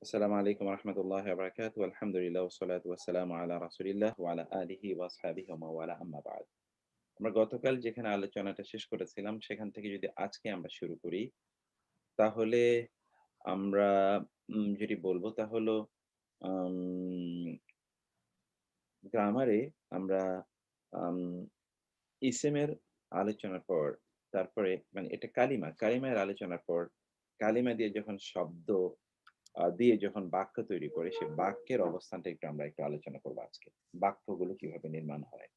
আসসালামু আলাইকুম রহমতুল্লাহি ওয়া বারাকাতুহু। আলহামদুলিল্লাহ ওয়াসসালাতু ওয়াসসালামু আলা রাসূলিল্লাহ ওয়া আলা আলিহি ওয়া আসহাবিহি ওয়া মাওয়ালা আম্মা বা'দ। আমরা গতকাল যেখানে আলোচনাটা শেষ করেছিলাম সেখান থেকে যদি আজকে আমরা শুরু করি তাহলে আমরা যেটি বলব তা হলো আম গ্রামারে আমরা আম ইসমের আলোচনার পর তারপরে মানে এটা কালিমার আলোচনার পর কালিমা দিয়ে যখন শব্দ দিয়ে যখন বাক্য তৈরি করে সে বাক্যের অবস্থানটা একটু আলোচনা করব আজকে। বাক্যগুলো কিভাবে নির্মাণ হয়।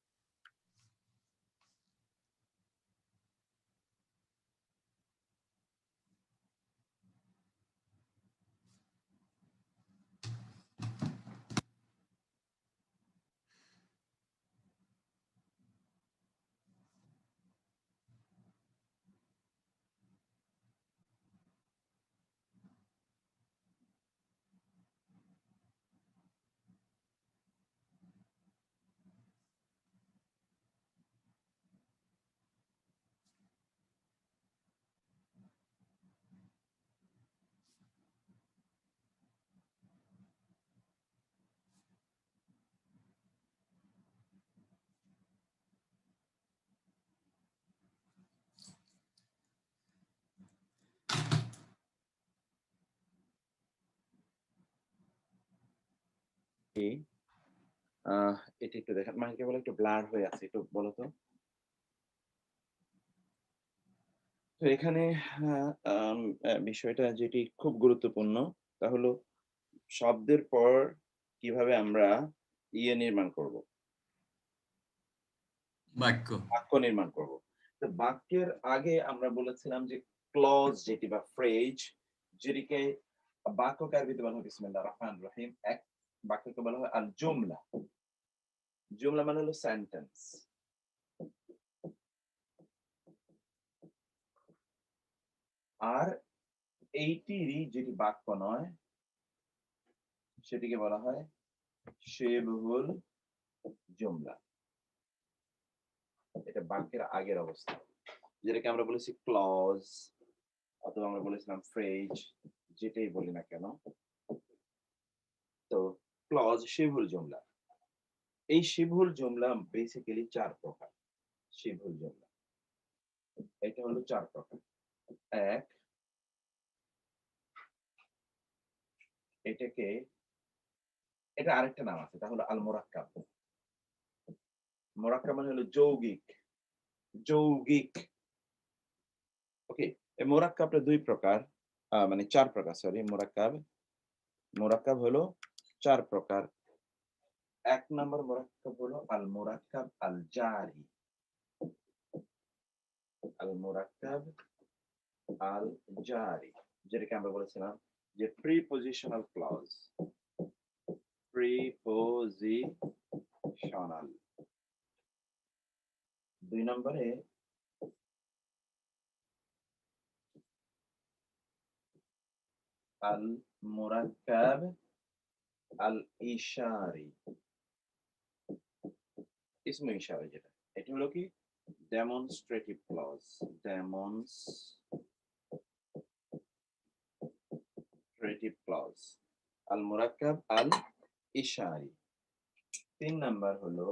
কি আহ এটা একটু দেখেন মাইকে বলে একটু ব্লার হয়ে আছে, একটু বলো তো। তো এখানে বিষয়টা যেটি খুব গুরুত্বপূর্ণ তা হলো শব্দের পর কিভাবে আমরা নির্মাণ করব, বাক্য। বাক্য নির্মাণ করব। তো বাক্যের আগে আমরা বলেছিলাম যে ক্লজ যেটি বা ফ্রেজ যেটিকে বাক্যকে আরবিতে বলা হয় বিসমিল্লাহির রহমানির রহিম। এক বাক্যকে বলা হয় আল জুমলা। জুমলা মানে হলো সেন্টেন্স। আর এইটিরই যেটি বাক্য নয় সেটিকে বলা হয় শিবহুল জুমলা। এটা বাক্যের আগের অবস্থা, যেটাকে আমরা বলেছি ক্লজ অথবা আমরা বলেছিলাম ফ্রেজ, যেটাই বলি না কেন। তো ক্লজ শিবহুল জুমলা। এই শিবহুল জুমলা বেসিক্যালি চার প্রকার। শিবহুল জুমলা এটা হলো চার প্রকার। এক, এটাকে এটা আরেকটা নাম আছে, তা হলো আল মুরাক্কাব। মুরাক্কাব মানে হলো যৌগিক। যৌগিক ওকে। এই মুরাক্কাবটা দুই প্রকার, মানে চার প্রকার, সরি। মুরাক্কাব হলো চার প্রকার। এক নম্বর মুরাক্কাব হলো আল মুরাক্কাব আল জারি। আল মুরাক্কাব আল জারি, যেটাকে আমরা বলেছিলাম যে প্রিপজিশনাল ক্লজ। প্রিপজিশনাল। দুই নম্বরে আল মুরাক্কাব আল ইশারি। ইসমে ইশারা যেটা, এটা হলো কি ডেমনস্ট্রেটিভ ক্লজ। ডেমনস্ট্রেটিভ ক্লজ আল মুরাক্কাব আল ইশারি। তিন নাম্বার হলো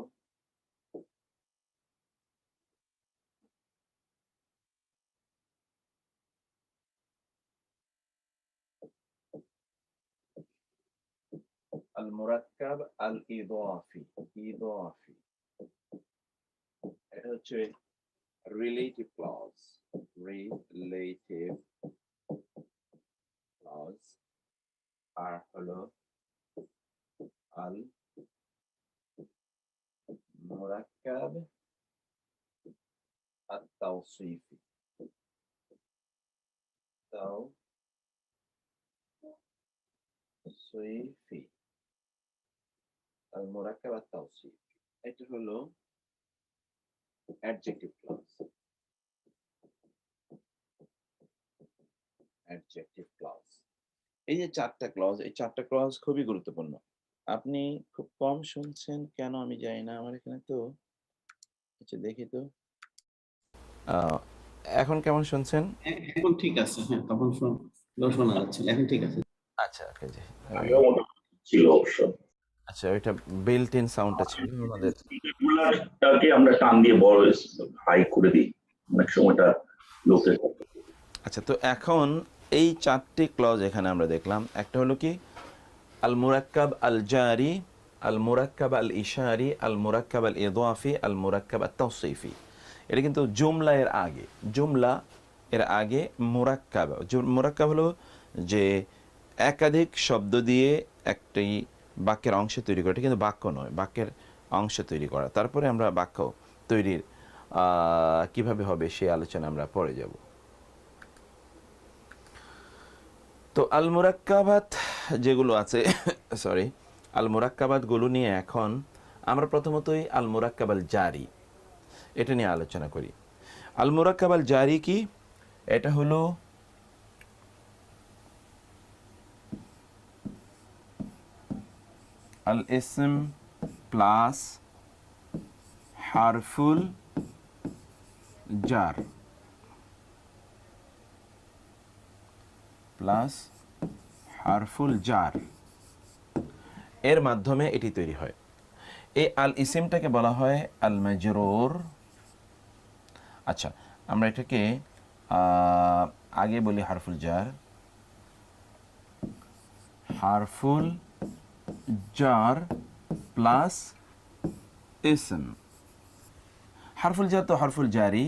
আল মুরাক্কাব আল ইদাফি। ইদাফি এটা হচ্ছে রিলেটিভ ক্লজ। Relative clause. আর হলো আল মুরাক্কাব আত তাওসিফি। তাওসিফি। আল মুরাক্কাব আত তাওসিফি এটা হলো অ্যাডজেক্টিভ ক্লজ। Adjective clause. এই যে চারটা ক্লজ, এই চারটা ক্লজ খুবই গুরুত্বপূর্ণ। আপনি খুব কম শুনছেন কেন আমি জানি না। আমার এখানে তো আচ্ছা দেখি তো। এখন কেমন শুনছেন? এখন ঠিক আছে। হ্যাঁ, তখন শোনা যাচ্ছে। এখন ঠিক আছে। আচ্ছা, ওকে, জি। ওই আগেও মোটামুটি ছিল অবশ্য। আচ্ছা, ওইটা বিল্ট ইন সাউন্ডটা ছিল আমাদের। স্পিকারগুলোকে আমরা টান দিয়ে বড় হাই করে দিই, অনেক সময়টা লোকে। আচ্ছা, তো এখন এই ৪ টি ক্লজ এখানে আমরা দেখলাম। একটা হলো কি আল মুরাক্কাব আল জারি, আল মুরাক্কাব আল ইশারি, আল মুরাক্কাব আল ইদাফি, আল মুরাক্কাব আত তাওসিফি। এটা কিন্তু জুমলা এর আগে, জুমলা এর আগে মুরাক্কাব। মুরাক্কাব হলো যে একাধিক শব্দ দিয়ে একটি বাক্যের অংশ তৈরি করা। এটা কিন্তু বাক্য নয়, বাক্যের অংশ তৈরি করা। তারপরে আমরা বাক্য তৈরির কিভাবে হবে সেই আলোচনা আমরা পরে যাব। তো আল মুরাক্কাবাত যেগুলো আছে সরি, আল মুরাক্কাবাতগুলো নিয়ে এখন আমরা প্রথমতই আল মুরাক্কাব আল জারি এটা নিয়ে আলোচনা করি। আল মুরাক্কাব আল জারি কি? এটা হলো আল ইসম প্লাস হারফুল জার প্লাস হারফুল জার এর মাধ্যমে এটি তৈরি হয়। এই আল ইসিমটাকে বলা হয় আল মাজরুর। আচ্ছা, আমরা এটাকে আগে বলি হারফুল জার, হারফুল জার প্লাস ইসম। হারফুল জার তো হারফুল জারি,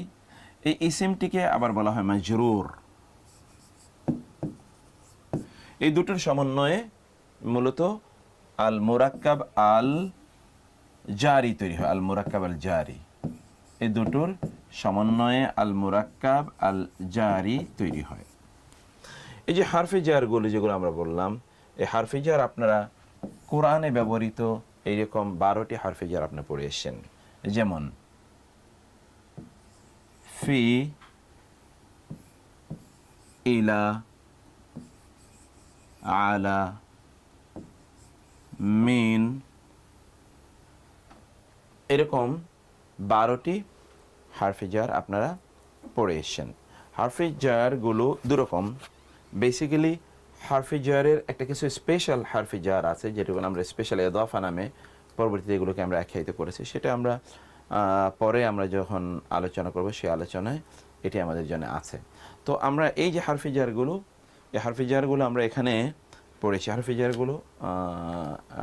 এই ইসিমটিকে আবার বলা হয় মাজরুর। এই দুটোর সমন্বয়ে মূলত আল মুরাক্কাব আল জারি তৈরি হয়, আল মুরাক্কাব আল জারি। এই দুটোর সমন্বয়ে আল মুরাক্কাব আল জারি তৈরি হয়। এই যে হারফে জারগুলো যেগুলো আমরা বললাম, এই হারফে জার আপনারা কোরআনে ব্যবহৃত এইরকম 12টি হারফে জার আপনি পড়ে এসেছেন। যেমন ফি, ইলা, আলা, মিন, এরকম 12টি হারফে জার আপনারা পড়ে এসেছেন। হারফে জারগুলো দুরকম। বেসিক্যালি হারফে জারের একটা কিছু স্পেশাল হারফে জার আছে, যেটুকু আমরা স্পেশাল ইদাফা নামে পরবর্তীতে এগুলোকে আমরা আখ্যায়িত করেছি। সেটা আমরা পরে আমরা যখন আলোচনা করব সেই আলোচনায় এটি আমাদের জন্য আছে। তো আমরা এই যে হারফে জারগুলো, এই হারফে জারগুলো আমরা এখানে পড়েছি। হারফে জারগুলো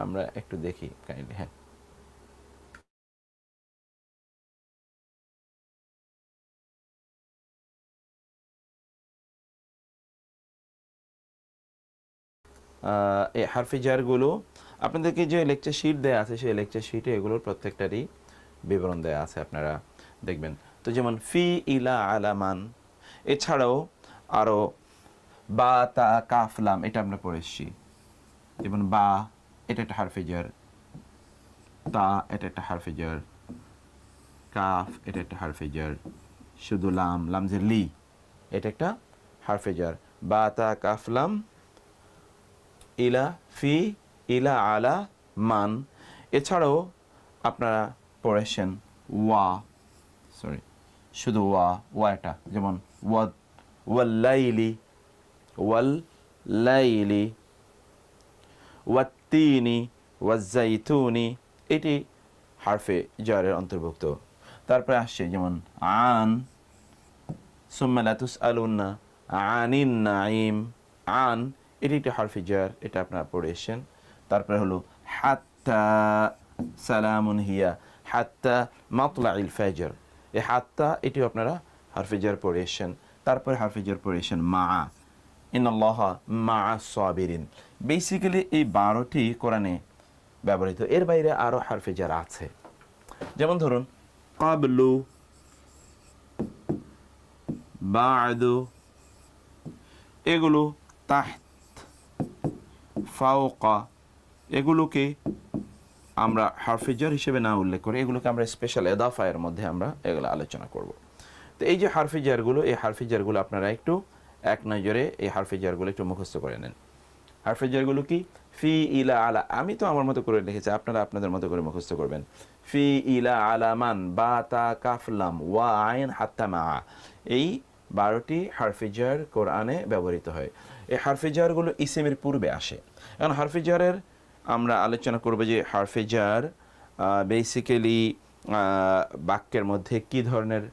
আমরা একটু দেখি কাইন্ডলি। হ্যাঁ, এই হারফে জারগুলো আপনাদেরকে যে লেকচার শিট দেয়া আছে, সেই লেকচার শিটে এগুলোর প্রত্যেকটারই বিবরণ দেয়া আছে, আপনারা দেখবেন। তো যেমন ফি, ইলা, আলামান, এছাড়াও আরও বা, তা, কাফ, লাম, এটা আমরা পড়ে এসেছি। যেমন বা, এটা একটা হারফে জার, তা এটা একটা হারফে জার, কাফ এটা একটা হারফে জার, শুধু লাম, লামজের লি, এটা একটা হারফে জার। বা, তা, কাফ, লাম, ইলা, ফি, ইলা, আলা, মান। এছাড়াও আপনারা পড়েছেন ওয়া, সরি, শুধু ওয়া, ওয়া এটা, যেমন ওয়াদ, ওয়াল্লাইলি, ওয়াল্লাইলি, ওয়াত্তিনি, ওয়াজ্জাইতুনি, এটি হারফে জারের অন্তর্ভুক্ত। তারপরে আসছে যেমন আন, সুম্মা লা তুসআলুন্না আনিন নাঈম, আন এটি একটি হারফে জার, এটা আপনারা পড়ে এসেছেন। তারপরে হলো হাত্তা, সালামুন হিয়া, হাত্তা মাতলাইল ফাজর, এই হাত্তা এটিও আপনারা হারফে জার পড়ে এসেছেন। তারপরে হারফে জার পড়ে এসেছেন মা, ইন্নাল্লাহা মা'আস সাবিরিন। বেসিক্যালি এই 12টি কোরআনে ব্যবহৃত। এর বাইরে আরও হারফে জার আছে, যেমন ধরুন ক্বাবলু, বা'দু, এগুলো তাহত, ফাওকা, এগুলোকে আমরা হারফে জার হিসেবে না উল্লেখ করে এগুলোকে আমরা স্পেশাল এদাফায়ের মধ্যে আমরা এগুলো আলোচনা করব। তো এই যে হারফে জারগুলো, এই হারফে জারগুলো আপনারা একটু এক নজরে এই হারফে জারগুলো একটু মুখস্থ করে নেন। হারফে জারগুলো কি? ফি, ইলা, আলা, আমি তো আমার মতো করে লিখেছি, আপনারা আপনাদের মতো করে মুখস্থ করবেন। ফি, ইলা, আলা, মান, বা, তা, কাফ, লাম, ওয়া, আইন, হাত্তা, মা, এই 12টি হারফে জার কোরআনে ব্যবহৃত হয়। এই হারফে জারগুলো ইসিমের পূর্বে আসে। এখন হারফে জারের আমরা আলোচনা করব যে হারফে জার বেসিক্যালি বাক্যের মধ্যে কী ধরনের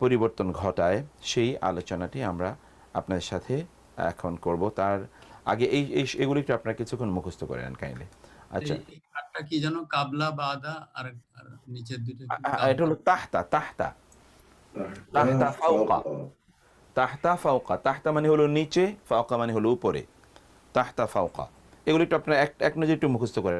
পরিবর্তন ঘটায় সেই আলোচনাটি আমরা আপনাদের সাথে এখন করব। তার আগে এগুলি একটু আপনারা কিছুক্ষণ মুখস্থ করে নেন কাইন্ডলি। আচ্ছা, এই আটটা কি যেন? কাবলা, বাদা, আর নিচের দুটো কি? এটা হলো তাহতা। তাহতা তাহতা ফাওকা। তাহতা ফাওকা, তাহতা মানে হলো নিচে, ফাওকা মানে হলো উপরে। তাহতা ফাওকা, এগুলো একটু আপনার এক নজরে একটু মুখস্থ করে।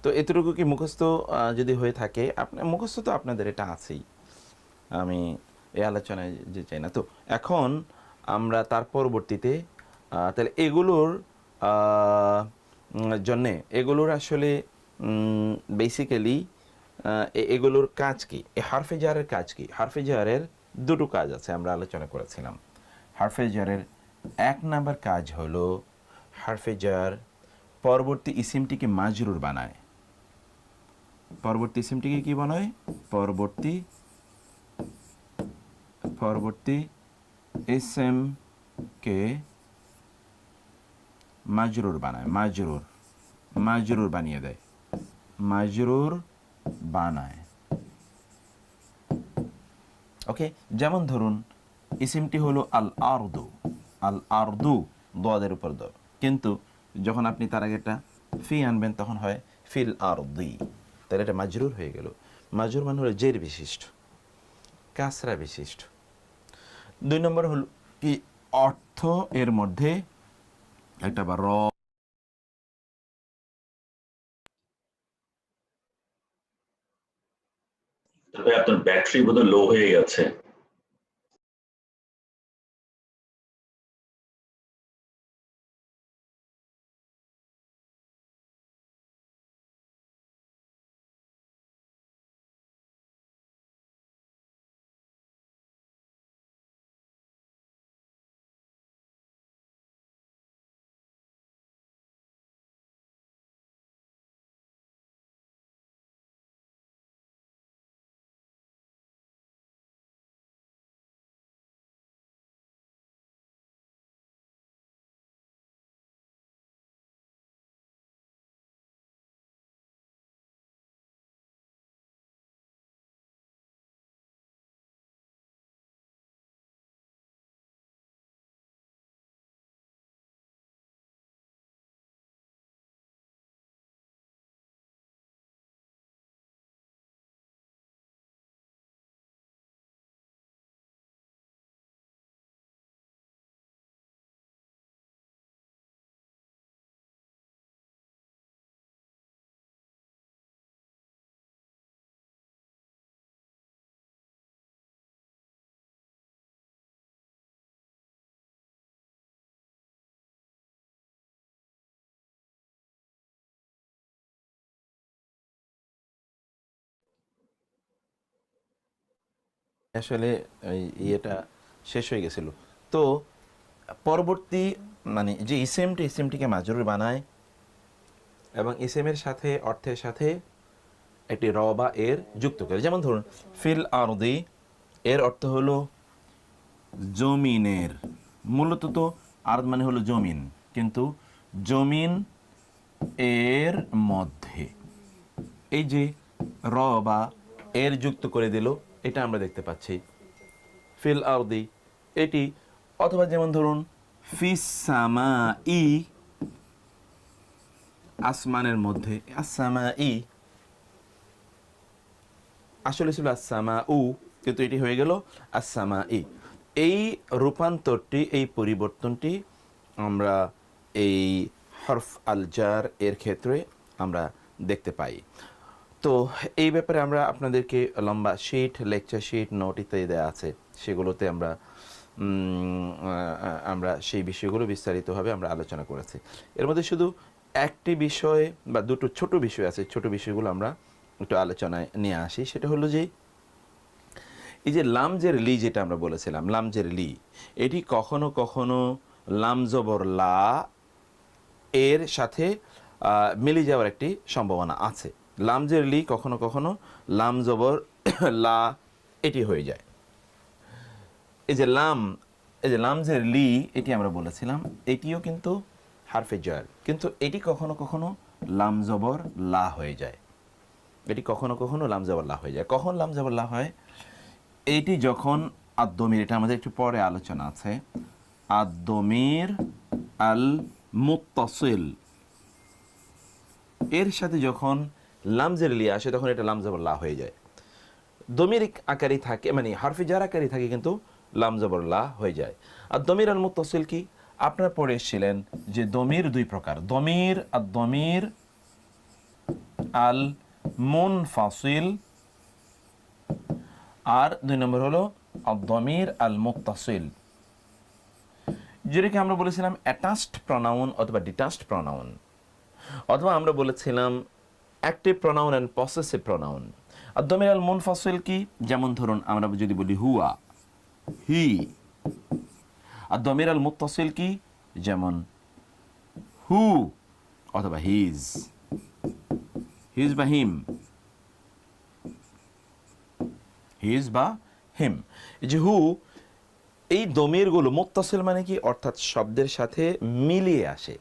তো এতটুকু কি মুখস্থ যদি হয়ে থাকে, আপনার মুখস্থ তো আপনাদের এটা আছেই, আমি এই আলোচনায় যে চাই না। তো এখন আমরা তার পরবর্তীতে তাহলে এগুলোর জন্যে এগুলোর আসলে বেসিক্যালি এগুলোর কাজ কি, এই হারফে জারের কাজ কি? হারফে জারের দুটো কাজ আছে, আমরা আলোচনা করেছিলাম। হারফে জারের এক নাম্বার কাজ হলো হারফে জার পরবর্তী ইসিমটিকে মাজরুর বানায়। পরবর্তী ইসিমটিকে কি বানায়? পরবর্তী ইসিমকে মাজরুর বানায়। মাজরুর বানিয়ে দেয়, মাজরুর বানায়। ওকে, যেমন ধরুন ইসিমটি হলো আল আরদু। আল আরদু দোয়াদের উপর দ, কিন্তু যখন আপনি তার আগে একটা ফি আনবেন তখন হয় ফিল আরদি, তাহলে এটা মাজরুর হয়ে গেল। মাজরুর মানে হলো জের বিশিষ্ট, কাসরা বিশিষ্ট। দুই নম্বর হলো কি, অর্থ এর মধ্যে একটা বা র। তবে আপনার ব্যাটারি বোধহয় লো হয়ে গেছে। আসলে ইয়েটা শেষ হয়ে গেছিল। তো পরবর্তী মানে যে ইসেমটিকে মাজরুর বানায় এবং ইসেমের সাথে অর্থের সাথে একটি র বা এর যুক্ত করে। যেমন ধরুন ফিল আরদি, এর অর্থ হলো জমিনের। মূলত তো আরদ মানে হলো জমিন, কিন্তু জমিন এর মধ্যে এই যে র বা এর যুক্ত করে দিল, এটা আমরা দেখতে পাচ্ছি ফিল আরদি এটি। অথবা যেমন ধরুন ফিস সামা ই, আসমানের মধ্যে। আসসামা ই আসলে ছিল আসসামা উ, কিন্তু এটি হয়ে গেল আসসামা ই। এই রূপান্তরটি, এই পরিবর্তনটি আমরা এই হরফ আল জার এর ক্ষেত্রে আমরা দেখতে পাই। তো এই ব্যাপারে আমরা আপনাদেরকে লম্বা শিট, লেকচার শিট, নোট ইত্যাদি দেওয়া আছে, সেগুলোতে আমরা সেই বিষয়গুলো বিস্তারিতভাবে আমরা আলোচনা করেছি। এর মধ্যে শুধু একটি বিষয় বা দুটো ছোট বিষয় আছে, ছোট বিষয়গুলো আমরা একটু আলোচনায় নিয়ে আসি। সেটা হলো যে এই যে লামজের লি, যেটা আমরা বলেছিলাম লামজের লি, এটি কখনো কখনো লাম জবর লা এর সাথে মিলে যাওয়ার একটি সম্ভাবনা আছে। লামজের লি কখনো কখনো লাম জবর লা এটি হয়ে যায়। এই যে লামজের লি, এটি আমরা বলেছিলাম এটিও কিন্তু হারফে জার, কিন্তু এটি কখনো কখনো লাম জবর লা হয়ে যায়। এটি কখনো কখনো লাম জবর লা হয়ে যায়। কখন লাম জবর লা হয়? এইটি যখন আদ-দমির, এটা আমাদের একটু পরে আলোচনা আছে, আদ-দমির আল মুত্তাসিল এর সাথে যখন লামজের লি আসে, তখন এটা লাম জবর লা হয়ে যায়। দমির আকারে থাকে, মানে হারফে জার আকারে থাকে, কিন্তু লাম জবর লা হয়ে যায়। আর দমির আল মুত্তাসিল কি আপনারা পড়ে এসেছিলেন যে দমির দুই প্রকার, দমির আদ-দমির আল মুনফাসিল, আর দুই নম্বর হলো আদ-দমির আল মুত্তাসিল, যেটাকে আমরা বলেছিলাম অ্যাটাচড প্রনাউন অথবা ডিটাচড প্রনাউন, অথবা আমরা বলেছিলাম active pronoun and possessive pronoun. আদ-দমির আল মুনফাসিল কি? যেমন ধরুন আমরা যদি বলি হুয়া, হি। আদ-দমির আল মুত্তাসিল কি? যেমন হু অথবা হিজ, হিজ বা হিম, হিজ বা হিম। এই যে হু, এই দমিরগুলো মুত্তাসিল মানে কি, অর্থাৎ শব্দের সাথে মিলিয়ে আসে।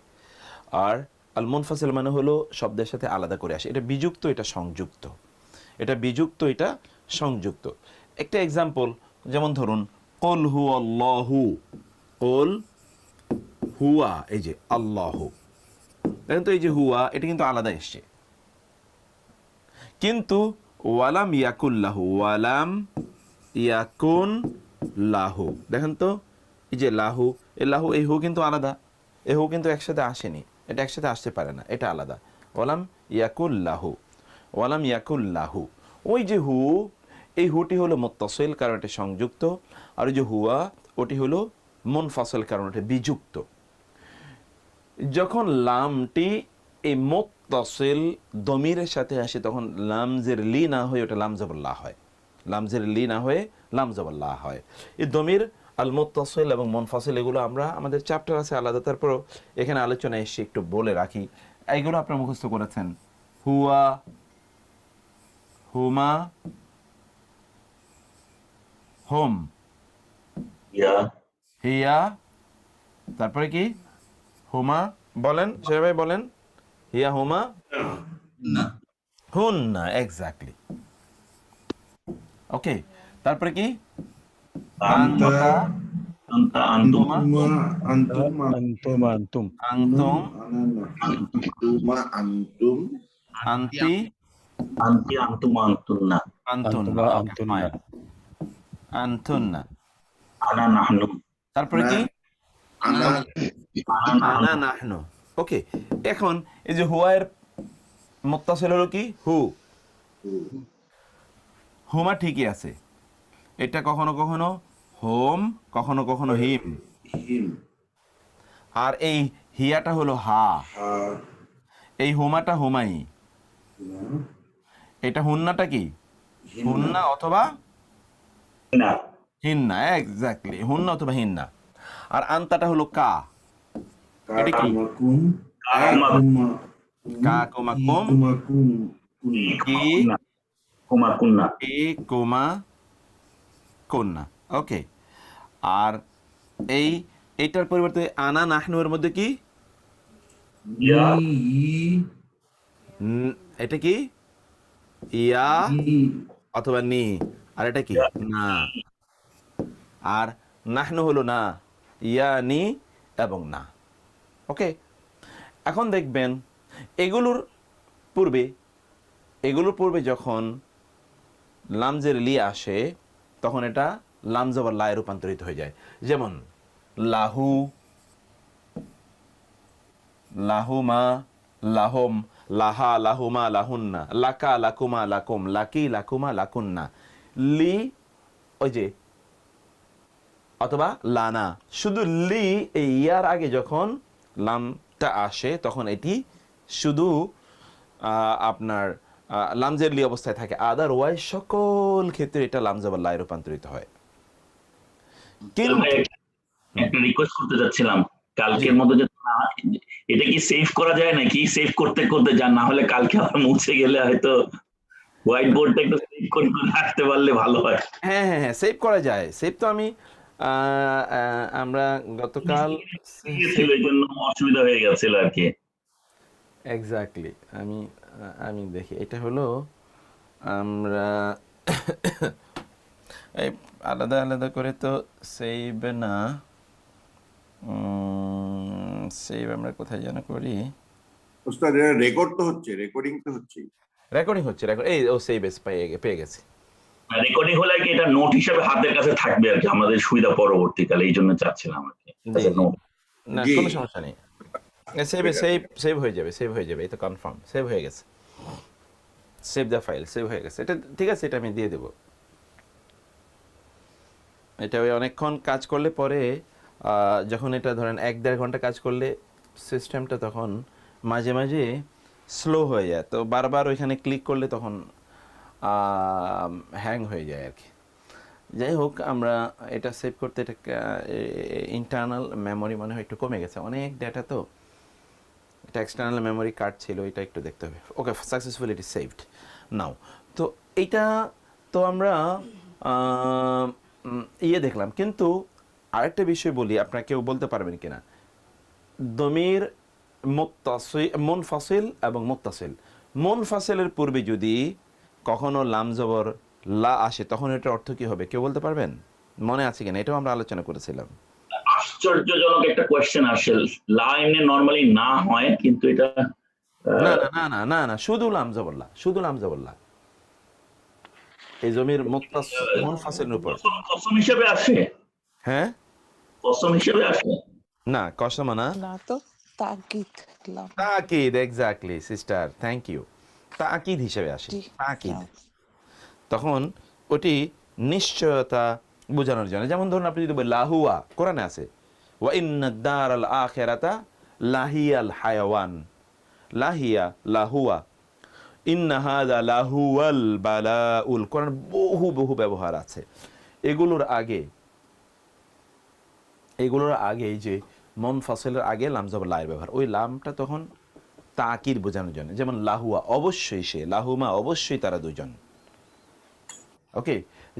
আর আল মুনফাসিল মানে হলো শব্দের সাথে আলাদা করে আসে। এটা বিযুক্ত, এটা সংযুক্ত, এটা বিযুক্ত, এটা সংযুক্ত। একটা এক্সাম্পল, যেমন ধরুন কুল হু আল্লাহু, কুল হুয়া, এই যে আল্লাহ, দেখেন তো এই যে হুয়া, এটা কিন্তু আলাদা এসছে। কিন্তু ওয়ালাম ইয়াকুল্লাহু, ওয়ালাম ইয়াকুন লাহু, দেখেন তো এই যে লাহু, এই লাহু, এই হু কিন্তু আলাদা, এই হু কিন্তু একসাথে আসেনি, এটা একসাথে আসতে পারে না, এটা আলাদা। ওয়ালাম ইয়াকুল্লাহু, ওয়ালাম ইয়াকুল্লাহু। ওই যে হু, এই হুটি হলো মুত্তাসিল, কারণ এটা সংযুক্ত। আর ওই যে হুয়া, ওটি হলো মুনফাসিল, কারণ এটা বিযুক্ত। যখন লামটি এই মুত্তাসিল দমিরের সাথে আসে, তখন লামজের লি না হয়ে ওটা লাম জবর লা হয়, লামজের লি না হয়ে লাম জবর লা হয়। এই দমির আল মুত্তাসিল এবং মুনফাসিল, এগুলো আমরা আমাদের চ্যাপ্টার আছে আলাদা, তারপরও এখানে আলোচনা এসে একটু বলে রাখি। এইগুলো আপনারা মুখস্থ করেছেন, হুয়া, হুমা, হোম, ইয়া, হিয়া, তারপরে কি হুমা, বলেন ভাই বলেন, হিয়া হুমা না, হুন্না, এক্স্যাক্টলি। ওকে, তারপরে কি আন্তা, আনতা, আন্তা, আন্তুম, তুমা, antum antum antum আনতুম, Antuma antum আন্তি, আন্তি, আন্তুম, আন্তুন্না, আন্তুন্না, antuma ওকে antunna ফাইন, আন্তুন্না। আনা নাহনু, তারপরে কি ana আনা আনা নাহনু, নাহনু। ওকে, এখন এই যে হুয়ার মুত্তাসিল হলো কি হু, হুমা ঠিকই আছে, এটা কখনো কখনো হোম, কখনো কখনো হিম। him আর এই হিয়াটা হলো হা, ha এই হুমাটা হুমাই, এটা হুন্নাটা কি হুন্না অথবা না হিন্না, এক্স্যাক্টলি, হুন্না অথবা হিন্না। আর আন্তাটা হলো কা, এটা কি? Kakumakum. কা কোমা কুম, Ikumakum. কি কুমা কি কোমা কন্যা। ওকে, আর এইটার পরিবর্তে আনা নাহনু এর মধ্যে কি? ইয়া এটা কি? ইয়া I. অথবা নি। আর এটা কি? না। আর নাহনু হলো না, ইয়া নি এবং না। ওকে, এখন দেখবেন এগুলোর পূর্বে যখন লামজের লি আসে তখন এটা লাম জবর লায় রূপান্তরিত হয়ে যায়। যেমন লাহু, লাহুমা, লাহম, লাহা, লাহুমা, লাহুন্না, লাকা, লাকুমা, লাকুম, লাকি, লাকুমা, লাকুন্না, লি, ওই যে, অথবা লানা। শুধু লি এই ইয়ার আগে যখন লামটা আসে তখন এটি শুধু আপনার লামজের লি অবস্থায় থাকে, আদারওয়াইজ সকল ক্ষেত্রে এটা লামজাবার লাই রূপান্তরিত হয়। কিন্তু একটা রিকোয়েস্ট করতে যাচ্ছিলাম, কালকের মধ্যে যে এটা কি সেভ করা যায় নাকি? সেভ করতে করতে যা, না হলে কালকে আবার মুছে গেলে হয়তো হোয়াইট বোর্ডটা একটু সেভ করে রাখতে পারলে ভালো হয়। হ্যাঁ হ্যাঁ হ্যাঁ, সেভ করা যায়। সেভ তো আমরা গতকাল ছিল এই জন্য অসুবিধা হয়ে গেছিল আর কি। এক্স্যাক্টলি, আমি দেখি, এটা হলো আমরা এই আলাদা আলাদা করে তো সেভ না, সেভ আমরা কোথায় যেন করি। ওস্তাদ রেকর্ড তো হচ্ছে, রেকর্ডিং তো হচ্ছে। রেকর্ডিং হচ্ছে, এই ও সেভ পেয়ে গেছি। রেকর্ডিং হলে কি এটা নোট হিসেবে হাতের কাছে থাকবে আর কি, আমাদের সুবিধা পরবর্তীকালে, এই জন্য চাচ্ছিলাম আর কি। নোট না, জি। কোনো সমস্যা নেই, সেভ হয়ে যাবে, এই তো কনফার্ম সেভ হয়ে গেছে। সেভ দ্য ফাইল, সেভ হয়ে গেছে, এটা ঠিক আছে, এটা আমি দিয়ে দেব। এটা ওই অনেকক্ষণ কাজ করলে পরে যখন এটা ধরেন 1-1.5 ঘন্টা কাজ করলে সিস্টেমটা তখন মাঝে মাঝে স্লো হয়ে যায়, তো বারবার ওইখানে ক্লিক করলে তখন হ্যাং হয়ে যায় আর কি। যাই হোক, আমরা এটা সেভ করতে, এটা ইন্টারনাল মেমোরি মনে হয় একটু কমে গেছে, অনেক ডেটা তো, এটা এক্সটার্নাল মেমোরি কার্ড ছিল, এটা একটু দেখতে হবে। ওকে, সাকসেসফুল, ইট ইজ সেভড নাও। তো এইটা তো আমরা দেখলাম, কিন্তু আরেকটা বিষয় বলি, আপনারা কেউ বলতে পারবেন কিনা, দমির মুনফাসিল এবং মুত্তাসিল, মুনফাসিলের পূর্বে যদি কখনো লাম জবর লা আসে তখন এটার অর্থ কি হবে, কেউ বলতে পারবেন? মনে আছে কিনা, এটাও আমরা আলোচনা করেছিলাম। আশ্চর্যজনক একটা কোয়েশ্চেন আসে, লাইনে নরমালি না হয়, কিন্তু এটা না না না না না না, শুধু লাম জবর লা, শুধু লাম জবর লা, এই জমির মুনফাসিলের উপর। কসম হিসেবে আসে? হ্যাঁ, কসম হিসেবে আসে না কসম না, না তো তাকিদ লাম। তাকিদ, এক্স্যাক্টলি সিস্টার, থ্যাংক ইউ। তাকিদ হিসেবে আসে, জি, তাকিদ। লাম। তখন ওটি নিশ্চয়তা বোঝানোর জন্য। যেমন ধরুন আপনি যদি বলেন লাহুয়া, কোরআনে আছে ওয়া ইন্নাদ দারাল আখিরাতা লাহিয়াল হায়াওয়ান, লাহিয়া, লাহুয়া, ইন্না হাযা লাহুয়াল বালাউল, কোরআন বহু বহু ব্যবহার আছে। এগুলোর আগে এই যে মুনফাসিলের আগে লাম জবর লায়ের ব্যবহার, ওই লামটা তখন তাকিদ বোঝানোর জন্য। যেমন লাহুয়া, অবশ্যই সে, লাহুমা, অবশ্যই তারা দুজন। ওকে,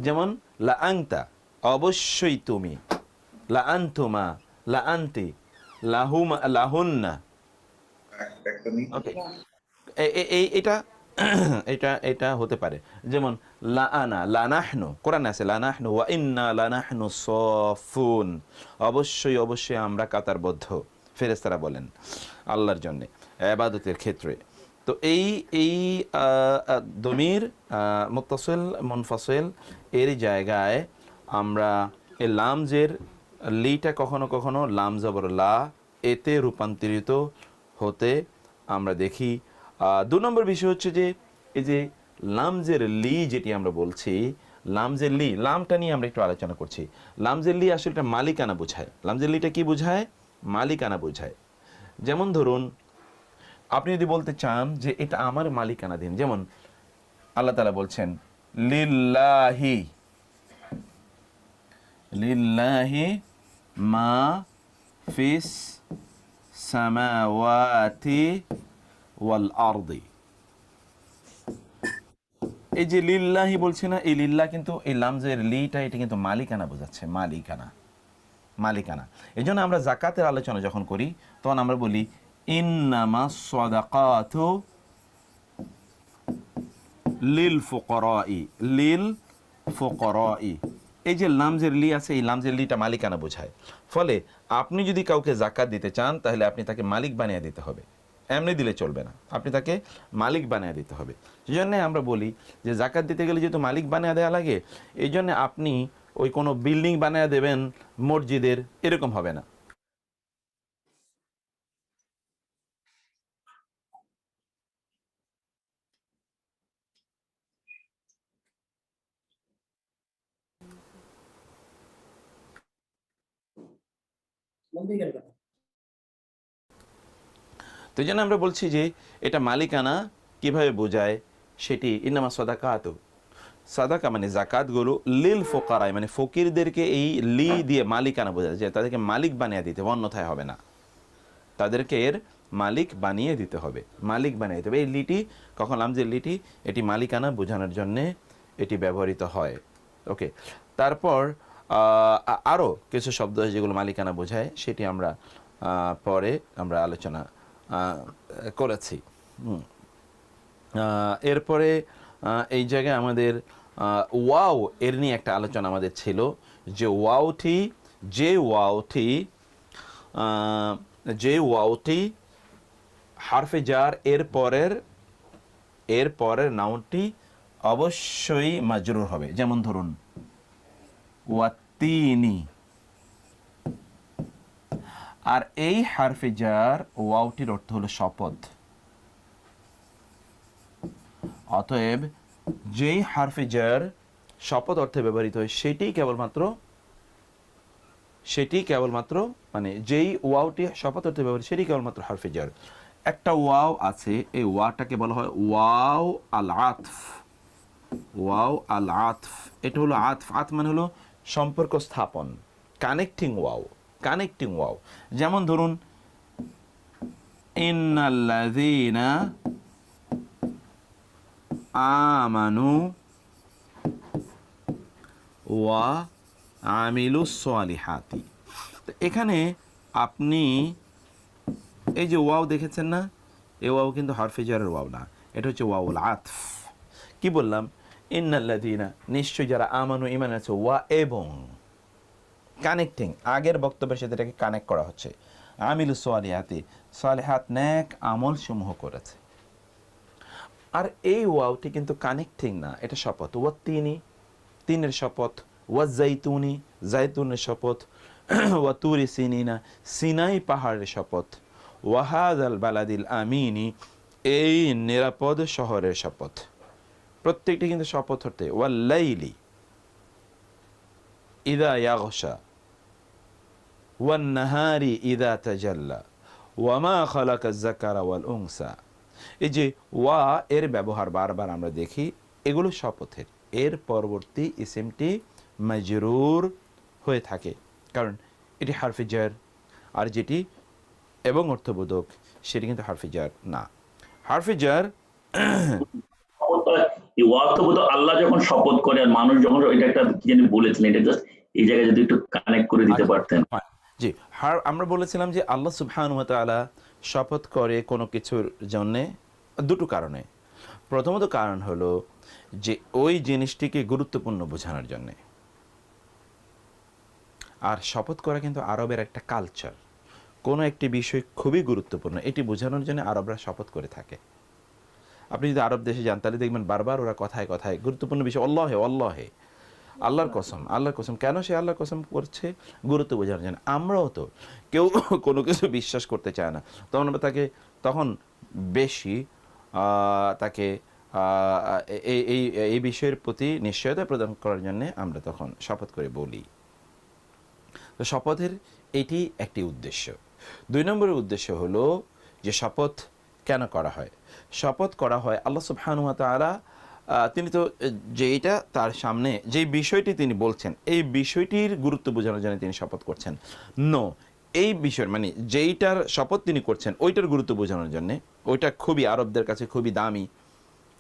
যেমন লা আনতা, অবশ্যই তুমি, লা আনতুমা, লা আনতি, লাহুমা, লাহুন্না। একটা মিনিট। ওকে, এটা এটা এটা হতে পারে। যেমন লা আনা, লা নাহনু, কোরআনে আছে লা নাহনু ওয়া ইন্না লা নাহনু সাফুন, অবশ্যই অবশ্যই আমরা কাতারবদ্ধ, ফেরেশতারা বলেন আল্লাহর জন্য ইবাদতের ক্ষেত্রে। তো এই দমির মুত্তাসিল মুনফাসিল এর জায়গায় আমরা এই লামজের লিটা কখনো কখনো লাম জবর লা এতে রূপান্তরিত হতে আমরা দেখি। 2 নম্বর বিষয় হচ্ছে যে এই যে লামজের লি যেটি আমরা বলছি, লামজের লি, লামটা নিয়ে আমরা একটু আলোচনা করছি। লামজের লি আসলে এটা মালিকানা বোঝায়। লামজের লিটা কি বোঝায়? মালিকানা বোঝায়। যেমন ধরুন আপনি যদি বলতে চান যে এটা আমার মালিকানাধীন, যেমন আল্লাহ তাআলা বলছেন লিল্লাহি, লিল্লাহি মা ফিস সামাওয়াতি ওয়াল আরদি। এই যে লিল্লাহি বলছি না, এই লিল্লাহ কিন্তু এই লামজের লিটা এটা কিন্তু মালিকানা বোঝাচ্ছে, মালিকানা, মালিকানা। এই জন্য আমরা জাকাতের আলোচনা যখন করি তখন আমরা বলি ইন্নামা সাদাকাতু লিল ফুকারাই, লিল ফুকারাই। এই যে লামজের লি আছে, এই লামজের লিটা মালিকানা বোঝায়। ফলে আপনি যদি কাউকে জাকাত দিতে চান তাহলে আপনি তাকে মালিক বানিয়ে দিতে হবে, এমনি দিলে চলবে না, আপনি তাকে মালিক বানিয়ে দিতে হবে। সেই জন্যে আমরা বলি যে জাকাত দিতে গেলে যেহেতু মালিক বানিয়ে দেওয়া লাগে, এই জন্য আপনি ওই কোনো বিল্ডিং বানিয়ে দেবেন মসজিদের, এরকম হবে না। তো এই জন্য আমরা বলছি যে এটা মালিকানা কিভাবে বোঝায় সেটি ইন্নামা সাদাকাতু, সাদাকা মানে জাকাতগুলো লিল ফোকারাই মানে ফকিরদেরকে এই লি দিয়ে মালিকানা বোঝায়, যে তাদেরকে মালিক বানিয়ে দিতে হবে, অন্যথায় হবে না, তাদেরকে এর মালিক বানিয়ে দিতে হবে, মালিক বানিয়ে দিতে হবে। এই লিটি কখন লামজের লিটি, এটি মালিকানা বোঝানোর জন্যে এটি ব্যবহৃত হয়। ওকে, তারপর আরও কিছু শব্দ আছে যেগুলো মালিকানা বোঝায়, সেটি আমরা পরে আমরা আলোচনা করেছি। এরপরে এই জায়গায় আমাদের ওয়াও এর নিয়ে একটা আলোচনা আমাদের ছিল, যে ওয়াওটি, যে ওয়াওটি হারফে জার এর পরের নাউনটি অবশ্যই মাজরুর হবে। যেমন ধরুন ওয়াতিনি, আর এই হারফে জার ওয়াওটির অর্থ হলো শপথ। অতএব যেই হারফে জার শপথ অর্থে ব্যবহৃত হয় সেটি কেবলমাত্র মানে যেই ওয়াওটি শপথ অর্থে ব্যবহৃত সেটি কেবলমাত্র হারফে জার। একটা ওয়াও আছে, এই ওয়াটাকে বলা হয় ওয়াও আল আতফ, ওয়াও আল আতফ। এটা হলো আতফ, আতফ মানে হলো সম্পর্ক স্থাপন, কানেক্টিং ওয়াও, কানেক্টিং ওয়াও। যেমন ধরুন ইন্নাল্লাযীনা আমানু ওয়া আমিলুস সালিহাতি। তো এখানে আপনি এই যে ওয়াও দেখেছেন না, এই ওয়াও কিন্তু হারফে জারের ওয়াও না, এটা হচ্ছে ওয়াউল আতফ। কি বললাম? ইন্নাল্লাযীনা, নিশ্চয় যারা আমানু ঈমান আছে, ওয়া এবং কানেক্টিং, আগের বক্তব্যের সাথে এটাকে কানেক্ট করা হচ্ছে। আমিলুস সালিহাতি, সালিহাত নেক আমল সমূহ করেছে। আর এই ওয়াওটি কিন্তু কানেক্টিং না, এটা শপথ। ওয়াতিনি, তিনের শপথ। ওয়া জাইতুনি, জাইতুনের শপথ। ওয়া তুরি সিনিনা, সিনাই পাহাড়ের শপথ। ওয়াহাদাল বালাদিল আমিনি, এই নিরাপদ শহরের শপথ। প্রত্যেকটি কিন্তু শপথ হতে। ওয়াল্লাইলি ইদা ইয়াগশা ওয়ান নাহারি ইদা তাজাল্লা ওয়ামা খালাকা যাকারা ওয়াল উনসা। এই যে ওয়া এর ব্যবহার বারবার আমরা দেখি, এগুলো শপথের। এর পরবর্তী ইসিমটি মাজরুর হয়ে থাকে, কারণ এটি হারফে জার, আর যেটি এবং অর্থবোধক সেটি কিন্তু হারফে জার না। হারফে জার আল্লাহ যখন শপথ করে আর মানুষ যখন, এটা একটা কি জানি বলেছিলেন, এটা জাস্ট এই জায়গায় যদি একটু কানেক্ট করে দিতে পারতেন। জি, আমরা বলেছিলাম যে আল্লাহ সুবহানাহু ওয়া তাআলা শপথ করে কোনো কিছুর জন্যে দুটো কারণে। প্রথমত কারণ হলো যে ওই জিনিসটিকে গুরুত্বপূর্ণ বোঝানোর জন্যে। আর শপথ করা কিন্তু আরবের একটা কালচার, কোনো একটি বিষয় খুবই গুরুত্বপূর্ণ এটি বোঝানোর জন্য আরবরা শপথ করে থাকে। আপনি যদি আরব দেশে যান তাহলে দেখবেন বারবার ওরা কথায় কথায় গুরুত্বপূর্ণ বিষয় আল্লাহে আল্লাহে, আল্লাহর কসম, আল্লাহর কসম। কেন সে আল্লাহর কসম করছে? গুরুত্ব বোঝানোর জন্য। আমরাও তো কেউ কোনো কিছু বিশ্বাস করতে চায় না, তখন আমরা তাকে তখন বেশি তাকে এই বিষয়ের প্রতি নিশ্চয়তা প্রদান করার জন্য আমরা তখন শপথ করে বলি। তো শপথের এটি একটি উদ্দেশ্য। 2 নম্বরের উদ্দেশ্য হলো যে শপথ কেন করা হয়? শপথ করা হয় আল্লাহ সুবহানাহু ওয়া তাআলা তিনি তো যেইটা তার সামনে যে বিষয়টি তিনি বলছেন এই বিষয়টির গুরুত্ব বোঝানোর জন্য তিনি শপথ করছেন। নো, এই বিষয় মানে যেইটার শপথ তিনি করছেন ওইটার গুরুত্ব বোঝানোর জন্য, ওইটা খুবই আরবদের কাছে খুবই দামি।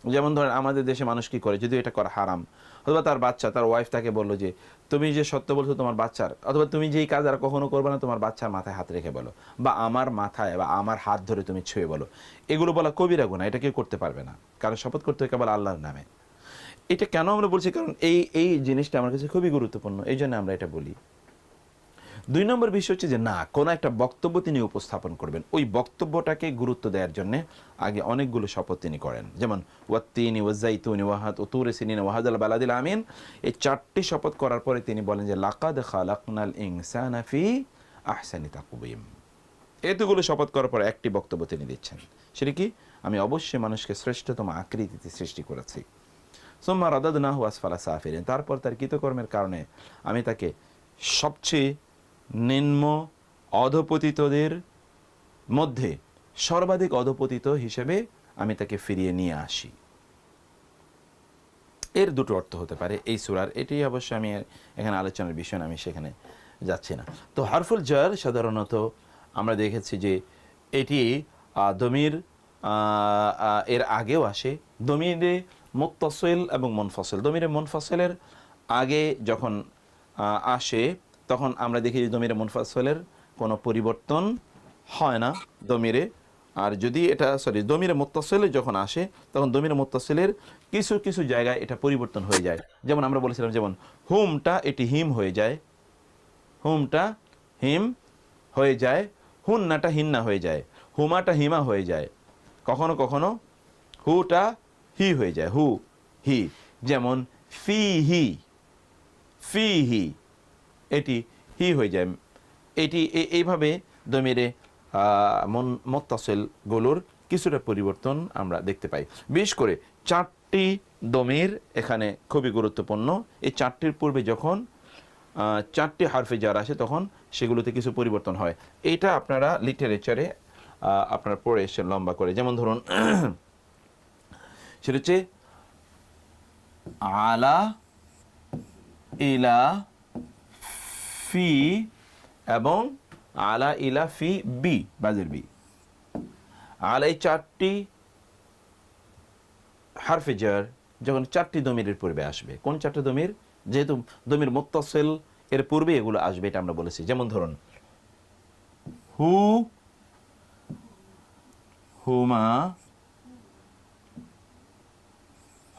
যেমন ধরেন আমাদের দেশে মানুষ কি করে, যদি এটা করা হারাম, অথবা তার বাচ্চা, তার ওয়াইফ তাকে বললো যে তুমি যে সত্য বলছো তোমার বাচ্চার, অথবা তুমি যেই কাজ আর কখনো করবে না তোমার বাচ্চার মাথায় হাত রেখে বলো, বা আমার মাথায় বা আমার হাত ধরে তুমি ছুঁয়ে বলো, এগুলো বলা কবিরা গুনাহ, এটা কেউ করতে পারবে না, কারণ শপথ করতে হয় কেবল আল্লাহর নামে। এটা কেন আমরা বলছি, কারণ এই জিনিসটা আমার কাছে খুবই গুরুত্বপূর্ণ, এই জন্য আমরা এটা বলি। 2 নম্বর বিষয় হচ্ছে যে না, কোনো একটা বক্তব্য তিনি উপস্থাপন করবেন, ওই বক্তব্যটাকে গুরুত্ব দেওয়ার জন্য আগে অনেকগুলো শপথ তিনি করেন, যেমন ওয়াত্তিনি ওয়াজ্জাইতুনি ওয়াতুরি সিনিন ওয়াহাদাল বালাদিল আমিন। এই 4টি শপথ করার পরে তিনি বলেন যে লাকাদ খালাকনাল ইনসানা ফি আহসানি তাকওয়িম। এতগুলো শপথ করার পর একটি বক্তব্য তিনি দিচ্ছেন, সেটা কি, আমি অবশ্যই মানুষকে শ্রেষ্ঠতম আকৃতিতে সৃষ্টি করেছি। সুম্মা রাদাদনাহু আসফালা সাফিলিন, তারপর তার কৃতকর্মের কারণে আমি তাকে সবচেয়ে নিম্ন অধপতিতদের মধ্যে সর্বাধিক অধপতিত হিসেবে আমি তাকে ফিরিয়ে নিয়ে আসি। এর দুটো অর্থ হতে পারে এই সূরার, এটি অবশ্য আমি এখানে আলোচনার বিষয় না, আমি সেখানে যাচ্ছি না। তো হারফুল জার সাধারণত আমরা দেখেছি যে এটি দমির এর আগেও আসে, দমিরে মুত্তাসিল এবং মুনফাসিল। দমিরে মুনফাসিলের আগে যখন আসে তখন আমরা দেখি যে দমিরে মুনফাসিলের কোনো পরিবর্তন হয় না দমিরে, আর যদি এটা দমিরে মুত্তাসিলে যখন আসে তখন দমিরে মুত্তাসিলের কিছু কিছু জায়গায় এটা পরিবর্তন হয়ে যায়। যেমন আমরা বলেছিলাম, যেমন হুমটা এটি হিম হয়ে যায়, হুমটা হিম হয়ে যায়, হুন্নাটা হিন্না হয়ে যায়, হুমাটা হিমা হয়ে যায়, কখনো কখনো হুটা হি হয়ে যায়, হু হি। যেমন ফি হি, ফি হি এটি হি হয়ে যায়। এটি এইভাবে দমিরে মুত্তাসিলগুলোর কিছুটা পরিবর্তন আমরা দেখতে পাই। বিশেষ করে 4টি দমির এখানে খুবই গুরুত্বপূর্ণ। এই 4টির পূর্বে যখন 4টি হারফে জার আসে তখন সেগুলোতে কিছু পরিবর্তন হয়। এটা আপনারা লিটারেচারে আপনারা পড়ে এসেছেন লম্বা করে। যেমন ধরুন সেটা হচ্ছে আলা, ইলা, ফি এবং আলা, ইলা, ফি, বি, বাজের বি। আলা, এই 4টি হারফে জার যখন 4টি দমিরের পূর্বে আসবে, কোন 4টি দমির, যেহেতু দমির মুত্তাসিল এর পূর্বে এগুলো আসবে, এটা আমরা বলেছি। যেমন ধরুন হু, হুমা,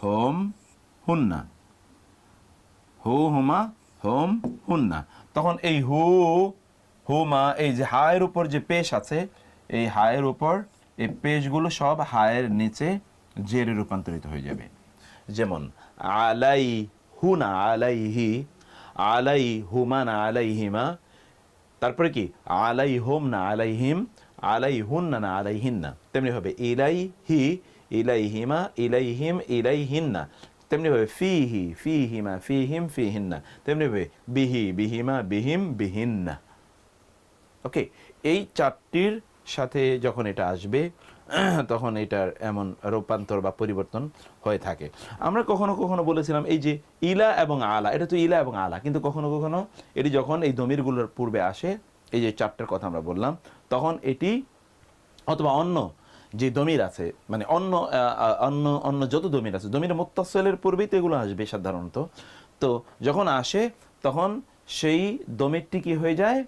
হোম, হুন্না, হু, হুমা, হোম, হুন্না। তখন এই হু, হুমা, এই যে হায়ের উপর যে পেশ আছে, এই হায়ের উপর এই পেশগুলো সব হায়ের নিচে জেরে রূপান্তরিত হয়ে যাবে। যেমন আলাই হুনা আলাইহি, আলাই হুমা না আলাইহিমা, তারপরে কি আলাই হোম না আলাইহিম, আলাই হুন্না না আলাইহিন্না। তেমনি হবে ইলাইহি, ইলাইহিমা, ইলাইহিম, ইলাইহিন্না। তেমনি ভাবে ফিহি, ফিহিমা, ফিহিম, ফিহিন্না। তেমনি ভাবে বিহি, বিহিমা, বিহিম, বিহিন্না। ওকে, এই 4টির সাথে যখন এটা আসবে তখন এটার এমন রূপান্তর বা পরিবর্তন হয়ে থাকে। আমরা কখনো কখনো বলেছিলাম এই যে ইলা এবং আলা, এটা তো ইলা এবং আলা, কিন্তু কখনো কখনো এটি যখন এই দমিরগুলোর পূর্বে আসে, এই যে 4টার কথা আমরা বললাম, তখন এটি অথবা অন্য যে দমির আছে, মানে অন্য অন্য অন্য যত দমির আছে, দমির মুত্তাসিলের পূর্বেই তো এগুলো আসবে সাধারণত। তো যখন আসে তখন সেই দমিরটি কি হয়ে যায়,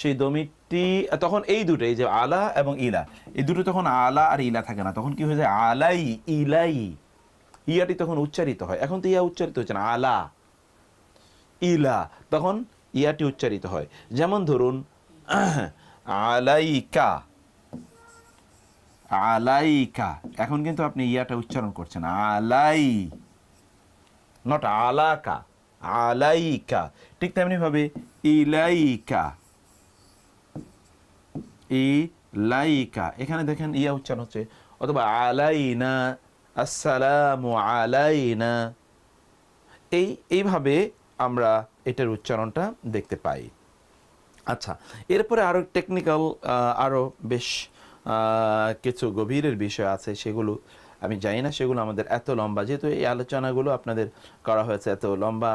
সেই দমিরটি তখন এই দুটো, এই যে আলা এবং ইলা, এই দুটো তখন আলা আর ইলা থাকে না, তখন কি হয়ে যায় আলাই, ইলাই, ইয়াটি তখন উচ্চারিত হয়। এখন তো ইয়া উচ্চারিত হচ্ছে না, আলা, ইলা, তখন ইয়াটি উচ্চারিত হয়। যেমন ধরুন আলাইকা, আলাইকা, এখন কিন্তু আপনি ইয়াটা উচ্চারণ করছেন আলাই, নট আলাকা, আলাইকা। ঠিক তেমনি ভাবে ইলাইকা, ইলাইকা, এখানে দেখেন ইয়া উচ্চারণ হচ্ছে। অথবা আলাইনা, আসসালামু আলাইনা, এইভাবে আমরা এটার উচ্চারণটা দেখতে পাই। আচ্ছা, এরপরে আরো টেকনিক্যাল আরো বেশ কিছু গভীরের বিষয় আছে, সেগুলো আমি জানি না সেগুলো আমাদের এত লম্বা, যেহেতু এই আলোচনাগুলো আপনাদের করা হয়েছে এত লম্বা,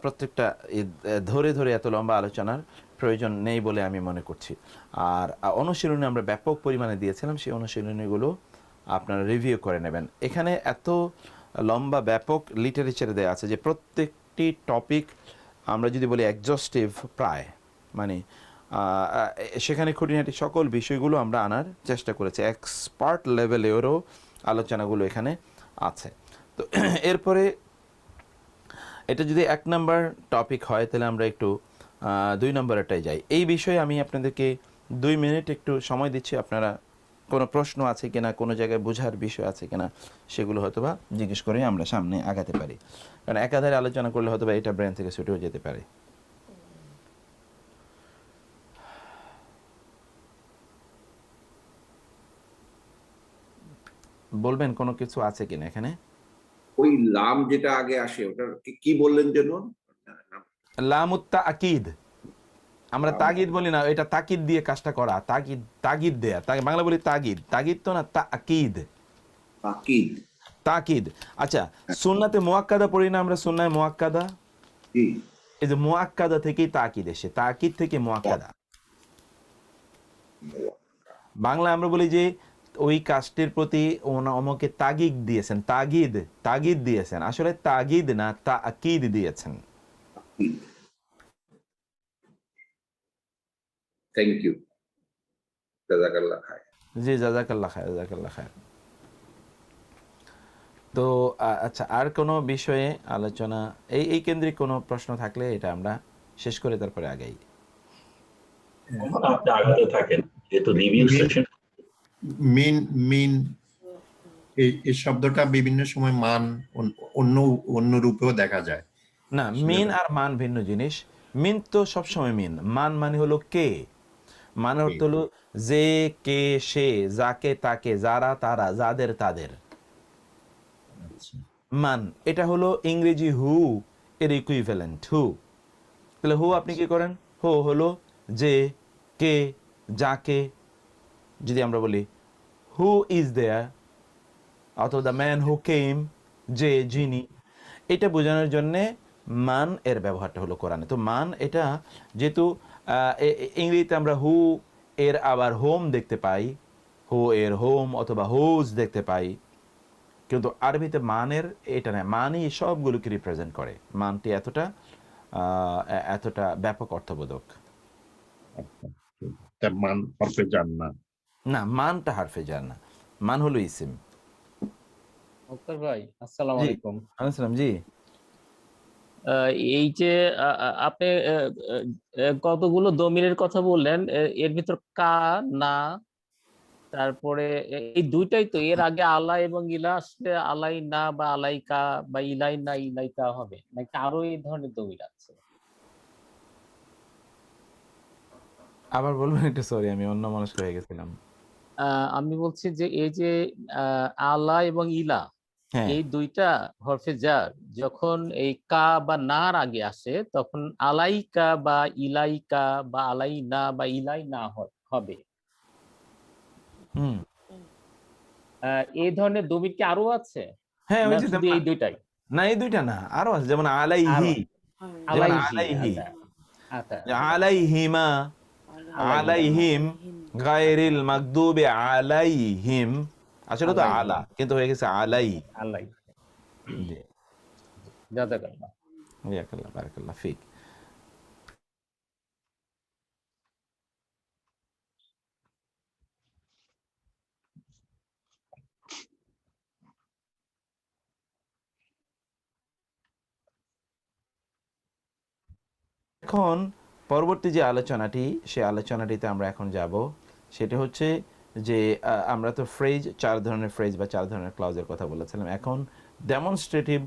প্রত্যেকটা ধরে ধরে এত লম্বা আলোচনার প্রয়োজন নেই বলে আমি মনে করছি। আর অনুশীলনী আমরা ব্যাপক পরিমাণে দিয়েছিলাম, সেই অনুশীলনীগুলো আপনারা রিভিউ করে নেবেন। এখানে এত লম্বা ব্যাপক লিটারেচার দেওয়া আছে যে প্রত্যেকটি টপিক আমরা যদি বলি এক্সস্টিভ প্রায়, মানে সেখানে খুঁটিনাটি সকল বিষয়গুলো আমরা আনার চেষ্টা করেছি, এক্সপার্ট লেভেলেরও আলোচনাগুলো এখানে আছে। তো এরপরে এটা যদি 1 নম্বর টপিক হয় তাহলে আমরা একটু 2 নম্বরটাই যাই। এই বিষয়ে আমি আপনাদেরকে 2 মিনিট একটু সময় দিচ্ছি, আপনারা কোনো প্রশ্ন আছে কিনা, কোনো জায়গায় বোঝার বিষয় আছে কিনা সেগুলো হয়তো বা জিজ্ঞেস করে আমরা সামনে আগাতে পারি, কারণ একাধারে আলোচনা করলে হয়তো বা এটা ব্রেন থেকে ছুটেও যেতে পারে। বলবেন কোনো কিছু আছে কিনা এখানে? ওই লাম যেটা আগে আসে ওটা কি বললেন যেন? লামুত তাকিদ, আমরা তাগিদ বলি না, এটা তাকিদ দিয়ে কাজটা করা, তাগিদ, তাগিদ দেয়া, বাংলা বলি তাগিদ, তাগিদ তো না, তাকিদ, তাকিদ। তাকিদ। আচ্ছা, সুন্নাতে মুআক্কাদা পড়ি না আমরা, সুন্নায়ে মুআক্কাদা, কি? এই যে মুআক্কাদা থেকেই তাকিদ এসে, তাকিদ থেকে মুআক্কাদা। বাংলা আমরা বলি যে ওই কাজটির প্রতি আমাকে তাগিদ দিয়েছেন, তাগিদ, তাগিদ দিয়েছেন, আসলে তাগিদ না তাকিদ দিয়েছেন। থ্যাংক ইউ, জাযাকাল্লাহ খায়। জি, জাযাকাল্লাহ খায়র, জাযাকাল্লাহ খায়র। তো আচ্ছা, আর কোনো বিষয়ে আলোচনা, এই কেন্দ্রিক কোনো প্রশ্ন থাকলে এটা আমরা শেষ করে তারপরে আগাই। আপনি আগাতে থাকেন, যেহেতু রিভিউ সেশন। মিন মিন এই শব্দটা বিভিন্ন সময় মান অন্য অন্য রূপেও দেখা যায়। না, মিন আর মান ভিন্ন জিনিস। মিন তো সবসময় মিন, মান মানে হলো কে, মান অর্থ হলো যে, কে, সে, যাকে তাকে, যারা তারা, যাদের তাদের। মান এটা হলো ইংরেজি হু এর ইকুইভ্যালেন্ট, হু। তাহলে হু আপনি কি করেন, হু হলো যে, কে, যাকে। যদি আমরা বলি হু ইজ দেয়ার, অথবা দ্য ম্যান হু কেম, যে, যিনি, এটা বোঝানোর জন্যে মান এর ব্যবহারটা হলো কোরআনে। তো মান এটা যেহেতু ইংরেজিতে আমরা হু এর আবার হোম দেখতে পাই, হু এর হোম অথবা হোজ দেখতে পাই, কিন্তু আরবিতে মানের এটা নয়, মানই সবগুলোকে রিপ্রেজেন্ট করে। মানটি এতটা ব্যাপক অর্থবোধক। তার মান হরফে জার না। না, মানটা হারফে জার না, মান হলো ইসিম। মুক্তার ভাই, আসসালামু জি, আলাইকুম। আসসালাম। জি, এই যে আপনি কতগুলো দমিরের কথা বললেন, এর ভিতর কা, না, তারপরে এই দুইটাই তো, এর আগে আলা এবং ইলা আসলে আলাই না বা আলাইকা বা ইলাই না ইলাইকা হবে নাকি আরো এই ধরনের দমির আছে? আবার বলবেন একটু, সরি আমি অন্য মনস্ক হয়ে গেছিলাম। আমি বলছি যে এই যে আলা এবং ইলা, হ্যাঁ, এই দুইটা হরফে জার যখন এই কা বা নার আগে আসে তখন আলাইকা বা ইলাইকা বা আলাইনা বা ইলাই না হবে। হুম, এই ধরনের দমির কি আরো আছে হ্যাঁ, ওই না যে শুধু এই দুইটাই? না, এই দুইটা না, আরো আছে, যেমন আলাইহি, যেমন আলাইহি, আলাইহি, আচ্ছা, আলাইহিমা, আলাইহিম, গায়রিল মাগদুবি আলাইহিম, আসলে তো আলাইহিম। আলা কিন্তু হয়ে গেছে আলাই। আলাই, জি, জাযাকাল্লাহ। ইয়াকাল্লাহ, বারাকাল্লাহ ফিক। এখন পরবর্তী যে আলোচনাটি, সেই আলোচনাটিতে আমরা এখন যাব, সেটা হচ্ছে যে আমরা তো ফ্রেজ, 4 ধরনের ফ্রেজ বা 4 ধরনের ক্লজের কথা বলেছিলাম। এখন ডেমনস্ট্রেটিভ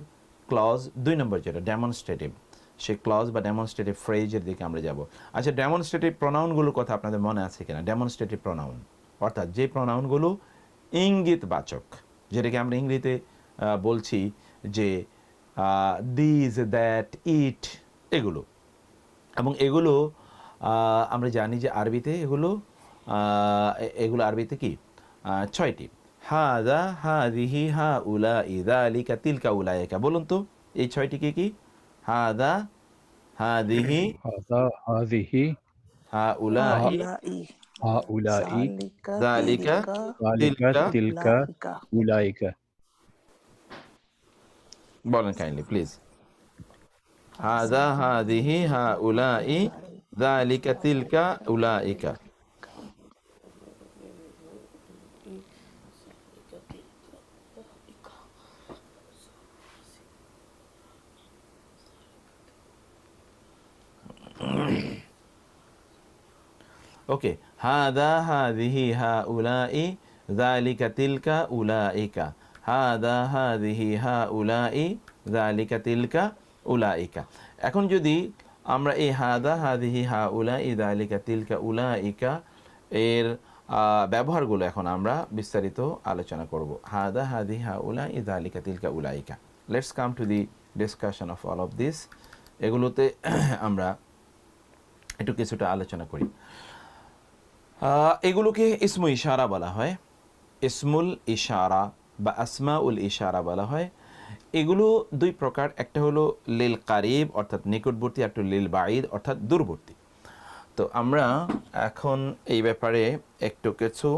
ক্লজ 2 নম্বর, যেটা ডেমনস্ট্রেটিভ, সেই ক্লজ বা ডেমনস্ট্রেটিভ ফ্রেজের দিকে আমরা যাব। আচ্ছা, ডেমনস্ট্রেটিভ প্রোনাউনগুলোর কথা আপনাদের মনে আছে কিনা? ডেমনস্ট্রেটিভ প্রোনাউন অর্থাৎ যে প্রোনাউনগুলো ইঙ্গিতবাচক, যেটাকে আমরা ইংরেজিতে বলছি যে দিস, দ্যাট, ইট, এগুলো। এবং এগুলো আমরা জানি যে আরবিতে এগুলো আরবিতে কি 6টি। হাদা হাদিহি হাউলাই যালিকা তিলকা উলাইকা। বলুন তো এই ছয়টিকে কি? হাদা হাদিহি هذا هذه হাউলাই هؤلاء هؤلاء ذلك যালিকা ذلك تلك تلك أولئك أولئك বলেন কাইন্ডলি প্লিজ। হাদা হাদিহি হাউলাই যালিকা তিলকা উলাইকা। ওকে, হাদা হাদিহি হাউলাই যালিকা তিলকা উলাইকা। হাদা হাদিহি হাউলাই যালিকা তিলকা উলাইকা। এখন যদি আমরা এই হাদা হাদিহি হাউলাই যালিকা তিলকা উলাইকা এর ব্যবহারগুলো এখন আমরা বিস্তারিত আলোচনা করব। হাদা হাদিহি হাউলাই যালিকা তিলকা উলাইকা। Let's come to the discussion of all of this. এগুলোতে আমরা একটু কিছুটা আলোচনা করি। এগুলোকে ইসমু ইশারা বলা হয়, ইসমুল ইশারা বা আসমাউল ইশারা বলা হয়। এগুলো দুই প্রকার, একটা হলো লিল কারিব অর্থাৎ নিকটবর্তী, একটা লিল বাঈদ অর্থাৎ দূরবর্তী। তো আমরা এখন এই ব্যাপারে একটু কিছু,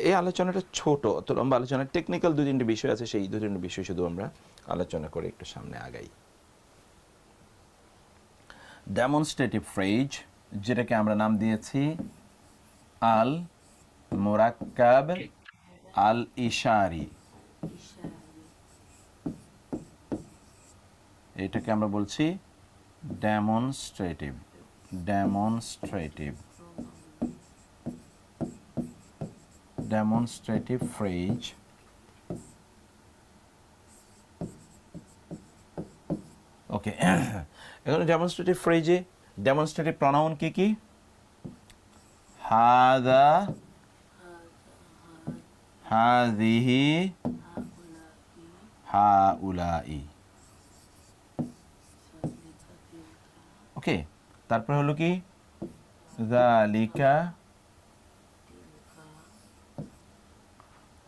এই আলোচনাটা ছোট, অত লম্বা আলোচনা, টেকনিক্যাল দু তিনটে বিষয় আছে, সেই দু তিনটে বিষয় শুধু আমরা আলোচনা করে একটু সামনে আগাই। ডেমনস্ট্রেটিভ ফ্রেজ, যেটাকে আমরা নাম দিয়েছি আল মুরাক্কাব আল ইশারি, এটাকে আমরা বলছি ডেমনস্ট্রেটিভ। Demonstrative phrase. ওকে, এখন ডেমনস্ট্রেটিভ ফ্রেজে ডেমনস্ট্রেটিভ প্রনাউন কি কি? হাদা হাদিহি হাউলাই। ওকে, তারপর হলো কি? যালিকা,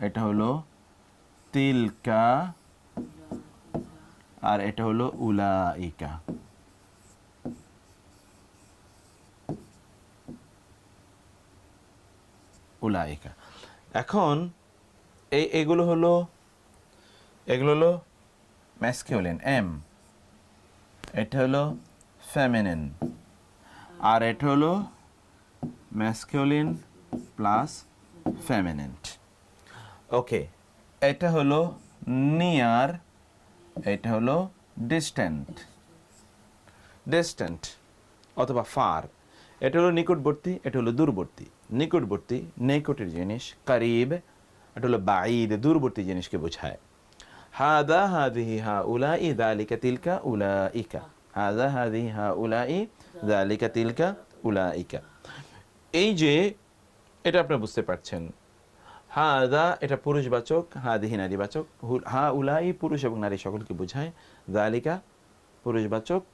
এটা হলো তিলকা, আর এটা হলো উলাইকা। উলাইকা। এখন এগুলো হলো ম্যাসকিউলিন এম, এটা হলো ফেমিনিন, আর এটা হলো ম্যাসকিউলিন প্লাস ফেমিনিন। ওকে, এটা হলো নিয়ার, এটা হলো ডিস্ট্যান্ট অথবা ফার। এটা হলো নিকটবর্তী, এটা হলো দূরবর্তী। নিকটবর্তী নিকটের জিনিস, কারিব এটা হলো বাঈদ দূরবর্তী জিনিসকে বোঝায়। হাদা হাদিহি হাউলাই যালিকা তিলকা উলাইকা। হাদা হাদিহি হাউলাই যালিকা তিলকা উলাইকা। এই যে এটা আপনারা বুঝতে পারছেন, হাদা এটা পুরুষবাচক, হাদিহি নারীবাচক, হাউলাই পুরুষ এবং নারী সকলকে বোঝায়, যালিকা পুরুষবাচক,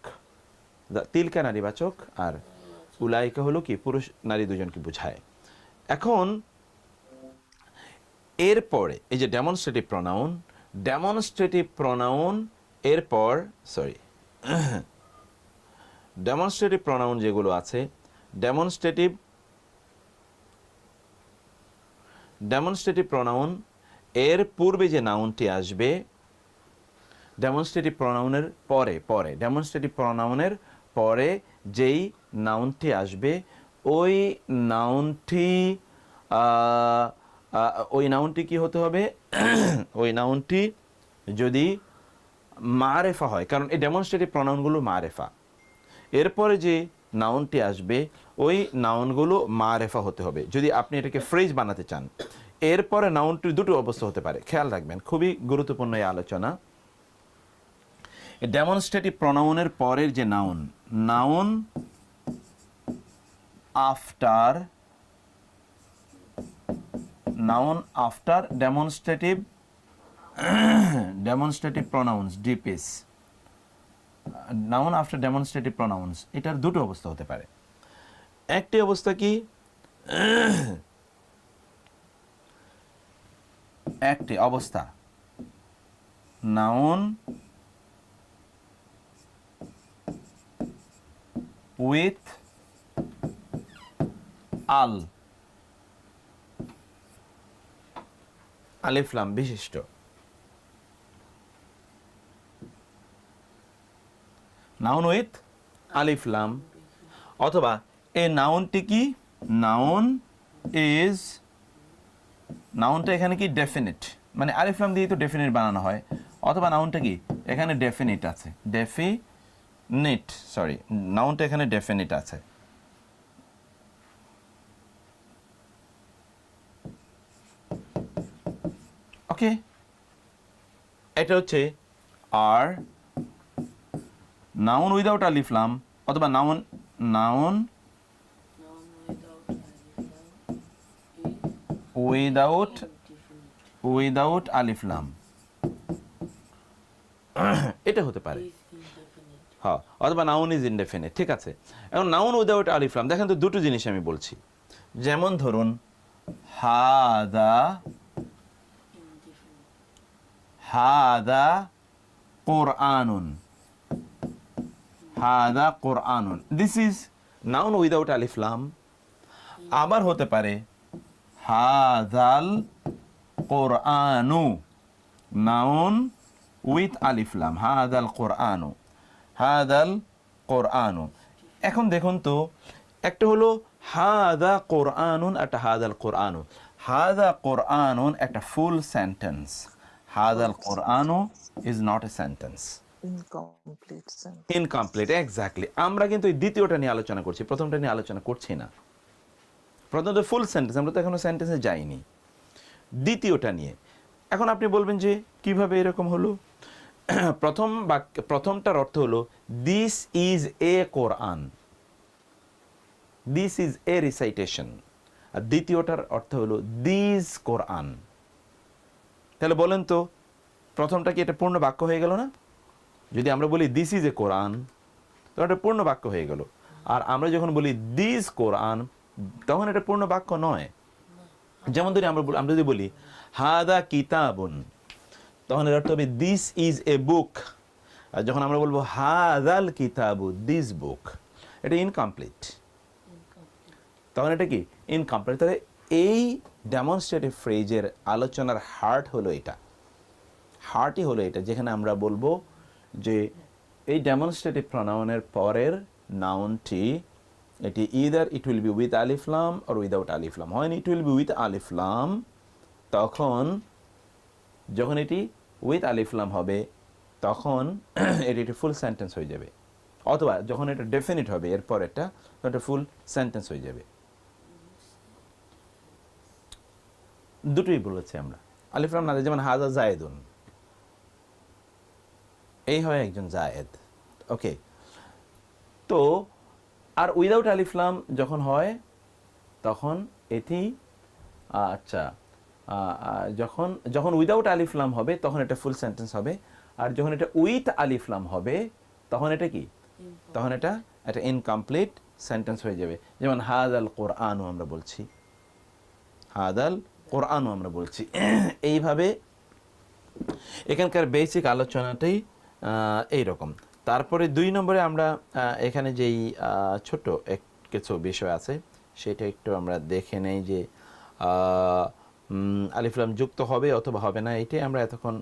তিলকা নারীবাচক, আর উলাইকা হলো কি পুরুষ নারী দুজনকে বোঝায়। এখন এরপরে এই যে ডেমনস্ট্রেটিভ প্রনাউন এরপর ডেমনস্ট্রেটিভ প্রনাউন যেগুলো আছে, ডেমনস্ট্রেটিভ প্রনাউন এর পূর্বে যে নাউনটি আসবে, ডেমনস্ট্রেটিভ প্রনাউনের পরে যেই নাউনটি আসবে, ওই নাউনটি কি হতে হবে? ওই নাউনটি যদি মারেফা হয়, কারণ এই ডেমনস্ট্রেটিভ প্রনাউনগুলো মারেফা, এরপরে যে নাউনটি আসবে ওই নাউনগুলো মারেফা হতে হবে যদি আপনি এটাকে ফ্রেজ বানাতে চান। এরপরে নাউনটির দুটো অবস্থা হতে পারে, খেয়াল রাখবেন, খুবই গুরুত্বপূর্ণ এই আলোচনা। ডেমনস্ট্রেটিভ প্রনাউনের পরের যে noun after demonstrative pronouns, DPs, noun after demonstrative pronouns, এটার দুটো অবস্থা হতে পারে। একটি অবস্থা কি, একটি অবস্থা, নাউন উইথ আল আলিফ লাম বিশিষ্ট, নাউন উইথ আলিফ লাম, অথবা এই নাউনটি কি, নাউনটা এখানে কি ডেফিনিট, মানে আলিফ লাম দিয়ে তো ডেফিনিট বানানো হয়, অথবা নাউনটা কি এখানে ডেফিনিট আছে, নাউনটা এখানে ডেফিনিট আছে। ওকে, এটা হচ্ছে আর নাউন উইদাউট আলিফ লাম, অথবা নাউন উইদাউট আলিফ লাম, এটা হতে পারে। হ্যাঁ, অথবা নাউন ইজ ইনডেফিনিট। ঠিক আছে, এখন নাউন উইদাউট আলিফ লাম, দেখেন তো দুটো জিনিস আমি বলছি। যেমন ধরুন হাদা কোরআনুন, দিস ইজ নাউন উইদাউট আলিফ লাম। আবার হতে পারে হাদাল কোরআনু, নাউন উইথ আলিফ লাম, হাদাল কোরআনু। এখন দেখুন তো, একটা হলো হাদা কোরআনুন, একটা হাদাল কোরআনু। হাদা কোরআনুন একটা ফুল সেন্টেন্স, হাদাল কোরআনু is not a sentence, incomplete. Exactly, আমরা কিন্তু এই দ্বিতীয়টা নিয়ে আলোচনা করছি, প্রথমটা নিয়ে আলোচনা করছি না। প্রথমত ফুল সেন্টেন্স, আমরা তো এখনো সেন্টেন্সে যাইনি, দ্বিতীয়টা নিয়ে। এখন আপনি বলবেন যে কিভাবে এরকম হলো? প্রথমটার অর্থ হলো this is a Quran, this is a recitation, আর দ্বিতীয়টার অর্থ হলো দিস কোরআন। তাহলে বলেন তো, প্রথমটা কি এটা পূর্ণ বাক্য হয়ে গেল না? যদি আমরা বলি দিস ইজ এ কোরআন, তখন এটা পূর্ণ বাক্য হয়ে গেল। আর আমরা যখন বলি দিস কোরআন, তখন এটা পূর্ণ বাক্য নয়। যেমন ধরি আমরা যদি বলি হাদা কিতাবুন, তখন এর অর্থ হবে দিস ইজ এ বুক। আর যখন আমরা বলবো হাদাল কিতাবু, দিস বুক, এটা ইনকমপ্লিট, তখন এটা কি ইনকমপ্লিট। তাহলে এই ডেমনস্ট্রেটিভ ফ্রেজের আলোচনার হার্টই হলো এটা, যেখানে আমরা বলবো যে এই ডেমনস্ট্রেটিভ প্রনাউনের পরের নাউনটি, এটি either it will be with আলিফ লাম অর উইদাউট আলিফ লাম। হয় ইট উইল বি উইথ আলিফ লাম, তখন যখন এটি উইথ আলিফ লাম হবে তখন এটি ফুল সেন্টেন্স হয়ে যাবে, অথবা যখন এটা ডেফিনিট হবে এরপর এটা, তখন এটা ফুল সেন্টেন্স হয়ে যাবে। দুটোই বলেছি আমরা। আলিফ লাম না, যেমন হাজা জায়েদুন, এই হয় একজন জায়েদ। ওকে, তো আর উইদাউট আলিফ লাম যখন হয় তখন এটি যখন উইদাউট আলিফ লাম হবে তখন এটা ফুল সেন্টেন্স হবে, আর যখন এটা উইথ আলিফ লাম হবে তখন এটা কি, তখন এটা একটা ইনকমপ্লিট সেন্টেন্স হয়ে যাবে। যেমন হাদাল কোরআনু আমরা বলছি, হাদাল কোরআনু আমরা বলছি। এইভাবে এখানকার বেসিক আলোচনাটাই এইরকম। তারপরে 2 নম্বরে আমরা এখানে যেই ছোট কিছু বিষয় আছে সেটা একটু আমরা দেখে নেই, যে আলিফ লাম যুক্ত হবে অথবা হবে না, এটাই আমরা এতক্ষণ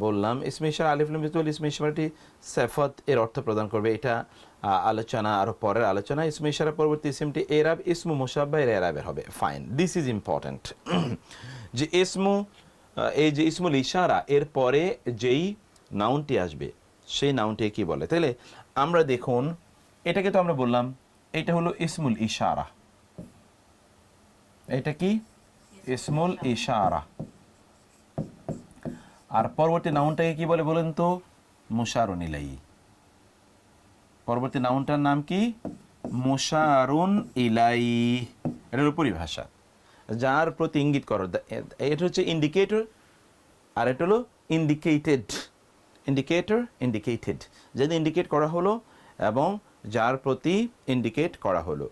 বললাম। ইসমে ইশারা আলিফ লাম যুক্ত হলে ইসমে ইশারাটি সিফাত এর অর্থ প্রদান করবে, এটা আলোচনা আরো পরের আলোচনা। ইসমে ইশারা পরবর্তী ইসমটি এরাব ইসমু মুশাব্বাহ এর এরাবের হবে। ফাইন, দিস ইজ ইম্পর্টেন্ট, যে এই যে ইসমুল ইশারা এর পরে যেই নাউনটি আসবে সেই নাউনটি কি বলে। তাহলে আমরা দেখুন, এটাকে তো আমরা বললাম এটা হলো ইসমুল ইশারা, এটা কি ইসমুল ইশারা, আর পরবর্তী নাউনটাকে কি বলে বলেন তো? মুশারুন ইলাইহি। পরবর্তী নাউনটার নাম কি? মুশারুন ইলাইহি। এটার পরিভাষা যার প্রতি ইঙ্গিত করো, এটা হচ্ছে ইন্ডিকেটর, আর এটা হলো ইন্ডিকেটেড। ইন্ডিকেটেড, যদি ইন্ডিকেট করা হলো এবং যার প্রতি ইন্ডিকেট করা হলো,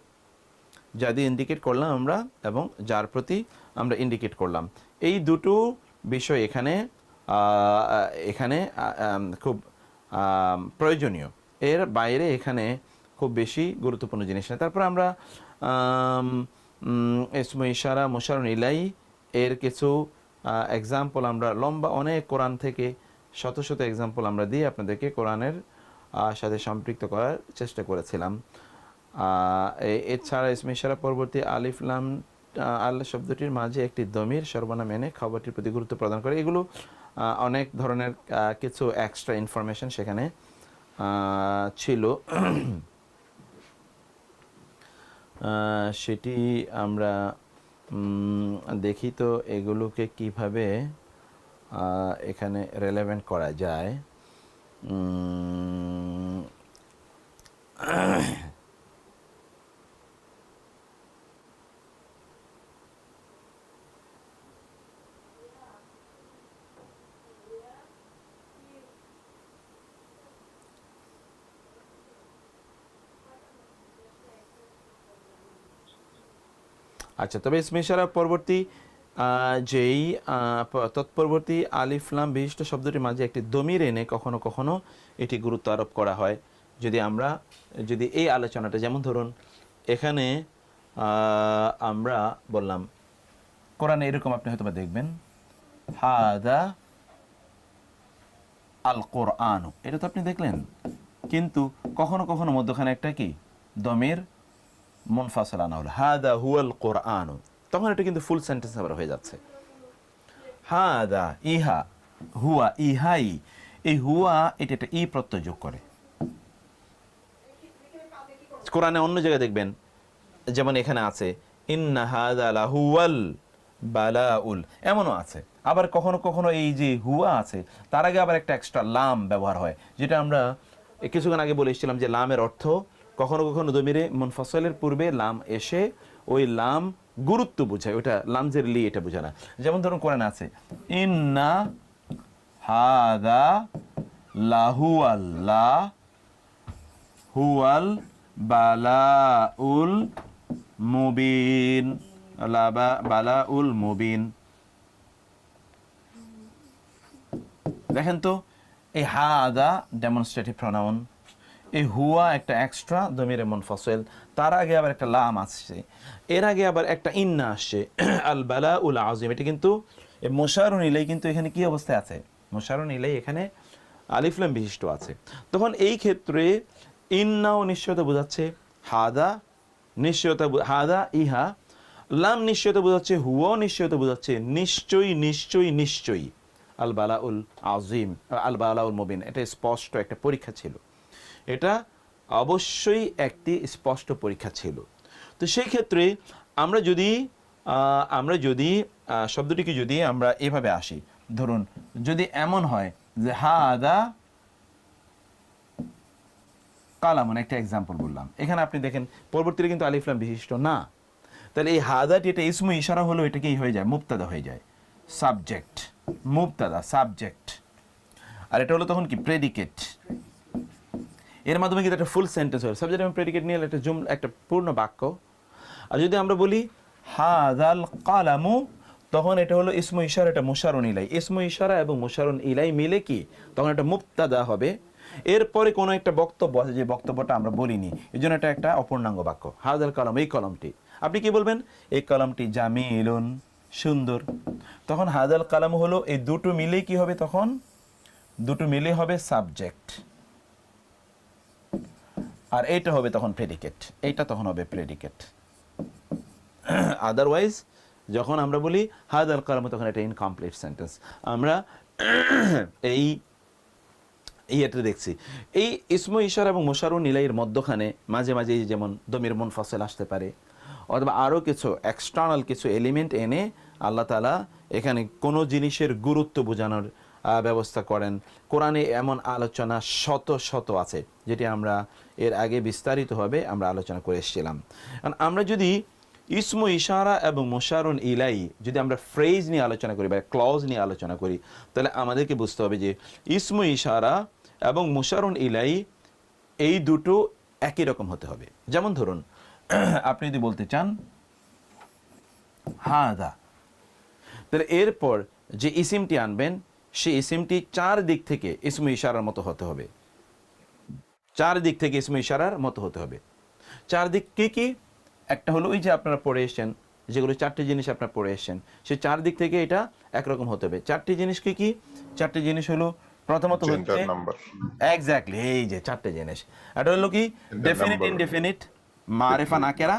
যদি ইন্ডিকেট করলাম আমরা এবং যার প্রতি আমরা ইন্ডিকেট করলাম, এই দুটো বিষয় এখানে খুব প্রয়োজনীয়, এর বাইরে এখানে খুব বেশি গুরুত্বপূর্ণ জিনিস না। তারপর আমরা ইসমে ইশারা, মুশারুন ইলাই এর কিছু এক্সাম্পল আমরা লম্বা অনেক কোরআন থেকে শত শত এক্সাম্পল আমরা দিয়ে আপনাদেরকে কোরআনের সাথে সম্পৃক্ত করার চেষ্টা করেছিলাম। এছাড়া ইসমে ইশারা পরবর্তী আলিফ লাম আল্লাহ শব্দটির মাঝে একটি দমির সর্বনাম এনে খবরটির প্রতি গুরুত্ব প্রদান করে, এগুলো অনেক ধরনের কিছু এক্সট্রা ইনফরমেশন সেখানে ছিল। সেটি আমরা দেখি তো এগুলোকে কিভাবে এখানে রেলেভেন্ট করা যায়। আচ্ছা, তবে ইসমে ইশারা পরবর্তী যেই তৎপরবর্তী আলিফ লাম বিশিষ্ট শব্দটির মাঝে একটি দমির এনে কখনো কখনো এটি গুরুত্ব আরোপ করা হয়। যদি এই আলোচনাটা, যেমন ধরুন এখানে আমরা বললাম কোরআনে এরকম আপনি হয়তো দেখবেন হাদা আল কোরআন, এটা তো আপনি দেখলেন, কিন্তু কখনো কখনো মধ্যখানে একটা কি দমির মুনফাসিল আনা হলো, হাদা হুয়াল কোরআন, তখন এটা কিন্তু ফুল সেন্টেন্স আবার হয়ে যাচ্ছে। হাদা ইহা, হুয়া ইহাই, এই হুয়া এটা একটা ই প্রত্যয় যোগ করে। কোরআনে অন্য জায়গায় দেখবেন, যেমন এখানে আছে ইন্না হাদা লাহুয়াল বালাউল, এমনও আছে। আবার কখনো কখনো এই যে হুয়া আছে তার আগে আবার একটা এক্সট্রা লাম ব্যবহার হয়, যেটা আমরা কিছুক্ষণ আগে বলে এসেছিলাম যে লামের অর্থ কখনো কখনো দমিরে মুনফাসিলের পূর্বে লাম এসে ওই লাম গুরুত্ব বোঝায়, ওইটা লামজের লি, এটা বোঝায় না। যেমন ধরুন কোরআনে আছে ইন্না হাদা লাহুয়াল বালাউল মুবিন, বালাউল মুবিন। দেখেন তো এই হাদা ডেমনস্ট্রেটিভ প্রোনাউন, এই হুয়া একটা এক্সট্রা দমিরে মুনফাসিল, তার আগে আবার একটা লাম আসছে, এর আগে আবার একটা ইন্না আসছে আল বালাউল আযীম। এটা কিন্তু মুশারুন ইলাই কিন্তু এখানে কি অবস্থায় আছে? মুশারুন ইলাই এখানে আলিফ লাম বিশিষ্ট আছে। তখন এই ক্ষেত্রে ইন্নাও নিশ্চয়তা বোঝাচ্ছে, হাদা নিশ্চয়তা, হাদা ইহা, লাম নিশ্চয়তা বোঝাচ্ছে, হুয়াও নিশ্চয়তা বোঝাচ্ছে, নিশ্চয়ই নিশ্চয়ই নিশ্চয়ই। আল বালাউল আযীম, আল বালাউল মুবিন, এটা স্পষ্ট একটা পরীক্ষা ছিল, এটা অবশ্যই একটি স্পষ্ট পরীক্ষা ছিল। তো সেই ক্ষেত্রে আমরা যদি শব্দটিকে যদি আমরা এভাবে আসি, ধরুন যদি এমন হয় যে হাদা কালামুন, একটা এক্সাম্পল বললাম, এখানে আপনি দেখেন পরবর্তীতে কিন্তু আলিফ লাম বিশিষ্ট না, তাহলে এই হাদাটি এটা ইসমু ইশারা হলো, এটা কি হয়ে যায়? মুবতাদা হয়ে যায়, সাবজেক্ট, মুবতাদা সাবজেক্ট, আর এটা হলো তখন কি প্রেডিকেট। এর মাধ্যমে কিন্তু একটা ফুল সেন্টেন্স হয়, সাবজেক্ট এবং প্রেডিকেট নিয়ে একটা একটা পূর্ণ বাক্য। আর যদি আমরা বলি হাদাল কালামু, তখন এটা হলো ইসমু ইশারা, এটা মুশারুন ইলাই, ইসমু ইশারা এবং মুশারুন ইলাই মিলে কি তখন এটা মুবতাদা হবে। এরপরে কোনো একটা বক্তব্য আছে, যে বক্তব্যটা আমরা বলিনি, এই জন্য এটা একটা অপূর্ণাঙ্গ বাক্য। হাদাল কালাম, এই কলমটি, আপনি কি বলবেন? এই কলমটি জামিলুন, সুন্দর। তখন হাদাল কালাম হলো এই দুটো মিলে কি হবে? তখন দুটো মিলে হবে সাবজেক্ট, আর এইটা হবে তখন প্রেডিকেট, এইটা তখন হবে প্রেডিকেট। আদারওয়াইজ যখন আমরা বলি হাদাল কালাম, তখন এটা ইনকমপ্লিট সেন্টেন্স। আমরা এটা দেখছি এই ইসমু ইশারা এবং মুশারুন ইলাইয়ের মধ্যখানে মাঝে মাঝে যেমন দমির মুনফাসিল আসতে পারে, অথবা আরও কিছু এক্সটার্নাল কিছু এলিমেন্ট এনে আল্লাহ তাআলা এখানে কোনো জিনিসের গুরুত্ব বোঝানোর ব্যবস্থা করেন। কোরআনে এমন আলোচনা শত শত আছে, যেটি আমরা এর আগে বিস্তারিতভাবে আমরা আলোচনা করে এসেছিলাম। কারণ আমরা যদি ইসমু ইশারা এবং মুশারুন ইলাই যদি আমরা ফ্রেজ নিয়ে আলোচনা করি বা ক্লজ নিয়ে আলোচনা করি, তাহলে আমাদেরকে বুঝতে হবে যে ইসমু ইশারা এবং মুশারুন ইলাই এই দুটো একই রকম হতে হবে। যেমন ধরুন আপনি যদি বলতে চান হাদা, তাহলে এরপর যে ইসিমটি আনবেন সেই ইসিমটি চার দিক থেকে ইসমে ইশারার মতো হতে হবে, চার দিক থেকে ইসমে ইশারার মতো হতে হবে। চার দিক কি কি? একটা হলো ওই যে আপনারা পড়ে এসছেন, যেগুলো চারটি জিনিস আপনারা পড়ে এসছেন, সেই চার দিক থেকে এটা একরকম হতে হবে। চারটি জিনিস কি কি? চারটি জিনিস হলো প্রথমত হচ্ছে এক্স্যাক্টলি এই যে চারটে জিনিস। এটা হলো কি? ডেফিনিট, ইনডেফিনিট, মারিফা নাকেরা,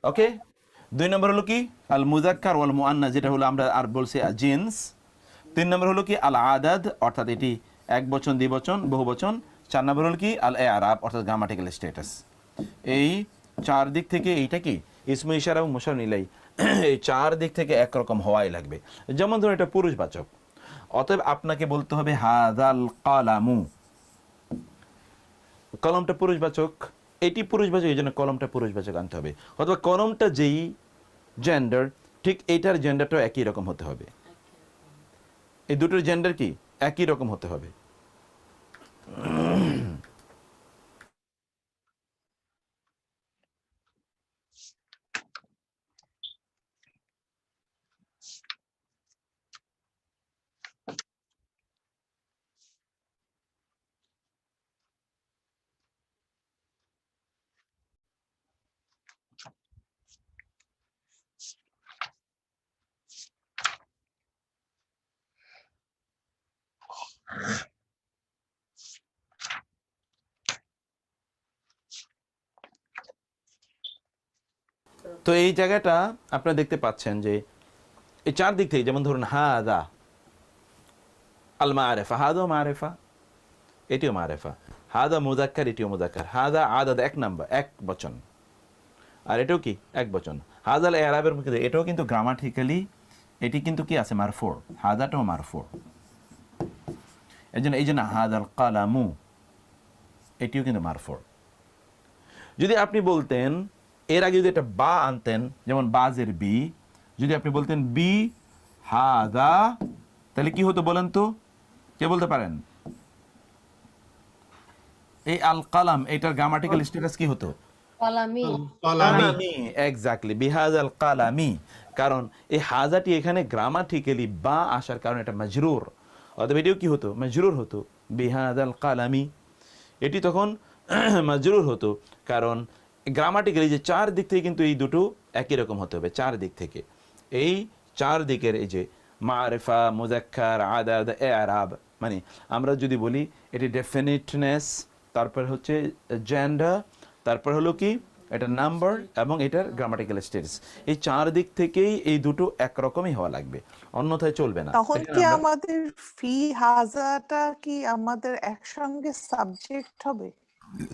ওকে। 2 নম্বর হলো কি? আল মুযাক্কার ওয়াল মুআন্নাস, যেটা হলো আমরা আর বলছি জিন্স। 3 নম্বর হলো কি? আল আদাদ, অর্থাৎ এটি এক বচন, দ্বিবচন, বহুবচন। 4 নম্বর হলো কি? আল ইআরাব, অর্থাৎ গ্রামাটিক্যাল স্ট্যাটাস। এই চার দিক থেকে এইটা কি ইসমে ইশারা এবং মুশার ইলাই, এই চার দিক থেকে একরকম হওয়াই লাগবে। যেমন ধরুন এটা পুরুষবাচক, অতএব আপনাকে বলতে হবে হাযাল কালামু, কলমটা পুরুষবাচক, এটি পুরুষবাচক, এই জন্য কলমটা পুরুষবাচক আনতে হবে। অথবা কলমটা যেই জেন্ডার, ঠিক এইটার জেন্ডারটাও একই রকম হতে হবে। এই দুটোর জেন্ডার কি একই রকম হতে হবে। তো এই জায়গাটা আপনারা দেখতে পাচ্ছেন যে এই চার দিক থেকে, যেমন ধরুন হাদা আল মারিফা, হাদা মারিফা, এটিও মারিফা। হাদা মুযাক্কার, এটিও মুযাক্কার। হাদা আদাদ, এক নাম্বার, এক বচন, আর এটাও কি এক বচন। হাদাল ইআরাবের মধ্যে এটাও কিন্তু গ্রামাটিক্যালি এটি কিন্তু কি আছে মারফু, হাদাটাও মারফু। এই জন্য হাদাল কালামু এটিও কিন্তু মারফু। যদি আপনি বলতেন এর আগে যদি একটা বা আনতেন, যেমন বাজের বি, যদি আপনি বলতেন বি হাদা, তাহলে কি হতো বলেন তো? কে বলতে পারেন? এই আল কালাম, এটার গ্রামাটিক্যাল স্ট্যাটাস কি হতো? কালামি। এক্স্যাক্টলি, বিহাযাল কালামি। কারণ এই হাজাটি এখানে গ্রামাটিক্যালি বা আসার কারণে এটা মাজরুর, অথবা এটিও কি হতো? মাজরুর হতো, বিহাযাল কালামি। এটি তখন মাজরুর হতো, কারণ গ্রামাটিক্যালি যে চার দিক থেকে কিন্তু এই দুটো একই রকম হতে হবে। চার দিক থেকে, এই চার দিকের এই যে মারিফা, মুযাক্কার, আদাদ, ইআরাব, মানে আমরা যদি বলি এটি ডেফিনিটনেস, তারপর হচ্ছে জেন্ডার, তারপর হলো কি এটা নাম্বার, এবং এটার গ্রামাটিক্যাল স্ট্যাটাস। এই চার দিক থেকেই এই দুটো একরকমই হওয়া লাগবে, অন্যথায় চলবে না। তখন কি আমাদের ফি হাজাটা কি আমাদের একসঙ্গে সাবজেক্ট হবে?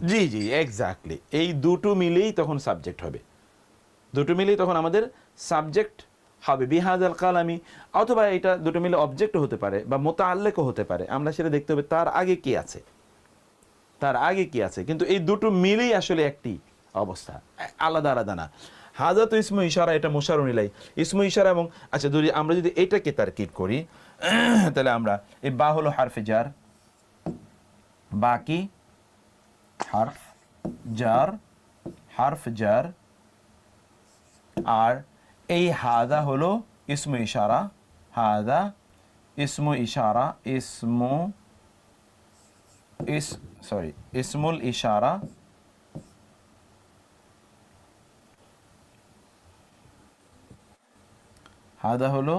জি জি এক্স্যাক্টলি, এই দুটো মিলেই তখন সাবজেক্ট হবে, দুটো মিলেই তখন আমাদের সাবজেক্ট হবে বিহাযাল কালামি। অথবা এটা দুটো মিলে অবজেক্টও হতে পারে বা মুতাআল্লিকও হতে পারে, আমরা সেটা দেখতে হবে তার আগে কি আছে, তার আগে কি আছে। কিন্তু এই দুটো মিলেই আসলে একটি অবস্থা, আলাদা আলাদা না। হাজা তো ইসমু ইশারা, এটা মুশারুন ইলাই, ইসমু ইশারা। এবং আচ্ছা যদি আমরা যদি এটাকে তারকিব করি, তাহলে আমরা এই বা হলো হারফে জার, বা কি হারফ জার, হারফ জার, আর এই হাদা হলো ইসমু ইশারা, হাদা ইসমু ইশারা, ইসমুল ইশারা। হাদা হলো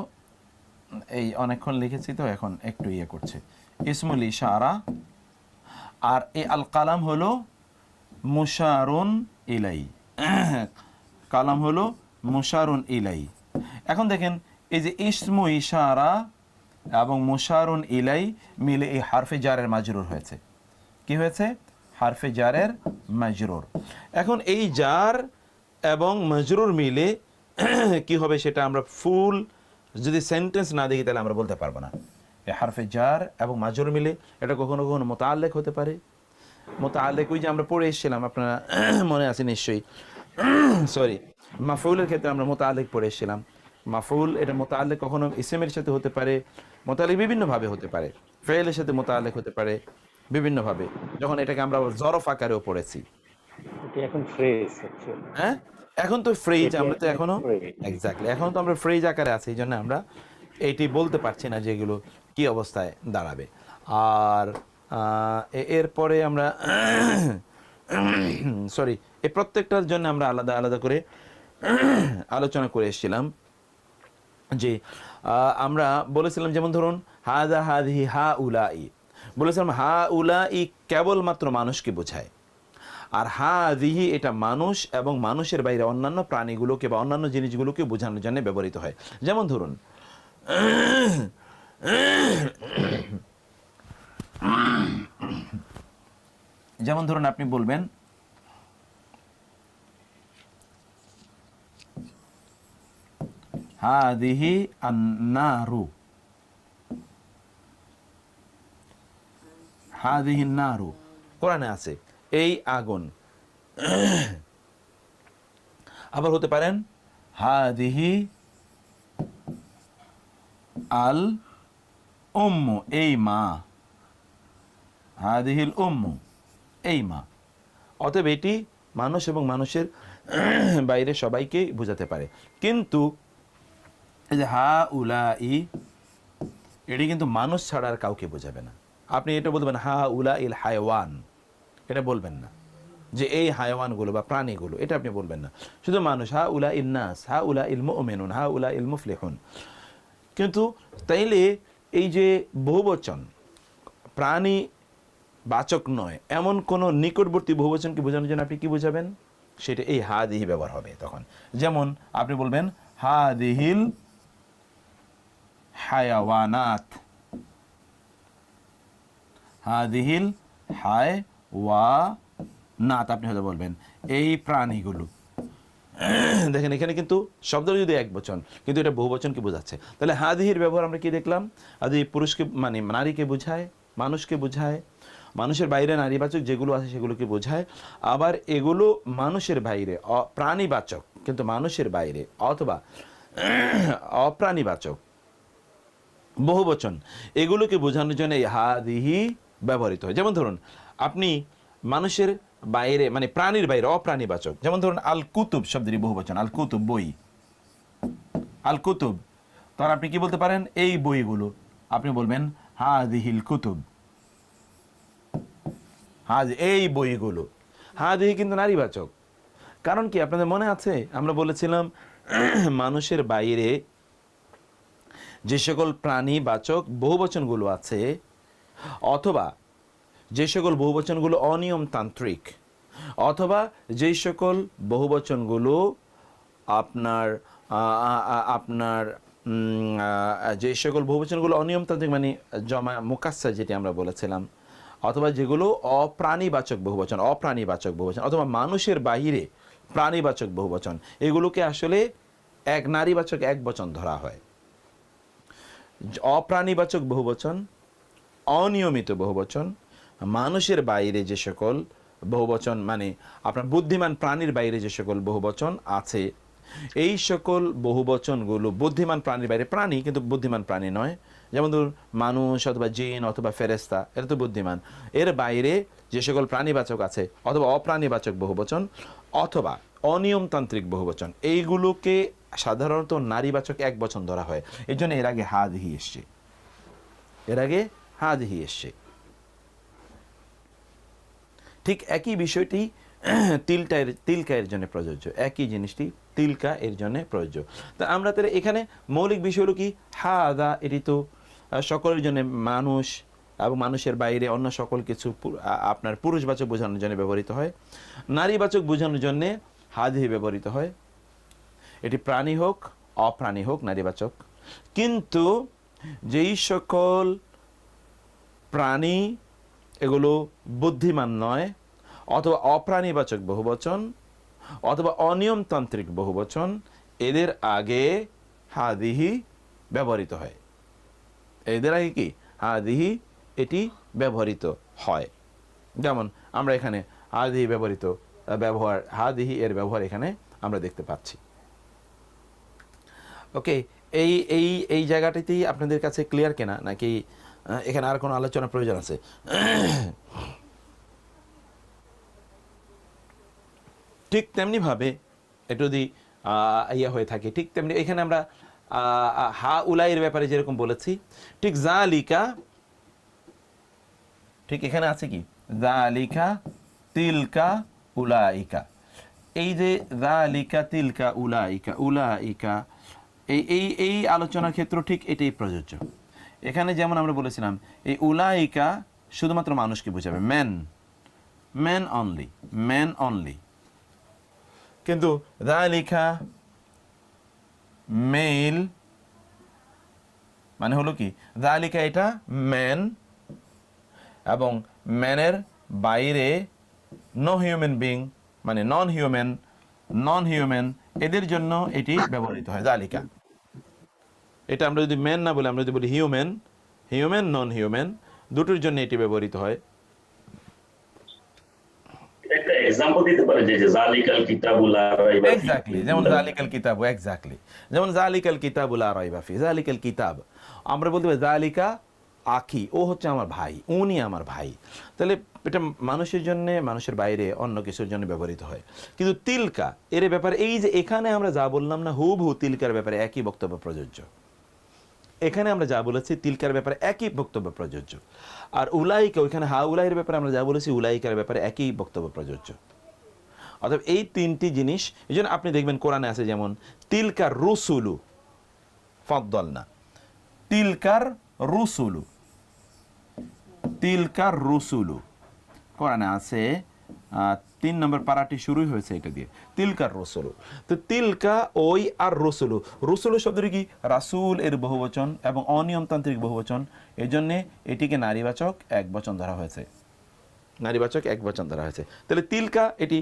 এই অনেকক্ষণ লিখেছি তো এখন একটু ইয়ে করছে, ইসমুল ইশারা। আর এই আল কালাম হলো মুশারুন ইলাই, কালাম হলো মুশারুন ইলাই। এখন দেখেন এই যে ইসমু ইশারা এবং মুশারুন ইলাই মিলে এই হারফে জারের মাজরুর হয়েছে। কি হয়েছে? হারফে জারের মাজরুর। এখন এই জার এবং মাজরুর মিলে কি হবে সেটা আমরা ফুল যদি সেন্টেন্স না দেখি তাহলে আমরা বলতে পারবো না। এই হারফে জার এবং মাজরুর মিলে এটা কখনো কখনো মুতাআল্লিক হতে পারে। মুতাআল্লিক ওই যে আমরা পড়ে এসেছিলাম, আপনারা মনে আছে নিশ্চয়ই, সরি, মাফউলের ক্ষেত্রে আমরা মুতাআল্লিক পড়ে এসেছিলাম। মাফউল এটা মুতাআল্লিক কখনো ইসমের সাথে হতে পারে, মুতাআল্লিক বিভিন্নভাবে হতে পারে, ফেলের সাথে মুতাআল্লিক হতে পারে বিভিন্নভাবে। যখন এটাকে আমরা জরফ আকারেও পড়েছি, এখন ফ্রেজ হচ্ছে, হ্যাঁ এখন তো ফ্রেজ, এটি আমরা তো একটা এখনো phrase। এক্স্যাক্টলি এখন তো আমরা ফ্রেজ আকারে আছি, এই জন্য আমরা এটি বলতে পারছি না যে এগুলো কি অবস্থায় দাঁড়াবে। আর এরপরে আমরা সরি, এই প্রত্যেকটার জন্য আমরা আলাদা আলাদা করে আলোচনা করে এসেছিলাম যে আমরা বলেছিলাম, যেমন ধরুন হাদা হাদিহি হা উলাই, বলেছিলাম হা উলাই কেবলমাত্র মানুষকে বোঝায়, আর হা দিহি এটা মানুষ এবং মানুষের বাইরে অন্যান্য প্রাণীগুলোকে বা অন্যান্য জিনিসগুলোকে বোঝানোর জন্য ব্যবহৃত হয়। যেমন ধরুন আপনি বলবেন হাদিহি আন্নারু, হাদিহি নারু, কোরআনে আছে এই আগুন। আবার হতে পারেন হাদিহি আল উম্মু, এই মা, হাদিহিল উম্মু, এই মা। অতএব এটি মানুষ এবং মানুষের বাইরে সবাইকে বোঝাতে পারে। কিন্তু এই যে হা উলাই, এটি কিন্তু মানুষ ছাড়া আর কাউকে বোঝাবে না। আপনি এটা বলবেন হা উলা ইল হায়ওয়ান, এটা বলবেন না যে এই হায়ওয়ানগুলো বা প্রাণীগুলো, এটা আপনি বলবেন না। শুধু মানুষ, হা উলা ইল নাস, হা উলা ইল মুমিনুন, হা উলা ইল মুফলিহুন। কিন্তু তাইলে এই যে বহুবচন প্রাণী বাচক নয় এমন কোন নিকটবর্তী বহুবচনকে বোঝানোর জন্য আপনি কি বোঝাবেন? সেটা এই হা দিহি ব্যবহার হবে তখন। যেমন আপনি বলবেন হা দিহিল হায়াওয়ানাত, হাদিহিল হায়ওয়ানাত, আপনি হয়তো বলবেন এই প্রাণীগুলো। দেখেন এখানে কিন্তু শব্দ যদি এক বচন, কিন্তু এটা বহু বচনকে বোঝাচ্ছে। তাহলে হাদিহির ব্যবহার আমরা কি দেখলাম? আদি পুরুষকে মানে নারীকে বোঝায়, মানুষকে বোঝায়, মানুষের বাইরে নারীবাচক যেগুলো আছে সেগুলোকে বোঝায়। আবার এগুলো মানুষের বাইরে প্রাণীবাচক কিন্তু মানুষের বাইরে অথবা অপ্রাণীবাচক বহুবচন, এগুলোকে বোঝানোর জন্য এই হাদিহি ব্যবহৃত হয়। যেমন ধরুন আপনি মানুষের বাইরে মানে প্রাণীর বাইরে অপ্রাণীবাচক, যেমন ধরুন আল কুতুব শব্দের বহুবচন, আল কুতুব বই, আল কুতুব, তখন আপনি কি বলতে পারেন? এই বইগুলো। আপনি বলবেন হাদিহিল কুতুব, এই বইগুলো। হাদিহি কিন্তু নারীবাচক। কারণ কি আপনাদের মনে আছে আমরা বলেছিলাম মানুষের বাইরে যে সকল প্রাণীবাচক বহুবচনগুলো আছে অথবা যে সকল বহুবচনগুলো অনিয়মতান্ত্রিক অথবা যে সকল বহুবচনগুলো আপনার যে সকল বহুবচনগুলো অনিয়মতান্ত্রিক মানে জমা মুকাসসার যেটি আমরা বলেছিলাম, অথবা যেগুলো অপ্রাণীবাচক বহুবচন, অপ্রাণীবাচক বহুবচন অথবা মানুষের বাইরে প্রাণীবাচক বহুবচন, এগুলোকে আসলে এক নারীবাচক এক বচন ধরা হয়। অপ্রাণীবাচক বহুবচন, অনিয়মিত বহুবচন, মানুষের বাইরে যে সকল বহুবচন মানে আপনার বুদ্ধিমান প্রাণীর বাইরে যে সকল বহুবচন আছে, এই সকল বহুবচনগুলো বুদ্ধিমান প্রাণীর বাইরে, প্রাণী কিন্তু বুদ্ধিমান প্রাণী নয়, যেমন ধরুন মানুষ অথবা জিন অথবা ফেরেশতা, এটা তো বুদ্ধিমান, এর বাইরে যে সকল প্রাণীবাচক আছে অথবা অপ্রাণীবাচক বহুবচন অথবা অনিয়মতান্ত্রিক বহুবচন, এইগুলোকে সাধারণত নারীবাচক এক বচন ধরা হয়। এই জন্য এর আগে হাদিহি এসছে, এর আগে হাদিহি এসছে। ঠিক একই বিষয়টি তিলকা এর জন্য প্রযোজ্য, একই জিনিসটি তিলকা এর জন্য প্রযোজ্য। তা আমরা তাহলে এখানে মৌলিক বিষয় হলো কি, হাদা এটি তো সকলের জন্য মানুষ এবং মানুষের বাইরে অন্য সকল কিছু আপনার পুরুষবাচক বোঝানোর জন্য ব্যবহৃত হয়, নারীবাচক বোঝানোর জন্য হাদিহি ব্যবহৃত হয়। এটি প্রাণী হোক অপ্রাণী হোক নারীবাচক। কিন্তু যেই সকল প্রাণী এগুলো বুদ্ধিমান নয় অথবা অপ্রাণীবাচক বহুবচন অথবা অনিয়মতান্ত্রিক বহুবচন, এদের আগে হাদিহি ব্যবহৃত হয়। এদের আগে কি হাদিহি এটি ব্যবহৃত হয়। যেমন আমরা এখানে হাদিহি ব্যবহৃত ব্যবহার, হাদিহি এর ব্যবহার এখানে আমরা দেখতে পাচ্ছি। ওকে, এই এই এই জায়গাটিতেই আপনাদের কাছে ক্লিয়ার কিনা, নাকি এখানে আর কোনো আলোচনার প্রয়োজন আছে? ঠিক তেমনিভাবে এটা যদি ইয়া হয়ে থাকে, ঠিক তেমনি এখানে আমরা হা উলাইয়ের ব্যাপারে যেরকম বলেছি, ঠিক জালিকা, ঠিক এখানে আছে কি জালিকা তিলকা উলাইকা, এই যে জালিকা তিলকা উলাইকা, উলাইকা এই আলোচনার ক্ষেত্র ঠিক এটাই প্রযোজ্য। এখানে যেমন আমরা বলেছিলাম এই উলাইকা শুধুমাত্র মানুষকে বোঝাবে, ম্যান অনলি, কিন্তু জালিকা মেল মানে হলো কি, জালিকা এটা ম্যান, এবং ম্যানের বাইরে নো হিউম্যান বিং মানে নন হিউম্যান এদের জন্য এটি ব্যবহৃত হয় জালিকা। এটা আমরা যদি ম্যান না বলে আমরা যদি বলি হিউম্যান নন হিউম্যান দুটোর জন্য এটি ব্যবহৃত হয়। একটা एग्जांपल দিতে পারে যে জালিকাল কিতাবু লা রাইবা ফিহি, এক্স্যাক্টলি, যেমন জালিকাল কিতাব, এক্স্যাক্টলি যেমন জালিকাল কিতাবু লা রাইবা ফিহি, জালিকাল কিতাব আমরা বলতে পারি জালিকা আখি, ও হচ্ছে আমার ভাই, উনি আমার ভাই। তাহলে এটা মানুষের জন্য, মানুষের বাইরে অন্য কিছুর জন্য ব্যবহৃত হয়। কিন্তু তিলকা এর ব্যাপারে এই যে এখানে আমরা যা বললাম না, হুবহু তিলকার ব্যাপারে একই বক্তব্য প্রযোজ্য। এখানে আমরা যা বলেছি তিলকার ব্যাপারে একই বক্তব্য প্রযোজ্য, আর উলাইকা ওইখানে হা উলাইয়ের ব্যাপারে আমরা যা বলেছি উলাইকার ব্যাপারে একই বক্তব্য প্রযোজ্য। অর্থাৎ এই তিনটি জিনিস, এই জন্য আপনি দেখবেন কোরআনে আছে যেমন তিলকার রুসুলু ফাদ্দালনা, তিলকার রুসুলু কোরআনে আছে, 3 নম্বর পারাটি শুরুই হয়েছে এটা দিয়ে, তিলকার রসুলু। তো তিলকা ওই আর রসুলু, রসুলু শব্দটি কি রাসূল এর বহুবচন এবং অনিয়মতান্ত্রিক বহুবচন, এই জন্যে এটিকে নারীবাচক একবচন ধরা হয়েছে, তাহলে তিলকা এটি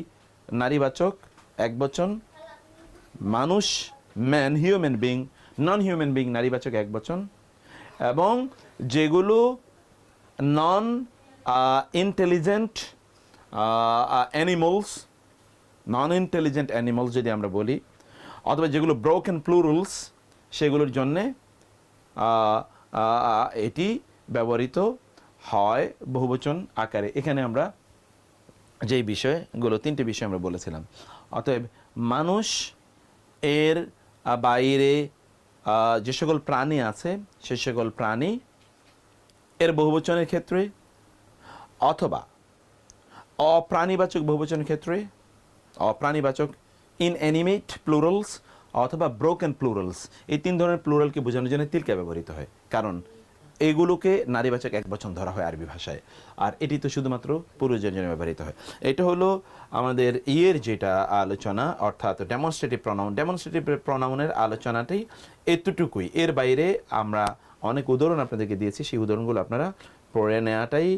নারীবাচক একবচন, মানুষ man human being, non human being নারীবাচক একবচন, এবং যেগুলো নন ইন্টেলিজেন্ট অ্যানিমালস, যদি আমরা বলি, অথবা যেগুলো ব্রোকেন প্লুরালস সেগুলোর জন্যে এটি ব্যবহৃত হয় বহুবচন আকারে। এখানে আমরা যেই বিষয়গুলো, 3টি বিষয় আমরা বলেছিলাম, অতএব মানুষ এর বাইরে যে সকল প্রাণী আছে সে সকল প্রাণী এর বহুবচনের ক্ষেত্রে, অথবা অপ্রাণীবাচক বহুবচনের ক্ষেত্রে, অপ্রাণীবাচক ইনঅ্যানিমেট প্লুরালস অথবা ব্রোকেন প্লুরালস, এই 3 ধরনের প্লুরালকে বোঝানোর জন্য তিলকা ব্যবহৃত হয়, কারণ এইগুলোকে নারীবাচক একবচন ধরা হয় আরবি ভাষায়, আর এটি তো শুধুমাত্র পুরুষদের জন্য ব্যবহৃত হয়। এটা হলো আমাদের যেটা আলোচনা, অর্থাৎ ডেমনস্ট্রেটিভ প্রনাউনের আলোচনাটি এতটুকুই। এর বাইরে আমরা অনেক উদাহরণ আপনাদেরকে দিয়েছি, সেই উদাহরণগুলো আপনারা পড়ে নেওয়াটাই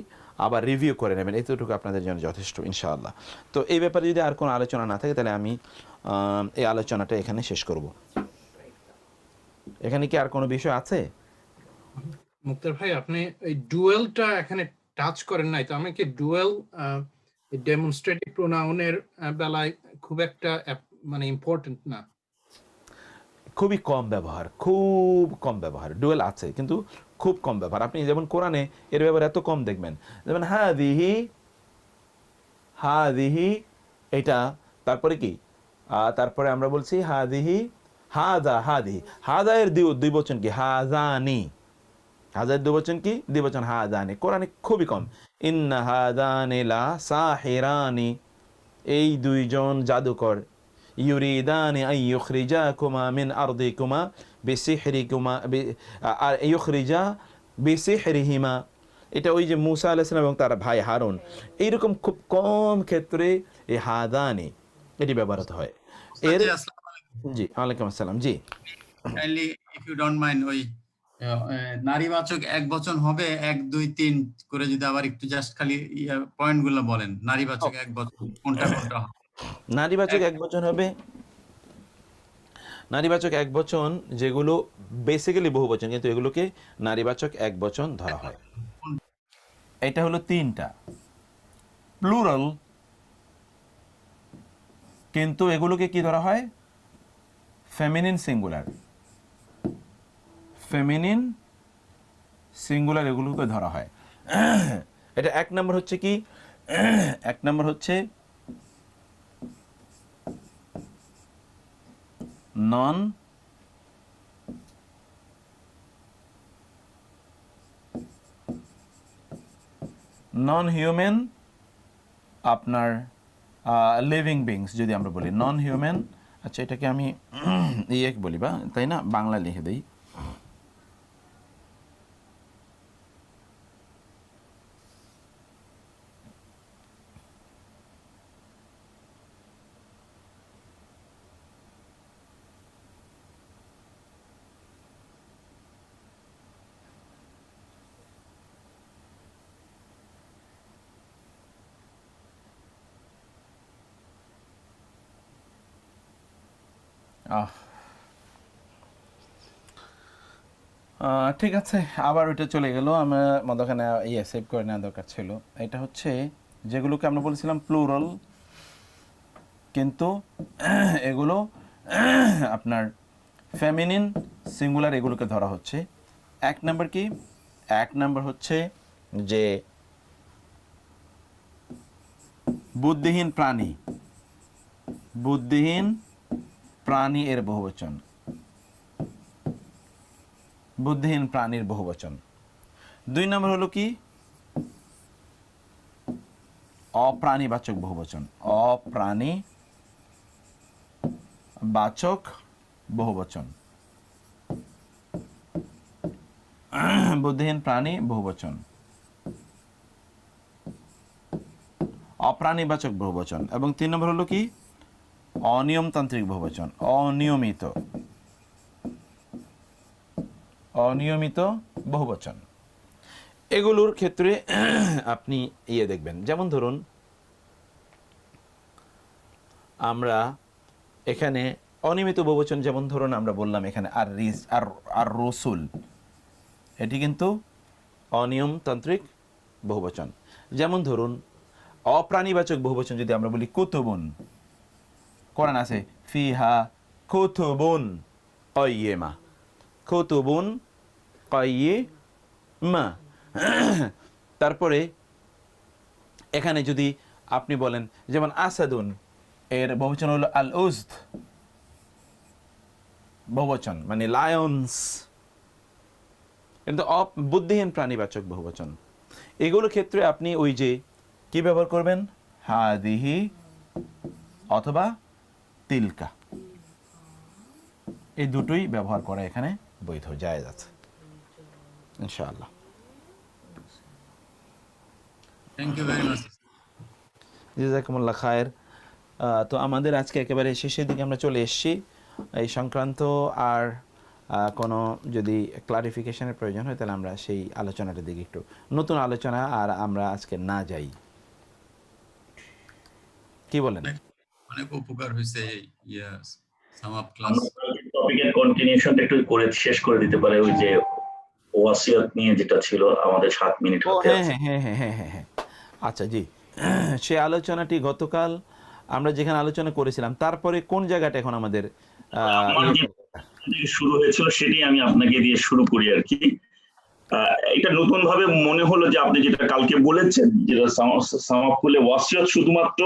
আবার রিভিউ করে নেবেন, এতটুকু আপনাদের জন্য যথেষ্ট ইনশাআল্লাহ। তো এই ব্যাপারে যদি আর কোনো আলোচনা না থাকে তাহলে আমি এই আলোচনাটা এখানে শেষ করব। এখানে কি আর কোনো বিষয় আছে? মুক্তার ভাই, আপনি এই ডুয়েলটা এখানে টাচ করেন নাই, তো আমি কি ডুয়েল ডেমনস্ট্রেটিভ প্রোনাউনের বেলায় খুব একটা মানে ইম্পর্টেন্ট না, খুবই কম ব্যবহার, ডুয়েল আছে কিন্তু খুব কম ব্যবহার। আপনি যেমন কোরআনে এর ব্যবহার এত কম দেখবেন, যেমন হাদিহি এটা, তারপরে কি তারপরে আমরা বলছি হাদিহি, হাদা এর দ্বিবচন কি হাজানি, হাজার দ্বিবচন কি দ্বিবচন হাদানি, কোরআনে খুবই কম। ইন্না হাদানি লা সাহিরানি, এই 2 জন জাদুকর, ইউরিদানি আন ইউখরিজাকুমা মিন আরদিকুমা বিসিহরিকুমা ইউখরিজা বিসিহরিহিমা, এটা ওই যে মূসা আলাইহিস সালাম এবং তার ভাই হারুন, এইরকম খুব কম ক্ষেত্রে এই হাদানি এটি ব্যবহৃত হয়। এর জি ওয়ালাইকুম আসসালাম। জি kindly if you don't mind, ওই নারীবাচক একবচন হবে 1 2 3 করে, যদি আবার একটু জাস্ট খালি পয়েন্টগুলো বলেন, নারীবাচক একবচন কোনটা হবে? নারীবাচক একবচন যেগুলো বেসিক্যালি বহুবচন কিন্তু এগুলোকে নারীবাচক একবচন ধরা হয়। এটা হলো 3টা প্লুরাল, কিন্তু এগুলোকে কি ধরা হয়? ফেমিনিন সিঙ্গুলার এগুলোকে ধরা হয়। এটা 1 নম্বর হচ্ছে কি, 1 নম্বর হচ্ছে নন হিউম্যান আপনার লিভিং বিংস যদি আমরা বলি নন হিউম্যান, আচ্ছা এটাকে আমি ইয়ে বলি বা তাই না, বাংলা লিখে দিই। ঠিক আছে, আবার ওইটা চলে গেল, আমার মধ্যখানে ইয়ে সেভ করে নেওয়া দরকার ছিল। এটা হচ্ছে যেগুলোকে আমরা বলেছিলাম প্লুরাল, কিন্তু এগুলো আপনার ফেমিনিন সিঙ্গুলার, এগুলোকে ধরা হচ্ছে। এক নাম্বার কি? এক নাম্বার হচ্ছে যে বুদ্ধিহীন প্রাণী, বুদ্ধিহীন প্রাণী এর বহুবচন, বুদ্ধিহীন প্রাণীর বহুবচন। দুই নম্বর হলো কি? অপ্রাণীবাচক বহুবচন, অপ্রাণীবাচক বহুবচন, বুদ্ধিহীন প্রাণী বহুবচন, অপ্রাণীবাচক বহুবচন। এবং তিন নম্বর হলো কি? অনিয়মতান্ত্রিক বহুবচন, অনিয়মিত, অনিয়মিত বহুবচন। এগুলোর ক্ষেত্রে আপনি ইয়ে দেখবেন, যেমন ধরুন আমরা এখানে অনিয়মিত বহুবচন, যেমন ধরুন আমরা বললাম এখানে আর রসুল, এটি কিন্তু অনিয়মতান্ত্রিক বহুবচন। যেমন ধরুন অপ্রাণীবাচক বহুবচন যদি আমরা বলি কুতুবুন, কোরআন আছে ফিহা কুতুবুন কাইয়্যিমা, কুতুবুন কাইয়্যিমা। তারপরে এখানে যদি আপনি বলেন যেমন আসাদুন, এর বহুবচন হলো আল উজদ, বহুবচন মানে লায়ন্স, কিন্তু বুদ্ধিহীন প্রাণীবাচক বহুবচন। এগুলোর ক্ষেত্রে আপনি ওই যে কি ব্যবহার করবেন? হাদিহি অথবা তিলকা, এই দুটোই ব্যবহার করা এখানে বৈধ, জায়েজ আছে ইনশাআল্লাহ। Thank you very much. জাযাকুমুল্লাহ খায়ের। তো আমাদের আজকে একেবারে শেষের দিকে আমরা চলে এসেছি। এই সংক্রান্ত আর কোনো যদি ক্লারিফিকেশনের প্রয়োজন হয় তাহলে আমরা সেই আলোচনাটার দিকে একটু, নতুন আলোচনা আর আমরা আজকে না যাই, কি বলেন? অনেক উপকার হয়েছে এই সাম আপ ক্লাস। টপিকের কন্টিনিউশনটা একটু করে শেষ করে দিতে পারে, ওই যে ওয়াসিয়ত নিয়ে যেটা ছিল, আমাদের 7 মিনিট হাতে আছে। হ্যাঁ, আচ্ছা জি, সেই আলোচনাটি গতকাল আমরা যেখানে আলোচনা করেছিলাম, তারপরে কোন জায়গাটা এখন আমাদের শুরু হয়েছিল সেটাই আমি আপনাকে দিয়ে শুরু করি আর কি। এটা নতুন ভাবে মনে হলো যে আপনি যেটা কালকে বলেছেন, যেটা সামাপুলে ওয়াসিয়ত শুধুমাত্র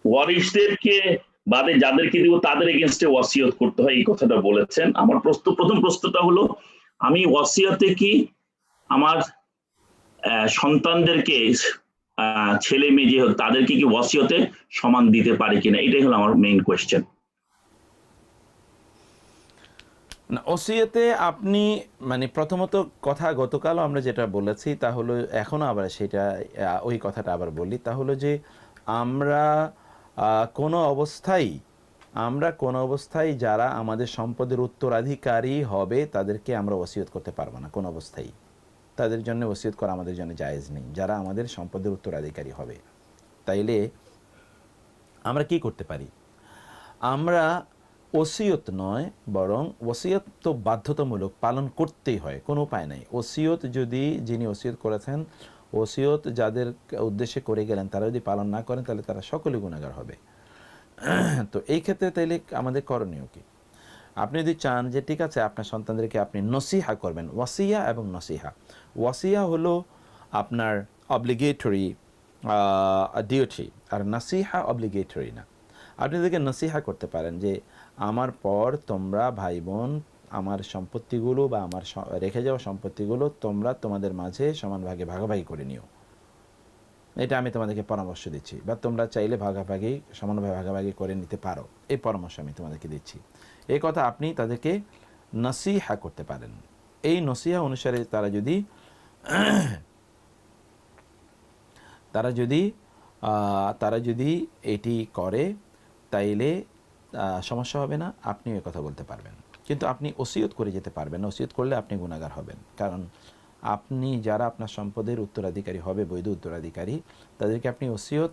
ওয়ারিসদেরকে বাদে যাদেরকে দিব তাদের এগেইনস্টে ওয়াসিয়ত করতে হয়, এই কথাটা বলেছেন। আমার প্রথম প্রশ্নটা হলো, আমি ওয়াসিয়তে কি আমার সন্তানদেরকে, ছেলে মেয়ে যে হোক তাদেরকে কি ওয়াসিয়তে সমান দিতে পারি কিনা, এটাই হলো আমার মেইন কোয়েশ্চেন। না, ওসিয়তে আপনি মানে প্রথমত কথা গতকালও আমরা যেটা বলেছি তা হলো, এখনও আবার সেটা ওই কথাটা আবার বলি, তা হলো যে আমরা কোনো অবস্থায় যারা আমাদের সম্পদের উত্তরাধিকারী হবে তাদেরকে আমরা ওসিয়ত করতে পারবো না, কোনো অবস্থায় তাদের জন্য ওসিয়ত করা আমাদের জন্য জায়েজ নেই, যারা আমাদের সম্পদের উত্তরাধিকারী হবে। তাইলে আমরা কি করতে পারি? আমরা ওসিয়ত নয়, বরং ওসিয়ত তো বাধ্যতামূলক, পালন করতেই হয়, কোনো উপায় নাই। ওসিয়ত যদি যিনি ওসিয়ত করেছেন, ওসিয়ত যাদের উদ্দেশ্যে করে গেলেন, তারা যদি পালন না করেন তাহলে তারা সকলে গুনাহগার হবে। তো এই ক্ষেত্রে তাইলে আমাদের করণীয় কি? আপনি যদি চান যে ঠিক আছে আপনার সন্তানদেরকে আপনি নসিহা করবেন, ওয়াসিয়া এবং নসিহা। ওয়াসিয়া হলো আপনার অব্লিগেটরি ডিউটি, আর নসিহা অব্লিগেটরি না। আপনি তাদেরকে নসিহা করতে পারেন যে আমার পর তোমরা ভাই বোন আমার সম্পত্তিগুলো বা আমার রেখে যাওয়া সম্পত্তিগুলো তোমরা তোমাদের মাঝে সমান ভাগে ভাগাভাগি করে নিও, এটা আমি তোমাদেরকে পরামর্শ দিচ্ছি, বা তোমরা চাইলে ভাগাভাগি সমানভাবে ভাগাভাগি করে নিতে পারো, এই পরামর্শ আমি তোমাদেরকে দিচ্ছি। এই কথা আপনি তাদেরকে নসিহা করতে পারেন। এই নসিহা অনুসারে তারা যদি এটি করে তাইলে সমস্যা হবে না, আপনিও এই কথা বলতে পারবেন। কিন্তু আপনি ওসিয়ত করে যেতে পারবেন না, ওসিয়ত করলে আপনি গুনাহগার হবেন। কারণ আপনি যারা আপনার সম্পদের উত্তরাধিকারী হবে, বৈধ উত্তরাধিকারী, তাদেরকে আপনি ওসিয়ত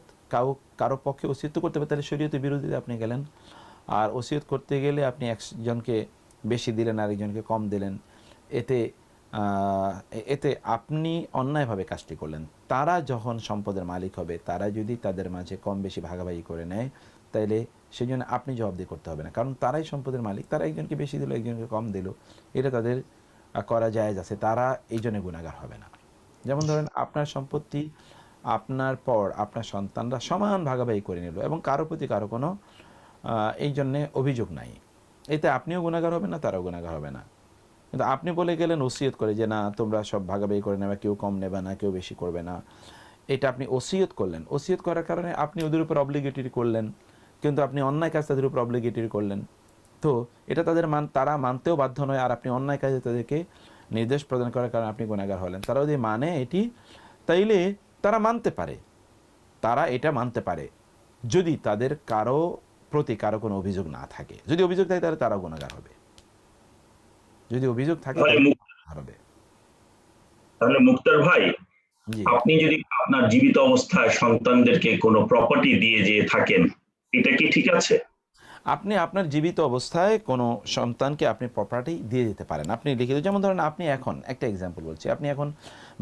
কারো পক্ষে ওসিয়ত করতে পারেন, তাহলে শরীয়তের বিরোধীতে আপনি গেলেন। আর ওসিয়ত করতে গেলে আপনি একজনকে বেশি দিলেন আরেকজনকে কম দিলেন, এতে আপনি অন্যায়ভাবে কাজটি করলেন। তারা যখন সম্পদের মালিক হবে, তারা যদি তাদের মাঝে কম বেশি ভাগাভাগি করে নেয়, তাইলে সেই জন্য আপনি জবাবদিহি করতে হবে না, কারণ তারাই সম্পদের মালিক। তারা একজনকে বেশি দিল একজনকে কম দিল, এটা তাদের করা জায়েজ আছে, তারা এই জন্য গুনাহগার হবে না। যেমন ধরেন আপনার সম্পত্তি আপনার পর আপনার সন্তানরা সমান ভাগাভাগি করে নিল এবং কারো প্রতি কারো কোনো এই জন্যে অভিযোগ নাই, এতে আপনিও গুনাহগার হবেন না, তারাও গুনাহগার হবে না। কিন্তু আপনি বলে গেলেন ওসিয়ত করে যে না তোমরা সব ভাগাভাগি করে নেবে, কেউ কম নেবে না, কেউ বেশি করবে না, এটা আপনি ওসিয়ত করলেন। ওসিয়ত করার কারণে আপনি ওদের উপর অব্লিগেটরি করলেন, কিন্তু আপনি অন্যায় কাজ তাদের উপর অব্লিগেটরি করলেন। তো এটা তারা মানতেও বাধ্য নয়, আর আপনি অন্যায় কাজে তাদেরকে নির্দেশ প্রদান করার কারণে আপনি গুনাহগার হলেন। তারা যদি মানে এটি, তাইলে তারা এটা মানতে পারে যদি তাদের কারো প্রতি কারো কোনো অভিযোগ না থাকে। যদি অভিযোগ থাকে তাহলে তারাও গুনাহগার হবে, যদি অভিযোগ থাকে হবে। তাহলে মুক্তার ভাই, আপনি যদি আপনার জীবিত অবস্থায় সন্তানদেরকে কোনো প্রপার্টি দিয়ে থাকেন, এটা কি ঠিক আছে? আপনি আপনার জীবিত অবস্থায় কোনো সন্তানকে আপনি প্রপার্টি দিয়ে দিতে পারেন, আপনি লিখিত। যেমন ধরেন আপনি এখন একটা এক্সাম্পল বলছি, আপনি এখন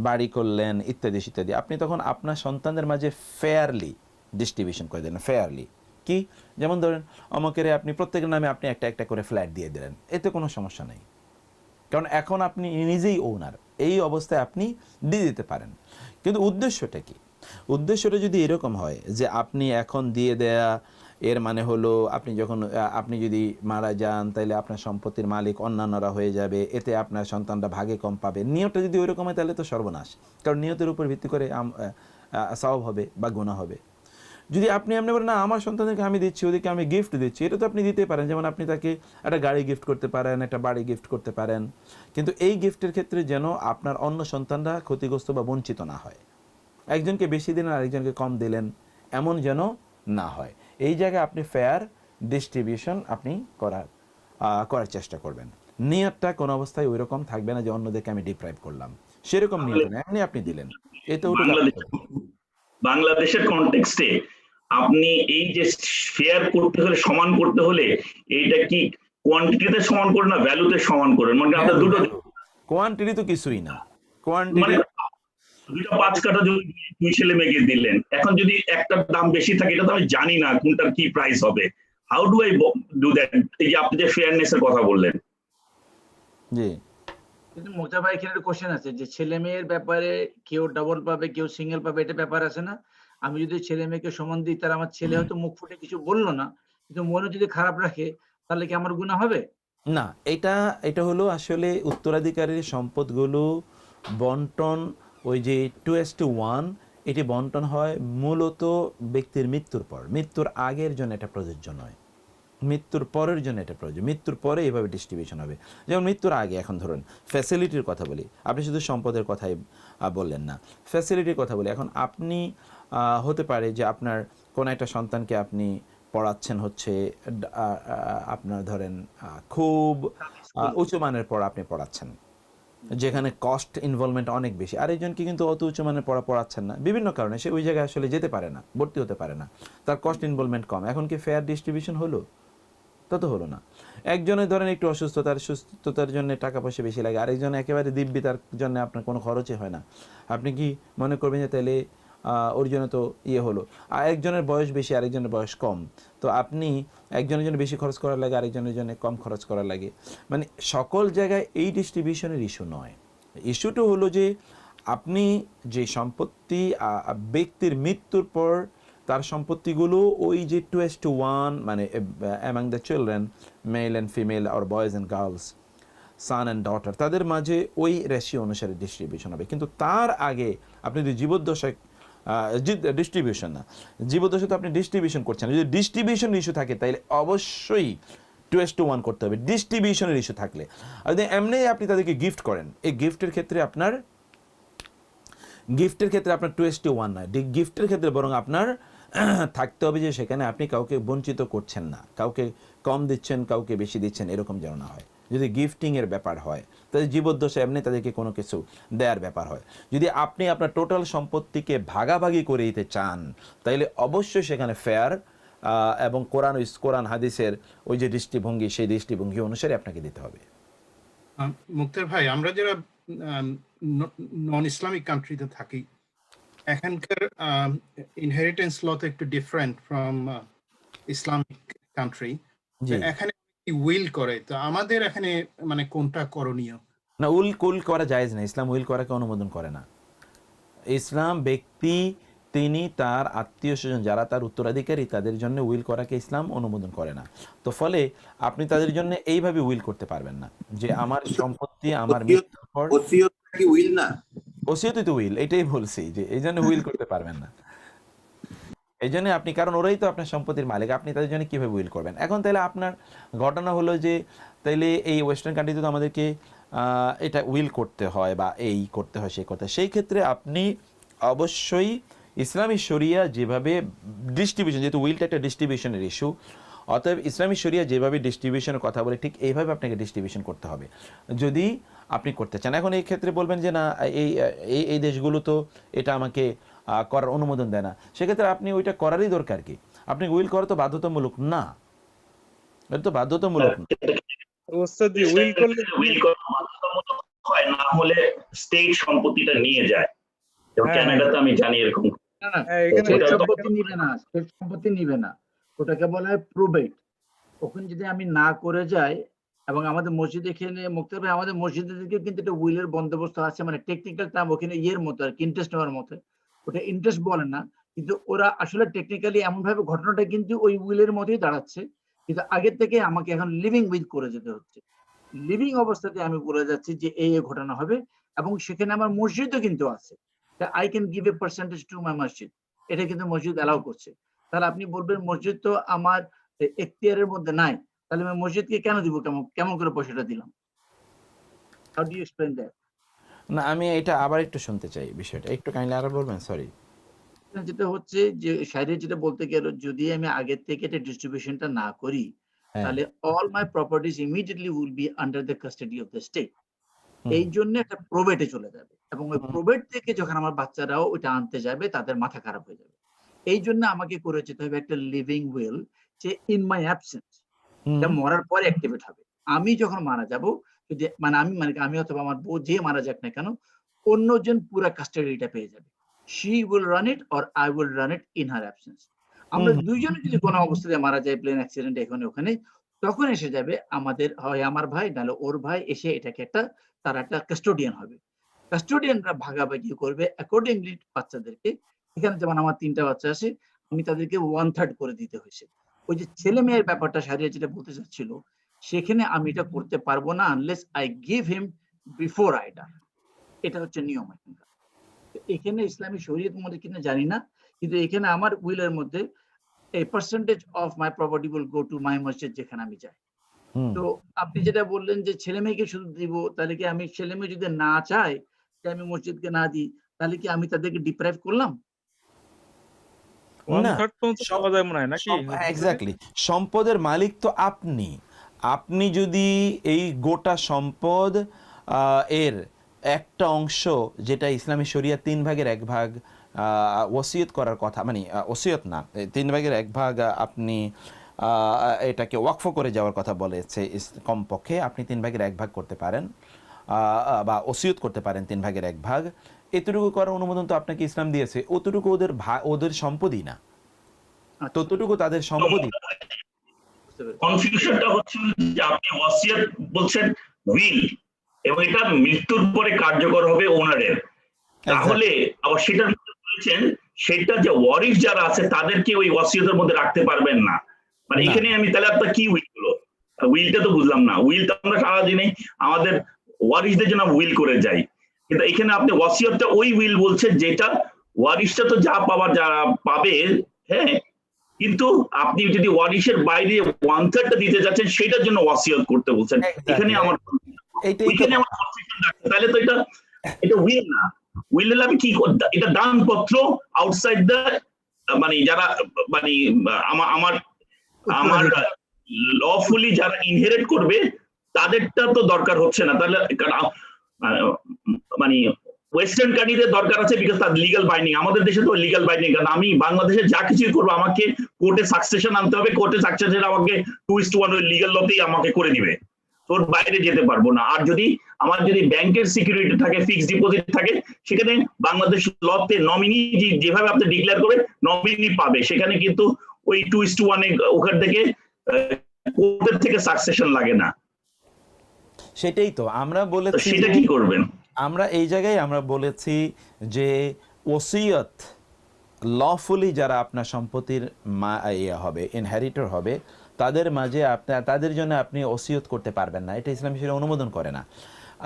বাড়ি করলেন ইত্যাদি ইত্যাদি, আপনি তখন আপনার সন্তানদের মাঝে ফেয়ারলি ডিস্ট্রিবিউশন করে দিলেন। ফেয়ারলি কি? যেমন ধরেন অমুকের আপনি প্রত্যেকের নামে আপনি একটা একটা করে ফ্ল্যাট দিয়ে দিলেন, এতে কোনো সমস্যা নেই, কারণ এখন আপনি নিজেই ওনার। এই অবস্থায় আপনি দিয়ে দিতে পারেন। কিন্তু উদ্দেশ্যটা কি? উদ্দেশ্যটা যদি এরকম হয় যে আপনি এখন দিয়ে দেয়া এর মানে হলো আপনি যদি মারা যান তাহলে আপনার সম্পত্তির মালিক অন্যান্যরা হয়ে যাবে, এতে আপনার সন্তানরা ভাগে কম পাবে, নিয়তটা যদি ওইরকম হয় তাহলে তো সর্বনাশ, কারণ নিয়তের উপর ভিত্তি করে সওয়াব হবে বা গুনাহ হবে। যদি আপনি বলেন না আমার সন্তানদেরকে আমি দিচ্ছি, ওদেরকে আমি গিফট দিচ্ছি, এটা তো আপনি দিতে পারেন। যেমন আপনি তাকে একটা গাড়ি গিফট করতে পারেন, একটা বাড়ি গিফট করতে পারেন, কিন্তু এই গিফটের ক্ষেত্রে যেন আপনার অন্য সন্তানরা ক্ষতিগ্রস্ত বা বঞ্চিত না হয়। একজনকে বেশি দিলেন আরেকজনকে কম দিলেন, এমন যেন না হয়। এই জায়গায় আপনি ফেয়ার ডিস্ট্রিবিউশন আপনি করার চেষ্টা করবেন। নিয়তটা কোনো অবস্থায় ওই রকম থাকবে না যে অন্যদেরকে আমি ডিপ্রাইভ করলাম, সেরকম নিয়ত না, এমনি আপনি দিলেন। এতে বাংলাদেশের কনটেক্সটে আপনি এই যে ফেয়ার করতে হলে, সমান করতে হলে, এইটা কি কোয়ান্টিটিতে সমান করেন না ভ্যালুতে সমান করেন? মানে আপনার দুটো কোয়ান্টিটি তো কিছুই না, কোয়ান্টিটি 5 কাঠা জমি 2 ছেলে মেয়েকে দিলেন, এখন যদি একটার দাম বেশি থাকে, এটা তো আমি জানি না কোনটার কি প্রাইস হবে, how do I do that? এই যে আপনি যে ফেয়ারনেস এর কথা বললেন। জি, কিন্তু মোতা ভাই এখানে একটা কোশ্চেন আছে যে ছেলে মেয়ের ব্যাপারে কেউ ডাবল পাবে কেউ সিঙ্গেল পাবে, এটা ব্যাপার আছে না? আমি যদি ছেলে মেয়েকে সমান দিই, তার আমার ছেলে হয়তো মুখ ফুটে কিছু বললো না, কিন্তু মনে যদি খারাপ রাখে, তাহলে কি আমার গুনাহ হবে? না, এটা হলো আসলে উত্তরাধিকারীর সম্পদগুলো বন্টন, ওই যে 2:1 এটি বন্টন হয় মূলত ব্যক্তির মৃত্যুর পর। মৃত্যুর আগের জন্য এটা প্রযোজ্য নয়, মৃত্যুর পরের জন্য এটা প্রয়োজন। মৃত্যুর পরে এইভাবে ডিস্ট্রিবিউশন হবে। যেমন মৃত্যুর আগে, এখন ধরুন ফ্যাসিলিটির কথা বলি, আপনি শুধু সম্পদের কথাই বললেন না, ফ্যাসিলিটির কথা বলি। এখন আপনি হতে পারে যে আপনার কোনো একটা সন্তানকে আপনি পড়াচ্ছেন হচ্ছে আপনার ধরেন খুব উঁচু মানের পড়া আপনি পড়াচ্ছেন, যেখানে কস্ট ইনভলভমেন্ট অনেক বেশি। আরেকজনকে কিন্তু অত উচ্চ মানের পড়া পড়াচ্ছেন না, বিভিন্ন কারণে সে ওই জায়গায় আসলে যেতে পারে না, ভর্তি হতে পারে না, তার কস্ট ইনভলভমেন্ট কম। এখন কি ফেয়ার ডিস্ট্রিবিউশন হলো? তা তো হলো না। একজনের ধরেন একটু অসুস্থ, তার সুস্থতার জন্য টাকা পয়সা বেশি লাগে, আরেকজন একেবারে দিব্যি, তার জন্য আপনার কোনো খরচই হয় না। আপনি কি মনে করবেন যে তাহলে ওর জন্য তো হলো? আর একজনের বয়স বেশি আরেকজনের বয়স কম, তো আপনি একজনের জন্য বেশি খরচ করার লাগে, আরেকজনের জন্য কম খরচ করার লাগে। মানে সকল জায়গায় এই ডিস্ট্রিবিউশনের ইস্যু নয়। ইস্যুটা হলো যে আপনি যে সম্পত্তি ব্যক্তির মৃত্যুর পর তার সম্পত্তিগুলো ওই যে 2:1 মানে among the children male and female আর boys and girls son and daughter তাদের মাঝে ওই রেশিও অনুসারে ডিস্ট্রিবিউশন হবে। কিন্তু তার আগে আপনি যদি জীবদ্দশায় ডিস্ট্রিবিউশন না জীবদ্দশায় তো আপনি ডিস্ট্রিবিউশন করছেন, যদি ডিস্ট্রিবিউশন ইস্যু থাকে তাহলে অবশ্যই 2:1 করতে হবে ডিস্ট্রিবিউশনের ইস্যু থাকলে। আর যদি এমনি আপনি তাদেরকে গিফট করেন, এই গিফটের ক্ষেত্রে আপনার 2:1 নয়, গিফটের ক্ষেত্রে বরং আপনার থাকতে হবে যে সেখানে আপনি কাউকে বঞ্চিত করছেন না, কাউকে কম দিচ্ছেন কাউকে বেশি দিচ্ছেন এরকম যেন না হয়। যদি গিফটিংয়ের ব্যাপার হয় তাদের জীবদ্দশা এমনি তাদেরকে কোনো কিছু দেওয়ার ব্যাপার হয়, যদি আপনি আপনার টোটাল সম্পত্তিকে ভাগাভাগি করে দিতে চান তাইলে অবশ্যই সেখানে ফেয়ার এবং কোরআন হাদিসের ওই যে দৃষ্টিভঙ্গি সেই দৃষ্টিভঙ্গি অনুসারে আপনাকে দিতে হবে। মুক্তার ভাই, আমরা যারা নন ইসলামিক কান্ট্রিতে থাকি এখানকার ইনহেরিটেন্স ল তো একটু ডিফারেন্ট ফ্রম ইসলামিক কান্ট্রি। এখানে উইল করে, তো আমাদের এখানে মানে কোনটা করণীয়? না, উইল করা জায়েজ না, ইসলাম উইল করাকে অনুমোদন করে না। ইসলাম ব্যক্তি তিনি তার আত্মীয় স্বজন যারা তার উত্তরাধিকারী তাদের জন্য উইল করাকে ইসলাম অনুমোদন করে না। তো ফলে আপনি তাদের জন্য এইভাবে উইল করতে পারবেন না যে আমার সম্পত্তি আমার মৃত্যুর পর। ওসিয়ত কি উইল না? ওসিয়তই তো উইল, এটাই বলছি যে এই জন্য উইল করতে পারবেন না। এই জন্য আপনি, কারণ ওরাই তো আপনার সম্পত্তির মালিক, আপনি তাদের জন্য কিভাবে উইল করবেন? এখন তাহলে আপনার ঘটনা হলো যে তাইলে এই ওয়েস্টার্ন কান্ট্রিতে তো আমাদেরকে এটা উইল করতে হয় বা এই করতে হয় সেই করতে হয়, সেই ক্ষেত্রে আপনি অবশ্যই ইসলামী শরিয়া যেভাবে ডিস্ট্রিবিউশন, যেহেতু উইলটা একটা ডিস্ট্রিবিউশনের ইস্যু, অতএব ইসলামী শরিয়া যেভাবে ডিস্ট্রিবিউশনের কথা বলে ঠিক এইভাবে আপনাকে ডিস্ট্রিবিউশন করতে হবে যদি আপনি করতে চান। এখন এই ক্ষেত্রে বলবেন যে না এই দেশগুলো তো এটা আমাকে করার অনুমোদন দেয় না, সেক্ষেত্রে আপনি ওইটা করারই দরকার কি? আপনি উইল করা তো বাধ্যতামূলক না, এটা তো বাধ্যতামূলক না। উইল বাধ্যতামূলক হয় না হলে স্টেট সম্পত্তিটা নিয়ে যায়। কানাডাতে আমি জানি এরকম সম্পত্তি নিবে না, ওটাকে বলা হয় প্রোবেট। ওখানে যদি আমি না করে যাই, এবং আমাদের মসজিদে এখানে মুক্তার ভাই আমাদের মসজিদে কিন্তু একটা উইলের বন্দোবস্ত আছে, মানে টেকনিক্যাল টার্ম ওখানে ইয়ের মতো আর কি, ইন্টারেস্ট নেওয়ার মতো। ওটা ইন্টারেস্ট বলে না, কিন্তু ওরা আসলে টেকনিক্যালি এমন ভাবে ঘটনাটা কিন্তু ওই উইলের মতোই দাঁড়াচ্ছে, কিন্তু আগের থেকে আমাকে এখন লিভিং উইল করে যেতে হচ্ছে। লিভিং অবস্থাতে আমি বলে যাচ্ছি যে এই ঘটনা হবে, এবং সেখানে আমার মসজিদও কিন্তু আছে, I can give a percentage to my মসজিদ, এটা কিন্তু মসজিদ অ্যালাউ করছে। তাহলে আপনি বলবেন মসজিদ তো আমার এখতিয়ারের মধ্যে নাই, তাহলে আমি মসজিদকে কেন দিব, কেমন করে পয়সাটা দিলাম? How do you explain that? না, আমি এটা আবার একটু শুনতে চাই বিষয়টা, একটু কাইন্ডলি আরো বলবেন। সরি, যেটা হচ্ছে যে শারীরিক যেটা বলতে গেল, যদি আমি আগে থেকে এটা ডিস্ট্রিবিউশনটা না করি তাহলে all my properties immediately will be under the custody of the state. এই জন্য একটা প্রোবেটে চলে যাবে, এবং ওই প্রোবেট থেকে যখন আমার বাচ্চারাও ওইটা আনতে যাবে তাদের মাথা খারাপ হয়ে যাবে। এই জন্য আমাকে করে যেতে হবে একটা লিভিং উইল, যে ইন মাই অ্যাবসেন্স এটা মরার পরে অ্যাক্টিভেট হবে। আমি যখন মারা যাব, যদি আমি অথবা আমার বউ যে মারা যাক না কেন, অন্যজন পুরো কাস্টাডিটা পেয়ে যাবে। she will run it or I will run it in her absence. আমরা দুইজনে যদি কোনো অবস্থায় মারা যায়, প্লেন অ্যাক্সিডেন্ট এখানে ওখানে, তখন এসে যাবে আমাদের হয় আমার ভাই নাহলে ওর ভাই, এসে এটাকে তারা একটা কাস্টোডিয়ান হবে। কাস্টোডিয়ানরা ভাগাভাগি করবে অ্যাকর্ডিংলি বাচ্চাদেরকে। এখানে যেমন আমার 3টা বাচ্চা আছে, আমি তাদেরকে 1/3 করে দিতে হয়েছে। ওই যে ছেলে মেয়ের ব্যাপারটা শারিয়া যেটা বলতে চাচ্ছিল, সেখানে আমি এটা করতে পারবো না unless I give him before I die. এটা হচ্ছে নিয়ম এখানকার। এখানে ইসলামী শরীয়তের মধ্যে কিনা জানি না, কিন্তু এখানে আমার উইলের মধ্যে a percentage of my property will go to my মসজিদ যেখানে আমি যাই। তো আপনি যেটা বললেন যে ছেলে মেয়েকে শুধু দিব, তাহলে কি আমি ছেলে মেয়ে যদি না চাই যে আমি মসজিদকে না দিই, তাহলে কি আমি তাদেরকে ডিপ্রাইভ করলাম? না, এক্স্যাক্টলি সম্পদের মালিক তো আপনি। আপনি যদি এই গোটা সম্পদ এর একটা অংশ, যেটা ইসলামী শরিয়া 3/1 ওসিয়ত করার কথা, মানে ওসিয়ত না, 3/1 আপনি এটাকে ওয়াকফ করে যাওয়ার কথা বলেছে, কমপক্ষে আপনি 3/1 করতে পারেন বা ওসিয়ত করতে পারেন 3/1। এতটুকু করার অনুমোদন তো আপনাকে ইসলাম দিয়েছে। অতটুকু ওদের সম্পদই না, ততটুকু তাদের সম্পদই। কনফিউশনটা হচ্ছে যে আপনি ওয়াসিয়াত বলছেন উইল, এবং এটা মৃত্যুর পরে কার্যকর হবে ওনারের, তাহলে আবার সেটার মধ্যে বলেছেন সেটা যে ওয়ারিশ যারা আছে তাদেরকে ওই ওয়াসিয়তের মধ্যে রাখতে পারবেন না। মানে না। এখানে আমি তাহলে আপনার কি উইল হলো? উইলটা তো বুঝলাম না। উইল তো আমরা সারাদিনে আমাদের ওয়ারিশদের জন্য উইল করে যাই, কিন্তু এখানে আপনি ওয়াসিয়তটা ওই উইল বলছেন যেটা ওয়ারিশটা তো যা পাবার যারা পাবে, হ্যাঁ, কিন্তু আপনি যদি ওয়ারিশের বাইরে 1/3টা দিতে যাচ্ছেন সেটার জন্য ওয়াসিয়ত করতে বলছেন। এখানে আমার ওইখানে আমার কনফিউশন আছে। তাহলে তো এটা উইল না। উইল হলে আমি কি এটা দানপত্র আউটসাইড দ্য, মানে যারা মানে আমার আমার লফুলি যারা ইনহেরিট করবে তাদেরটা তো দরকার হচ্ছে না। তাহলে মানে ওয়েস্টার্ন কান্ট্রিদের দরকার আছে, বিকজ তার লিগ্যাল বাইন্ডিং। আমাদের দেশে তো লিগ্যাল বাইন্ডিং, কারণ আমি বাংলাদেশে যা কিছুই করবো আমাকে কোর্টে সাকসেশন আনতে হবে, কোর্টে সাকসেশন আমাকে 2:1 ওই লিগ্যাল লতেই আমাকে করে দিবে, তোর বাইরে যেতে পারবো না। আর যদি আমার যদি ব্যাংকের সিকিউরিটি থাকে, ফিক্সড ডিপোজিট থাকে, সেখানে বাংলাদেশ লতে নমিনি যেভাবে আপনি ডিক্লেয়ার করবে নমিনি পাবে, সেখানে কিন্তু ওই 2:1 ওখান থেকে কোর্টের থেকে সাকসেশন লাগে না। সেটাই তো আমরা বলেছি, সেটা কি করবেন? আমরা এই জায়গায় আমরা বলেছি যে ওসিয়ত লফুলি যারা আপনার সম্পত্তির হবে, ইনহেরিটর হবে, তাদের মাঝে তাদের জন্য আপনি ওসিয়ত করতে পারবেন না, এটা ইসলাম সেটা অনুমোদন করে না।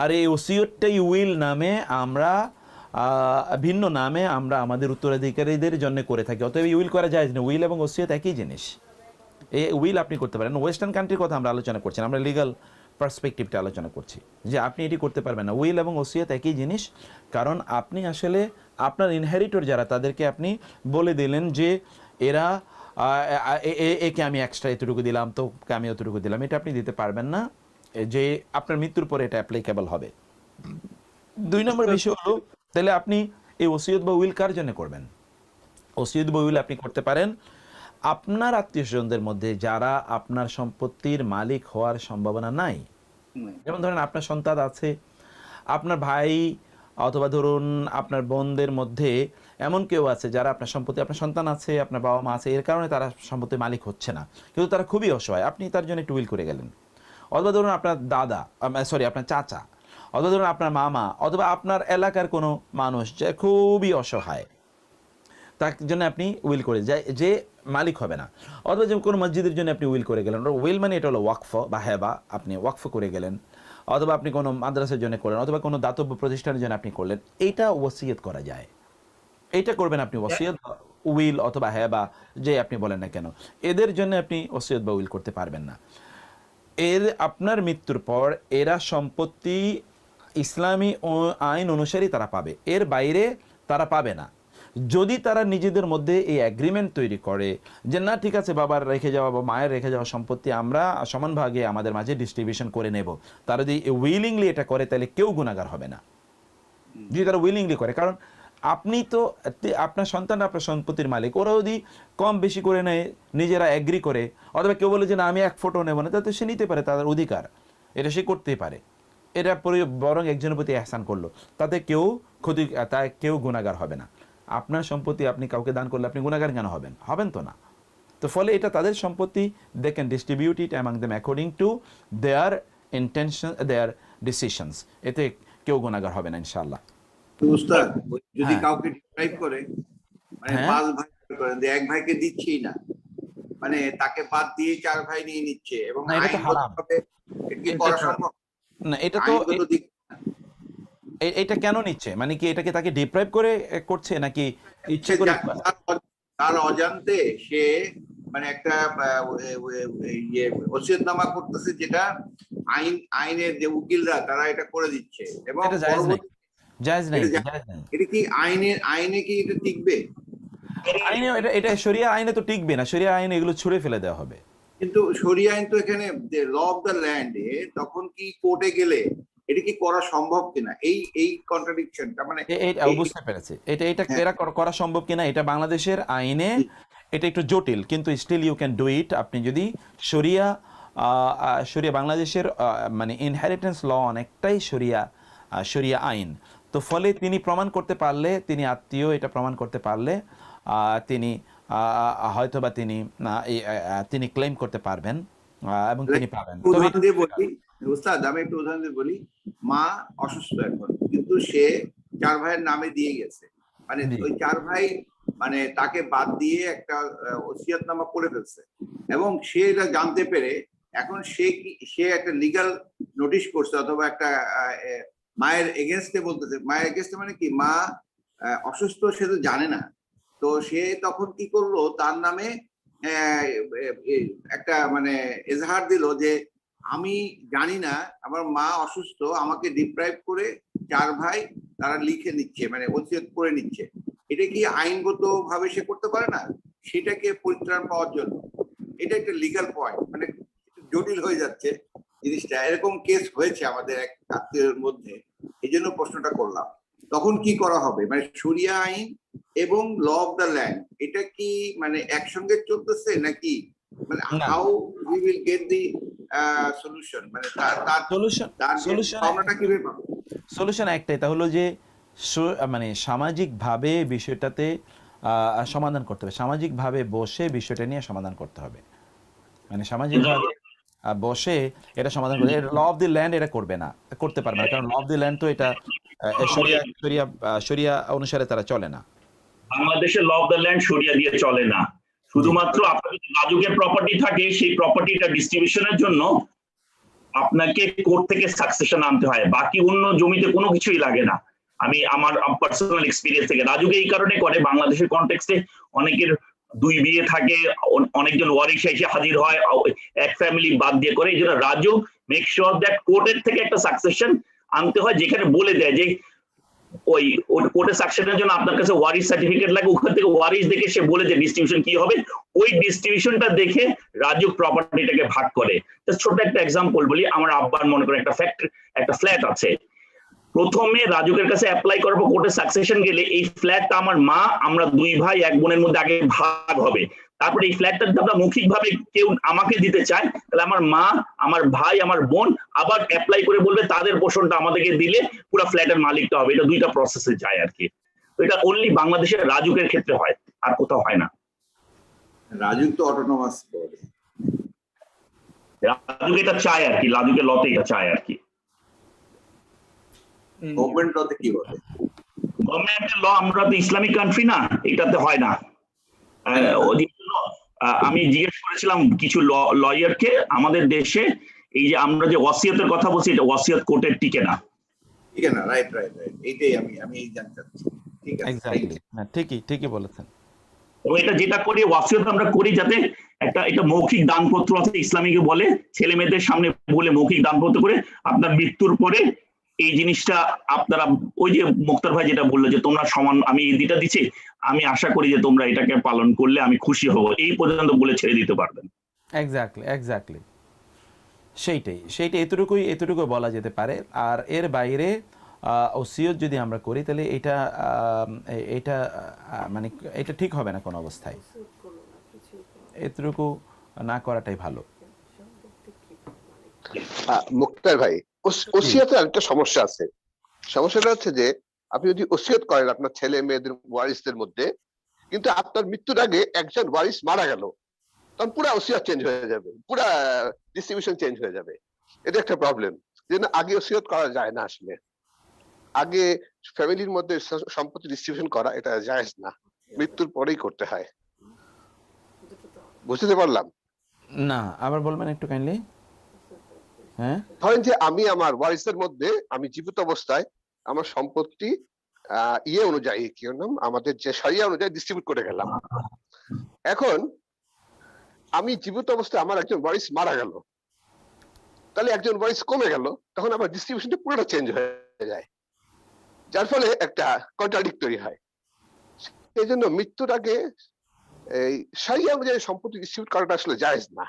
আর এই ওসিয়তটাই উইল নামে আমরা ভিন্ন নামে আমরা আমাদের উত্তরাধিকারীদের জন্য করে থাকি। অতএব উইল করা যায় না। উইল এবং ওসিয়ত একই জিনিস। এই উইল আপনি করতে পারেন। ওয়েস্টার্ন কান্ট্রির কথা আমরা আলোচনা করছি, আমরা লিগাল পার্সপেক্টিভটা আলোচনা করছি যে আপনি এটি করতে পারবেন না। উইল এবং ওসিয়ত একই জিনিস, কারণ আপনি আসলে আপনার ইনহেরিটর যারা তাদেরকে আপনি বলে দিলেন যে এরা একে আমি এক্সট্রা এতটুকু দিলাম, তো আমি এতটুকু দিলাম, এটা আপনি দিতে পারবেন না, যে আপনার মৃত্যুর পরে এটা অ্যাপ্লিকেবল হবে। 2 নম্বর বিষয় হলো, তাহলে আপনি এই ওসিয়ত বা উইল কার জন্য করবেন? ওসিয়ত বা উইল আপনি করতে পারেন আপনার আত্মীয় স্বজনদের মধ্যে যারা আপনার সম্পত্তির মালিক হওয়ার সম্ভাবনা নাই। যেমন ধরেন আপনার সন্তান আছে, আপনার ভাই অথবা ধরুন আপনার বোনদের মধ্যে এমন কেউ আছে যারা আপনার সম্পত্তি, আপনার সন্তান আছে, আপনার বাবা মা আছে, এর কারণে তারা সম্পত্তির মালিক হচ্ছে না, কিন্তু তারা খুবই অসহায়, আপনি তার জন্য একটু উইল করে গেলেন। অথবা ধরুন আপনার দাদা, আপনার চাচা, অথবা ধরুন আপনার মামা, অথবা আপনার এলাকার কোনো মানুষ যে খুবই অসহায়, তার জন্য আপনি উইল করে যে মালিক হবে না। অথবা যে কোনো মসজিদের জন্য আপনি উইল করে গেলেন। উইল মানে এটা হলো ওয়াকফ বা হেবা, আপনি ওয়াকফ করে গেলেন, অথবা আপনি কোনো মাদ্রাসার জন্য করলেন, অথবা কোনো দাতব্য প্রতিষ্ঠানের জন্য আপনি করলেন, এইটা ওয়াসিয়ত করা যায়। এইটা করবেন আপনি ওয়াসিয়ত, উইল অথবা হেবা যে আপনি বলেন না কেন, এদের জন্য আপনি ওয়াসিয়ত বা উইল করতে পারবেন না। আপনার মৃত্যুর পর এরা সম্পত্তি ইসলামী আইন অনুসারে তারা পাবে, এর বাইরে তারা পাবে না। যদি তারা নিজেদের মধ্যে এই অ্যাগ্রিমেন্ট তৈরি করে যে না ঠিক আছে, বাবার রেখে যাওয়া বা মায়ের রেখে যাওয়া সম্পত্তি আমরা সমান ভাগে আমাদের মাঝে ডিস্ট্রিবিউশন করে নেব, তারা যদি উইলিংলি এটা করে তাহলে কেউ গুনাহগার হবে না, যদি তারা উইলিংলি করে। কারণ আপনি তো আপনার সন্তান আপনার সম্পত্তির মালিক, ওরা যদি কম বেশি করে নেয়, নিজেরা অ্যাগ্রি করে, অথবা কেউ বলে যে না আমি 1 ফুটও নেব না, তাতে সে নিতে পারে, তাদের অধিকার, এটা সে করতেই পারে। এটা বরং একজনের প্রতি এহসান করলো, তাতে কেউ গুনাহগার হবে না। আপনার সম্পত্তি আপনি কাউকে দান করলে আপনি গুনাহগার কেন হবেন? হবেন তো না। তো ফলে এটা তাদের সম্পত্তি, they can distribute it among them according to their intention, their decisions, এতে কেউ গুনাহগার হবে না ইনশাআল্লাহ। উস্তাদ যদি কাউকে ডিসক্রাইব করে, মানে 5 ভাই করেন, 1 ভাইকে দিচ্ছেই না, মানে তাকে বাদ দিয়ে 4 ভাই নিয়ে নিচ্ছে, এবং এটা তো হারাম। এটা কি করা সম্ভব? না, এটা তো এটা কেন নিচ্ছে, মানে কি এটাকে তাকে ডিপ্রাইভ করে করছে নাকি ইচ্ছে করে? তার অজান্তে সে মানে একটা ওসিয়তনামা করতেছে, যেটা আইনের যে উকিলরা তারা এটা করে দিচ্ছে, এবং জায়েজ নাই। এটা কি আইনে কি এটা টিকবে? আইনে এটা শরিয়া আইনে তো টিকবে না, শরিয়া আইনে এগুলো ছুঁড়ে ফেলে দেওয়া হবে। কিন্তু শরিয়া আইন তো এখানে ল অফ দ্য ল্যান্ড, তখন কি কোর্টে গেলে এটা কি করা সম্ভব কিনা, এই কন্ট্রাডিকশনটা, মানে এটা বুঝতে পেরেছি, এটা এরা করা সম্ভব কিনা, এটা বাংলাদেশের আইনে এটা একটু জটিল, কিন্তু still you can do it. আপনি যদি শরিয়া বাংলাদেশের মানে ইনহেরিটেন্স ল অনেকটাই শরিয়া আইন, তো ফলে তিনি প্রমাণ করতে পারলে, তিনি আত্মীয় এটা প্রমাণ করতে পারলে তিনি হয়তোবা তিনি ক্লেম করতে পারবেন এবং তিনি পাবেন। উস্তাদ আমি একটু উদাহরণ দিয়ে বলি, মা অসুস্থ এখন, কিন্তু সে 4 ভাইয়ের নামে দিয়ে গেছে, মানে ওই 4 ভাই মানে তাকে বাদ দিয়ে একটা ওসিয়তনামা করে ফেলছে এবং সে এটা জানতে পেরে এখন সে একটা লিগ্যাল নোটিশ করছে অথবা একটা মায়ের এগেনস্টে বলতেছে। মায়ের এগেনস্টে মানে কি, মা অসুস্থ, সে তো জানে না। তো সে তখন কি করলো, তার নামে একটা মানে এজাহার দিল যে আমি জানি না, আমার মা অসুস্থ, আমাকে ডিপ্রাইভ করে 4 ভাই তারা লিখে নিচ্ছে, মানে ওসিয়ত করে নিচ্ছে। এটা কি আইনগত ভাবে সে করতে পারে না? সেটাকে পরিত্রাণ পাওয়ার জন্য এটা একটা লিগ্যাল পয়েন্ট, মানে জটিল হয়ে যাচ্ছে জিনিসটা। এরকম কেস হয়েছে আমাদের এক আত্মীয়ের মধ্যে, এই জন্য প্রশ্নটা করলাম। তখন কি করা হবে, মানে শরিয়া আইন এবং ল অফ দ্য ল্যান্ড এটা কি মানে একসঙ্গে চলতেছে নাকি, মানে how we will get the solution, মানে তার পাওনাটা কিভাবে পাবো? সলিউশন একটাই, তা হলো যে মানে সামাজিকভাবে বিষয়টাতে সমাধান করতে হবে, সামাজিকভাবে বসে বিষয়টা নিয়ে সমাধান করতে হবে, মানে সামাজিকভাবে বসে এটা সমাধান করতে। ল অফ দি ল্যান্ড এটা করবে না, করতে পারবে না, কারণ ল অফ দি ল্যান্ড তো এটা শরিয়া অনুসারে তারা চলে না। বাংলাদেশের ল অফ দ্য ল্যান্ড শরিয়া দিয়ে চলে না। শুধুমাত্র আপনার যদি রাজুকের প্রপার্টি থাকে, সেই প্রপার্টিটা ডিস্ট্রিবিউশনের জন্য আপনাকে কোর্ট থেকে সাকসেশন আনতে হয়, বাকি অন্য জমিতে কোনো কিছুই লাগে না। আমি আমার পার্সোনাল এক্সপিরিয়েন্স থেকে, রাজুকে এই কারণে করে বাংলাদেশের কনটেক্সটে অনেকের 2 বিয়ে থাকে, অনেকজন ওয়ারিশ এসে হাজির হয়, এক ফ্যামিলি বাদ দিয়ে করে। এই জন্য রাজু মেক শিওর দ্যাট কোর্টের থেকে একটা সাকসেশন আনতে হয়, যেখানে বলে দেয় যে ওই কোর্টের সাকসেশনের জন্য আপনার কাছে ওয়ারিশ সার্টিফিকেট লাগে, ওখান থেকে ওয়ারিশ দেখে সে বলে যে ডিস্ট্রিবিউশন কি হবে, ওই ডিস্ট্রিবিউশনটা দেখে রাজু প্রপার্টিটাকে ভাগ করে। ছোট একটা এক্সাম্পল বলি, আমার আব্বার মনে করে একটা ফ্ল্যাট আছে, প্রথমে রাজুকের কাছে অ্যাপ্লাই করবো কোর্টে সাকসেশন গেলে এই ফ্ল্যাটটা আমার মা, আমরা 2 ভাই 1 বোনের মধ্যে আগে ভাগ হবে। তারপরে এই ফ্ল্যাটটা যদি আমরা মৌখিকভাবে কেউ আমাকে দিতে চায়, তাহলে আমার মা, আমার ভাই, আমার বোন আবার অ্যাপ্লাই করে বলবে তাদের পোর্শনটা আমাদেরকে দিলে পুরো ফ্ল্যাটের মালিকটা হবে। এটা 2টা প্রসেসে যায় আর কি। এটা অনলি বাংলাদেশের রাজুকের ক্ষেত্রে হয়, আর কোথাও হয় না। রাজুক তো অটোনমাস বলে, রাজুক এটা চায় আর কি, রাজুকের লতে এটা চায় আর কি। গভর্নমেন্ট লতে কি বলে? গভর্নমেন্টের ল, আমরা তো ইসলামিক কান্ট্রি না, এটাতে হয় না। আমি জিজ্ঞেস করেছিলাম কিছু লয়ারকে, আমাদের দেশে এই যে আমরা যে ওয়াসিয়তের কথা বলছি, এটা ওয়াসিয়ত কোর্টের টিকে না। ঠিক আছে, রাইট রাইট রাইট, এইটাই আমি জানতে চাচ্ছি। ঠিক আছে, এক্স্যাক্টলি, হ্যাঁ ঠিকই বলেছেন। এবং এটা যেটা করি ওয়াসিয়ত আমরা করি যাতে এটা মৌখিক দানপত্র আছে, ইসলামিকে বলে ছেলে মেয়েদের সামনে বলে মৌখিক দানপত্র করে আপনার মৃত্যুর পরে এই জিনিসটা আপনারা, ওই যে মুক্তার ভাই যেটা বললো যে তোমরা সমান, আমি এই দিটা দিচ্ছি, আমি আশা করি যে তোমরা এটাকে পালন করলে আমি খুশি হব, এই পর্যন্ত বলে ছেড়ে দিতে পারবেন। এক্স্যাক্টলি সেইটাই এতটুকুই বলা যেতে পারে। আর এর বাইরে ওসিয়ত যদি আমরা করি তাহলে এটা মানে এটা ঠিক হবে না কোনো অবস্থায়, এতটুকু না করাটাই ভালো। মুক্তার ভাই, ওসিয়তের আরেকটা সমস্যা আছে। সমস্যাটা হচ্ছে যে আপনি যদি ওসিয়ত করেন আপনার ছেলে মেয়েদের ওয়ারিসদের মধ্যে, কিন্তু আপনার মৃত্যুর আগে একজন ওয়ারিস মারা গেল, তখন পুরো ওসিয়ত চেঞ্জ হয়ে যাবে, পুরো ডিস্ট্রিবিউশন চেঞ্জ হয়ে যাবে। এটা একটা প্রবলেম, যেন আগে ওসিয়ত করা যায় না। আসলে আগে ফ্যামিলির মধ্যে সম্পত্তি ডিস্ট্রিবিউশন করা এটা জায়েজ না, মৃত্যুর পরেই করতে হয়। বুঝতে পারলাম না? আবার বলবেন একটু কাইন্ডলি। হ্যাঁ, ধরেন যে আমি আমার ওয়ারিসের মধ্যে, আমি জীবিত অবস্থায় আমার সম্পত্তি অনুযায়ী কি নাম আমাদের যে শরিয়া অনুযায়ী ডিস্ট্রিবিউট করে গেলাম। এখন আমি জীবিত অবস্থায় আমার একজন ওয়ারিস মারা গেল, তাহলে একজন ওয়ারিস কমে গেল, তখন আমার ডিস্ট্রিবিউশনটা পুরোটা চেঞ্জ হয়ে যায়, যার ফলে একটা কন্ট্রাডিক্টরি হয়। সেই জন্য মৃত্যুর আগে এই শরিয়া অনুযায়ী সম্পত্তি ডিস্ট্রিবিউট করাটা আসলে জায়েজ না।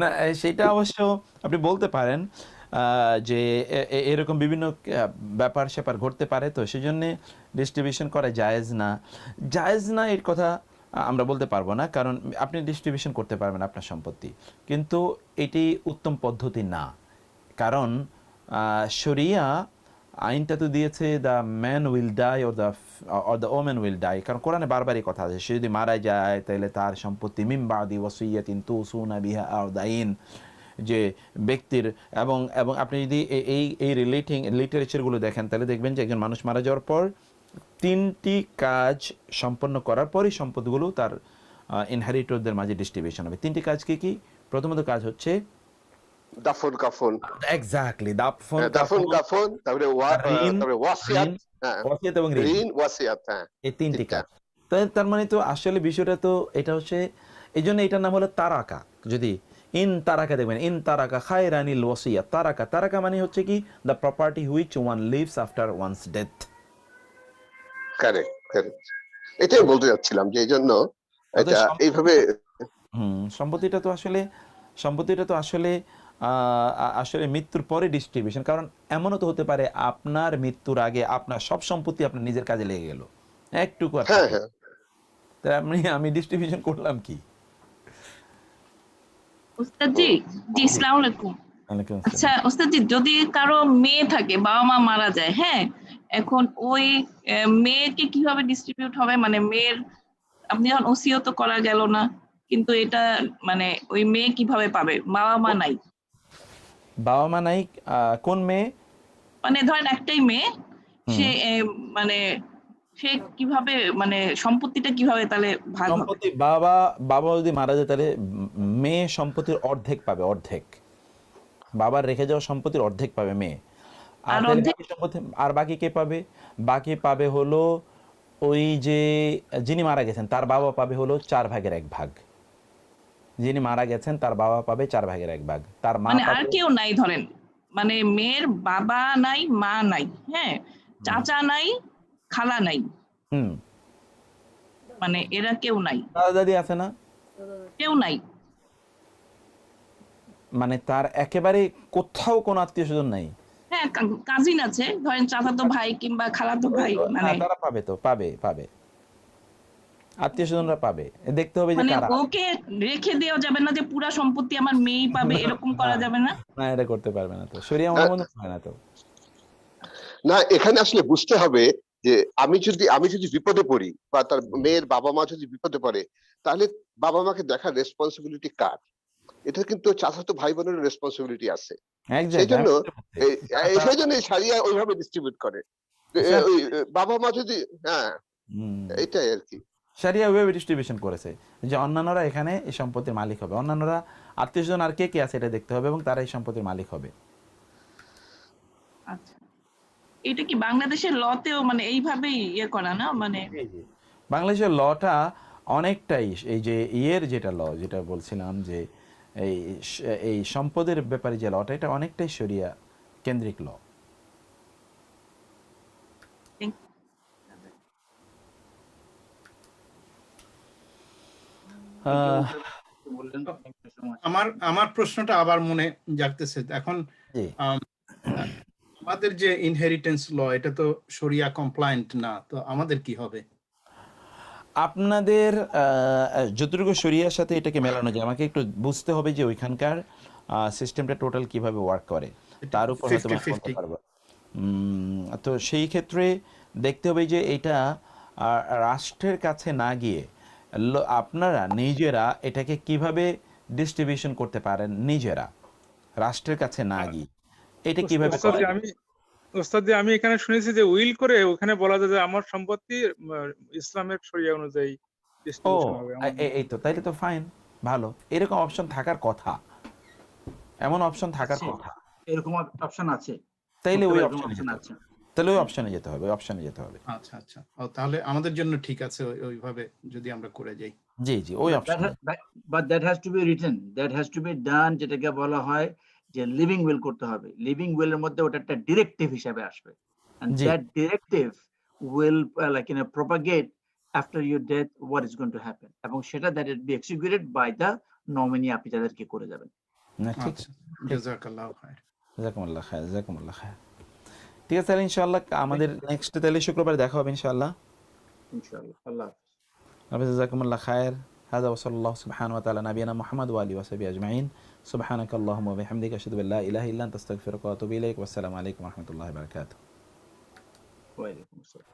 না, সেটা অবশ্য আপনি বলতে পারেন যে এরকম বিভিন্ন ব্যাপার স্যাপার ঘটতে পারে, তো সেই জন্যে ডিস্ট্রিবিউশন করা জায়েজ না এর কথা আমরা বলতে পারবো না, কারণ আপনি ডিস্ট্রিবিউশন করতে পারবেন আপনার সম্পত্তি, কিন্তু এটি উত্তম পদ্ধতি না। কারণ শরিয়া আইনটা তো দিয়েছে the man will die or the women will die, কারণ কোরআনে বারবারই কথা আছে, সে যদি মারা যায় তাহলে তার সম্পত্তি মিন বাদি ওয়াসিয়াতিন তুসুনা বিহা আও দাইন, যে ব্যক্তির এবং আপনি যদি এই লিটারেচারগুলো দেখেন তাহলে দেখবেন যে একজন মানুষ মারা যাওয়ার পর তিনটি কাজ সম্পন্ন করার পরই সম্পদগুলো তার ইনহেরিটরদের মাঝে ডিস্ট্রিবিউশন হবে। তিনটি কাজ কি কি? প্রথমত কাজ হচ্ছে দাফন কাফন, এক্স্যাক্টলি দাফন দাফন কাফন, তারপরে ঋণ, তারপরে ওয়াসিয়াত, ঋণ, হ্যাঁ ওয়াসিয়াত এবং ঋণ, ঋণ ওয়াসিয়াত, হ্যাঁ এই তিনটি তিনটা। কাজ। তার মানে তো আসলে বিষয়টা তো এটা হচ্ছে, এই জন্য এটার নাম হলো তারাকা। যদি ইন তারাকা দেখবেন, ইন তারাকা খায়রানিল ওয়াসিয়া, তারাকা, তারাকা মানে হচ্ছে কি the property which one leaves after one's death. Correct correct, এটাই বলতে যাচ্ছিলাম যে এই জন্য এটা এইভাবে সম্পত্তিটা তো আসলে আসলে মৃত্যুর পরে ডিস্ট্রিবিউশন। কারণ এমনও তো হতে পারে আপনার মৃত্যুর আগে আপনার সব সম্পত্তি আপনার নিজের কাজে লেগে গেল, একটুকু আর হ্যাঁ হ্যাঁ তাই আমি ডিস্ট্রিবিউশন করলাম কি? উস্তাদজি, জি আসসালামু আলাইকুম। ওয়ালাইকুম আচ্ছা আসসালাম। উস্তাদজি, যদি কারো মেয়ে থাকে, বাবা মা মারা যায়, হ্যাঁ, এখন ওই মেয়েকে কিভাবে ডিস্ট্রিবিউট হবে? মানে মেয়ের, আপনি যখন ওসিয়ত করা গেল না, কিন্তু এটা মানে ওই মেয়ে কিভাবে পাবে? বাবা মা নাই, বাবা মা নাই, কোন মেয়ে? মানে ধরেন একটাই মেয়ে, সে মানে সে কিভাবে, মানে সম্পত্তিটা কিভাবে তাহলে ভাগ হবে? সম্পত্তি বাবা যদি মারা যায় তাহলে মেয়ে সম্পত্তির অর্ধেক পাবে, অর্ধেক। বাবার রেখে যাওয়া সম্পত্তির অর্ধেক পাবে মেয়ে। আর আর তাহলে অর্ধেক? বাকি সম্পত্তি, আর বাকি কে পাবে? বাকি পাবে হলো ওই যে যিনি মারা গেছেন তার বাবা পাবে হলো 4 ভাগের 1 ভাগ। যিনি মারা গেছেন তার বাবা পাবে 4 ভাগের 1 ভাগ, তার মা মানে আর পাবে। কেউ নাই, ধরেন মানে মেয়ের বাবা নাই, মা নাই, হ্যাঁ, চাচা নাই, খালা নাই, মানে এরা কেউ নাই, দাদা দাদি আছে না? কেউ নাই। মানে তার একেবারে কোথাও কোনো আত্মীয় স্বজন নাই। হ্যাঁ, কাজিন আছে, ধরেন চাচাতো ভাই কিংবা খালাতো ভাই, মানে তারা পাবে, তো পাবে আত্মীয় স্বজনরা পাবে। দেখতে হবে যে মানে কারা। ওকে রেখে দেওয়া যাবে না যে পুরা সম্পত্তি আমার মেয়েই পাবে, এরকম করা যাবে না। না, এটা করতে পারবে না, তো শরিয়া অনুমোদন হয় না তো। না, এখানে আসলে বুঝতে হবে যে আমি যদি বিপদে পড়ি বা তার মেয়ের বাবা মা যদি বিপদে পড়ে, তাহলে বাবা মাকে দেখার রেসপন্সিবিলিটি কার? এটা কিন্তু চাচাতো ভাই বোনের রেসপন্সিবিলিটি আছে। সেই জন্য এই সারিয়া ওইভাবে ডিস্ট্রিবিউট করে। ওই বাবা মা যদি, হ্যাঁ এটাই আর কি শরিয়া ওইভাবে ডিস্ট্রিবিউশন করেছে যে অন্যান্যরা এখানে এই সম্পত্তির মালিক হবে, অন্যান্যরা আত্মীয় স্বজন আর কে কে আছে এটা দেখতে হবে এবং তারা এই সম্পত্তির মালিক হবে। আচ্ছা, এটা কি বাংলাদেশের লতেও মানে এইভাবেই ইয়ে করা না? মানে বাংলাদেশের লটা অনেকটাই এই যে যেটা ল যেটা বলছিলাম যে এই সম্পদের ব্যাপারে যে লটা, এটা অনেকটাই শরিয়া কেন্দ্রিক ল। আমার প্রশ্নটা আবার মনে জাগতেছে এখন। আমাদের যে ইনহেরিটেন্স ল, এটা তো শরিয়া কমপ্লায়েন্ট না, তো আমাদের কি হবে? আপনাদের যতটুকু শরিয়ার সাথে এটাকে মেলানো যায়, আমাকে একটু বুঝতে হবে যে ওইখানকার সিস্টেমটা টোটাল কিভাবে ওয়ার্ক করে, তার উপর হয়তো বলতে পারবো। তো সেই ক্ষেত্রে দেখতে হবে যে এটা রাষ্ট্রের কাছে না গিয়ে আপনারা নিজেরা এটাকে কিভাবে ডিস্ট্রিবিউশন করতে পারেন, নিজেরা রাষ্ট্রের কাছে না গিয়ে এটা কিভাবে করেন? ওস্তাদ, আমি এখানে শুনেছি যে উইল করে ওখানে বলা যায় যে আমার সম্পত্তি ইসলামের শরিয়া অনুযায়ী ডিস্ট্রিবিউশন হবে। এই তো, তাইলে তো ফাইন, ভালো। এরকম অপশন থাকার কথা, এমন অপশন থাকার কথা, এরকম অপশন আছে, তাইলে ওই অপশনে যেতে হবে, ওই অপশনে যেতে হবে। আচ্ছা আচ্ছা, তাহলে আমাদের জন্য ঠিক আছে ওইভাবে যদি আমরা করে যাই। জি জি, ওই option. But that has to be written, that has to be done, যেটাকে বলা হয় যে লিভিং উইল করতে হবে। লিভিং উইলের মধ্যে ওটা একটা ডিরেক্টিভ হিসেবে আসবে, and that directive will like propagate after your death what is going to happen, এবং সেটা that it be executed by the nominee, আপনি যাদেরকে করে যাবেন। না ঠিক, জাযাকাল্লাহু খায়র। জাযাকুমুল্লাহ খায়র, জাযাকুমুল্লাহ খায়র। ঠিক আছে, তাহলে ইনশাআল্লাহ আমাদের নেক্সট তাহলে শুক্রবার দেখা হবে ইনশাআল্লাহ। আল্লাহ হাফেজ, জাযাকুমুল্লাহ খায়র। هذا وصلى الله سبحانه وتعالى نبينا محمد وآله وصحبه أجمعين. سبحانك اللهم وبحمدك أشهد أن لا إله إلا أنت أستغفرك وأتوب إليك. والسلام عليكم ورحمة الله وبركاته. وعليكم السلام.